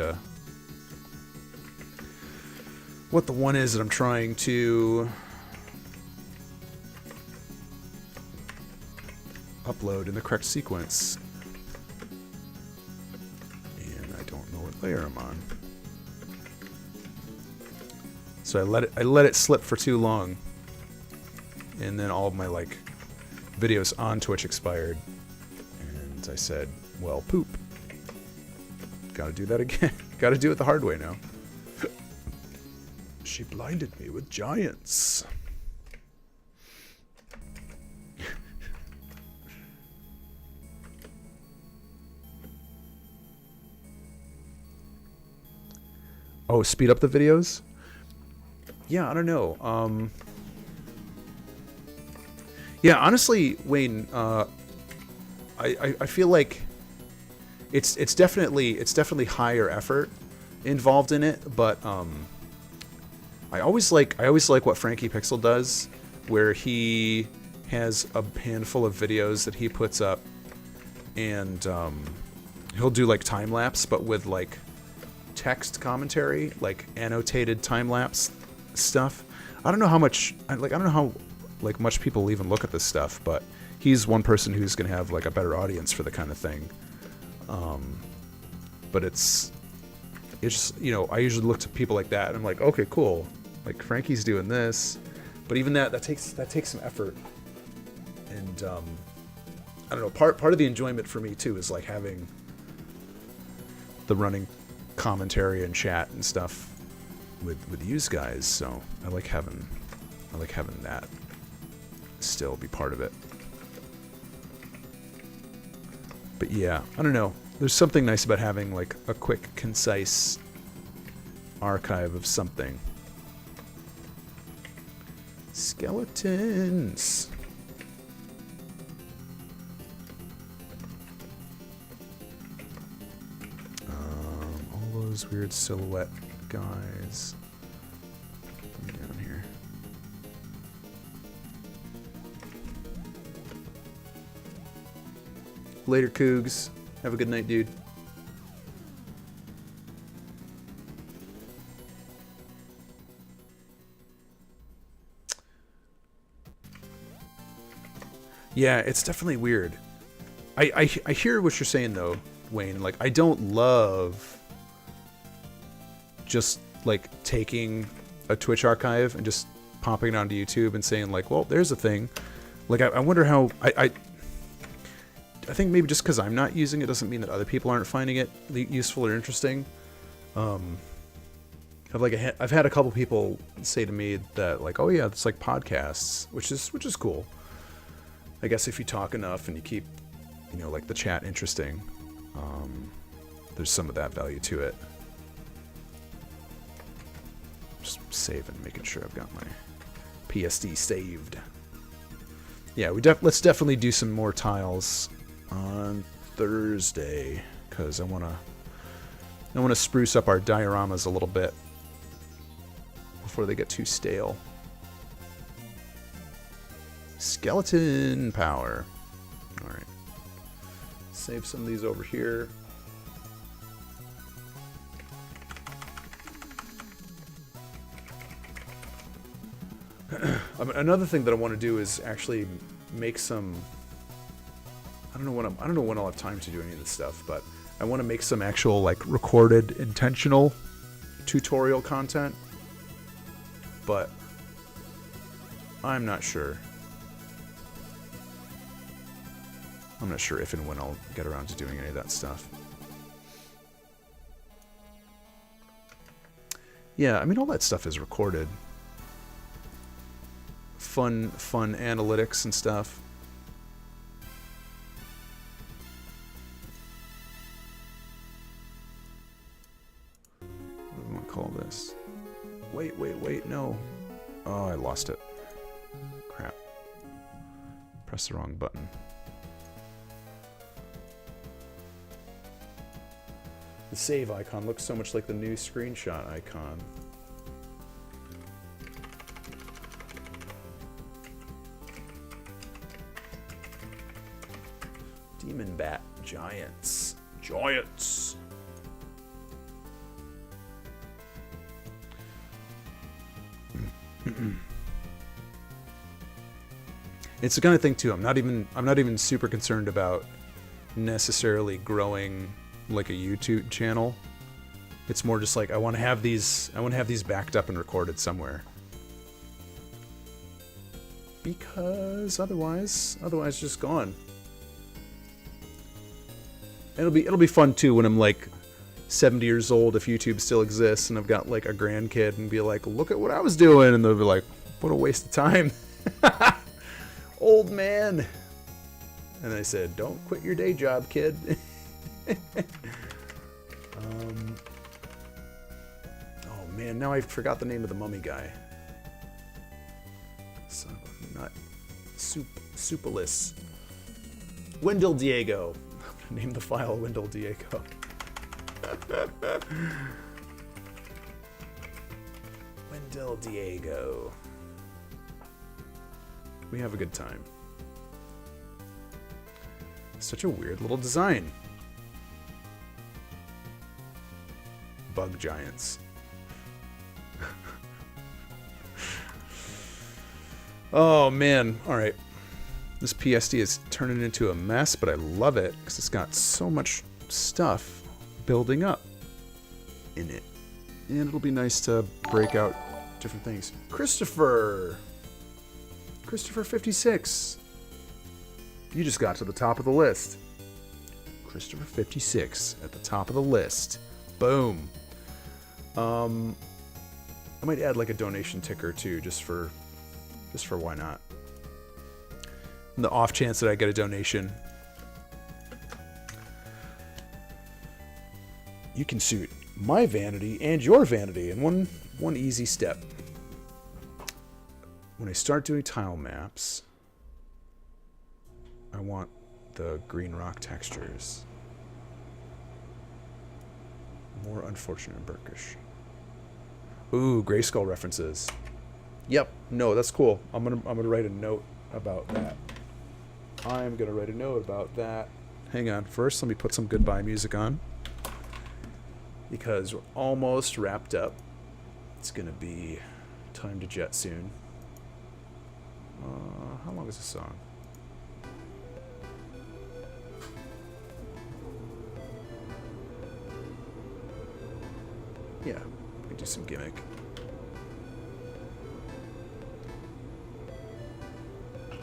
S1: to upload in the correct sequence. And I don't know what layer I'm on. So I let it slip for too long. And then all of my like videos on Twitch expired. And I said, well, poop. Gotta do that again. Gotta do it the hard way now. She blinded me with giants. Oh, speed up the videos? Yeah, I don't know. Yeah, honestly, Wayne, I feel like it's definitely higher effort involved in it, but I always like what Frankie Pixel does, where he has a handful of videos that he puts up, and he'll do like time lapse, but with like text commentary, like annotated time lapse stuff. I don't know how much much people even look at this stuff, but he's one person who's gonna have like a better audience for the kind of thing. But it's just, you know, I usually look to people like that and I'm like, okay, cool. Like Frankie's doing this, but even that takes some effort. And I don't know. Part of the enjoyment for me too is like having the running commentary and chat and stuff with you guys. So I like having that still be part of it. But yeah, I don't know. There's something nice about having like a quick, concise archive of something. Skeletons. All those weird silhouette guys. Put them down here. Later, Cougs. Have a good night, dude. Yeah, it's definitely weird. I hear what you're saying though, Wayne. Like, I don't love just like taking a Twitch archive and just popping it onto YouTube and saying like, well, there's a thing. Like, I wonder how I think maybe just because I'm not using it doesn't mean that other people aren't finding it useful or interesting. I've had a couple people say to me that like, oh yeah, it's like podcasts, which is cool. I guess if you talk enough and you keep, you know, like the chat interesting, there's some of that value to it. Just saving, making sure I've got my PSD saved. Yeah, let's definitely do some more tiles on Thursday, because I wanna spruce up our dioramas a little bit before they get too stale. Skeleton power. Alright. Save some of these over here. Another thing that I want to do is actually make some... I don't know when I'll have time to do any of this stuff, but I want to make some actual like recorded intentional tutorial content. But I'm not sure. I'm not sure if and when I'll get around to doing any of that stuff. Yeah, I mean, all that stuff is recorded. Fun analytics and stuff. What do I want to call this? Wait, no. Oh, I lost it. Crap. Press the wrong button. The save icon looks so much like the new screenshot icon. Demon Bat Giants. Giants! It's the kind of thing too. I'm not even super concerned about necessarily growing like a YouTube channel. It's more just like I want to have these backed up and recorded somewhere. Because otherwise just gone. It'll be fun too when I'm like 70 years old, if YouTube still exists, and I've got like a grandkid and be like, look at what I was doing, and they'll be like, what a waste of time. Old man. And I said, don't quit your day job, kid. Oh man, now I forgot the name of the mummy guy. Son of a nut. Supulus. Wendell Diego. I'm gonna name the file Wendell Diego. Wendell Diego. We have a good time. Such a weird little design. Bug giants. Oh man, alright. This PSD is turning into a mess, but I love it because it's got so much stuff building up in it. And it'll be nice to break out different things. Christopher 56. You just got to the top of the list. Christopher 56 at the top of the list. Boom. I might add like a donation ticker too, just for why not. In the off chance that I get a donation, you can suit my vanity and your vanity in one easy step. When I start doing tile maps, I want the green rock textures. More unfortunate and Burkish. Ooh, Grayskull references. Yep. No, that's cool. I'm gonna write a note about that. I'm gonna write a note about that. Hang on. First, let me put some goodbye music on, because we're almost wrapped up. It's gonna be time to jet soon. How long is this song? Yeah, we can do some gimmick.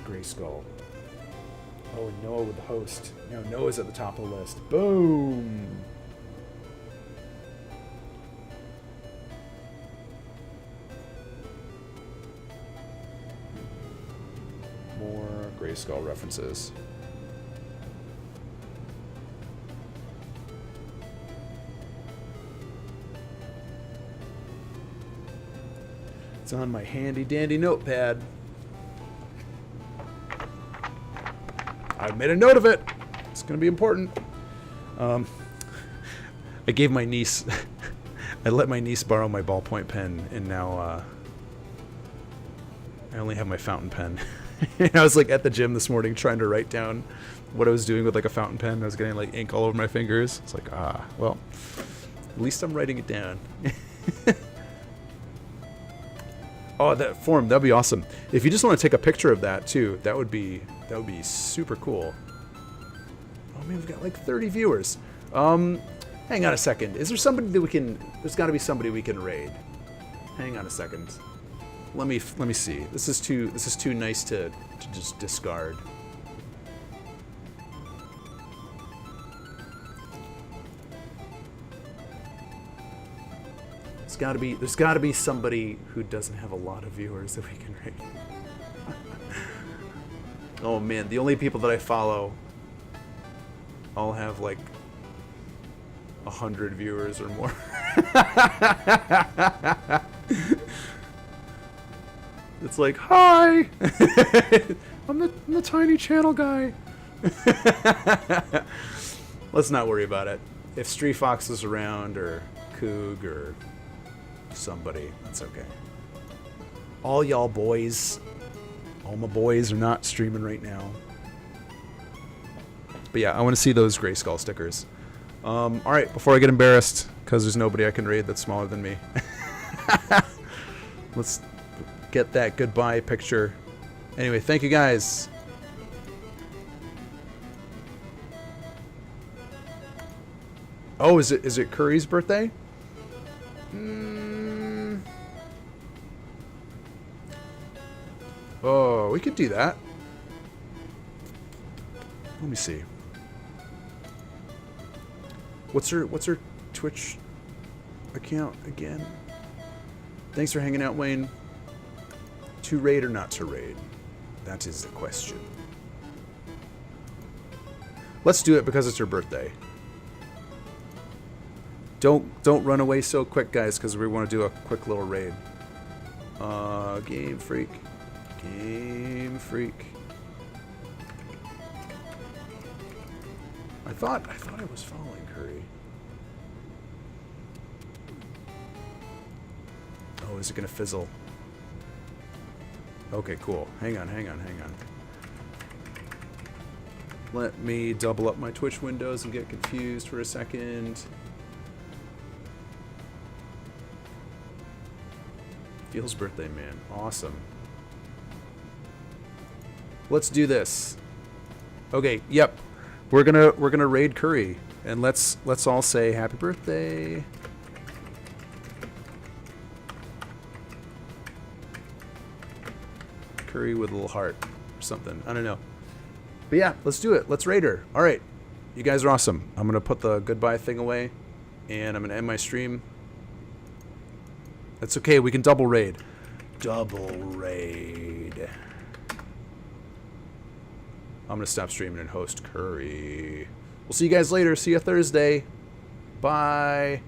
S1: Grayskull. Oh, and Noah with the host. Now Noah's at the top of the list. Boom! More Grayskull references. It's on my handy dandy notepad. I've made a note of it. It's going to be important. I gave my niece, I let my niece borrow my ballpoint pen, and now I only have my fountain pen. I was like at the gym this morning trying to write down what I was doing with like a fountain pen. I was getting like ink all over my fingers. It's like, well, at least I'm writing it down. Oh, that form, that'd be awesome. If you just want to take a picture of that too, that would be super cool. Oh man, we've got like 30 viewers. Hang on a second. Is there somebody that we can? There's got to be somebody we can raid. Hang on a second. Let me see. This is too nice to just discard. There's got to be somebody who doesn't have a lot of viewers that we can raid. Oh man, the only people that I follow all have like 100 viewers or more. It's like, hi, I'm the tiny channel guy. Let's not worry about it. If Street Fox is around, or Coog, or somebody, that's okay. All y'all boys, all my boys are not streaming right now. But yeah, I want to see those Grayskull stickers. All right, before I get embarrassed, because there's nobody I can raid that's smaller than me. Let's get that goodbye picture. Anyway, thank you guys. Oh, is it Curry's birthday? Oh, we could do that. Let me see. What's her Twitch account again? Thanks for hanging out, Wayne. To raid or not to raid? That is the question. Let's do it because it's her birthday. Don't run away so quick, guys, because we want to do a quick little raid. Game Freak. Game Freak. I thought I was following Curry. Oh, is it gonna fizzle? Okay, cool. Hang on. Let me double up my Twitch windows and get confused for a second. Feels birthday, man. Awesome. Let's do this. Okay, yep. We're gonna raid Curry, and let's all say happy birthday. Curry with a little heart or something. I don't know. But yeah, let's do it. Let's raid her. All right. You guys are awesome. I'm going to put the goodbye thing away, and I'm going to end my stream. That's okay. We can double raid. Double raid. I'm going to stop streaming and host Curry. We'll see you guys later. See you Thursday. Bye.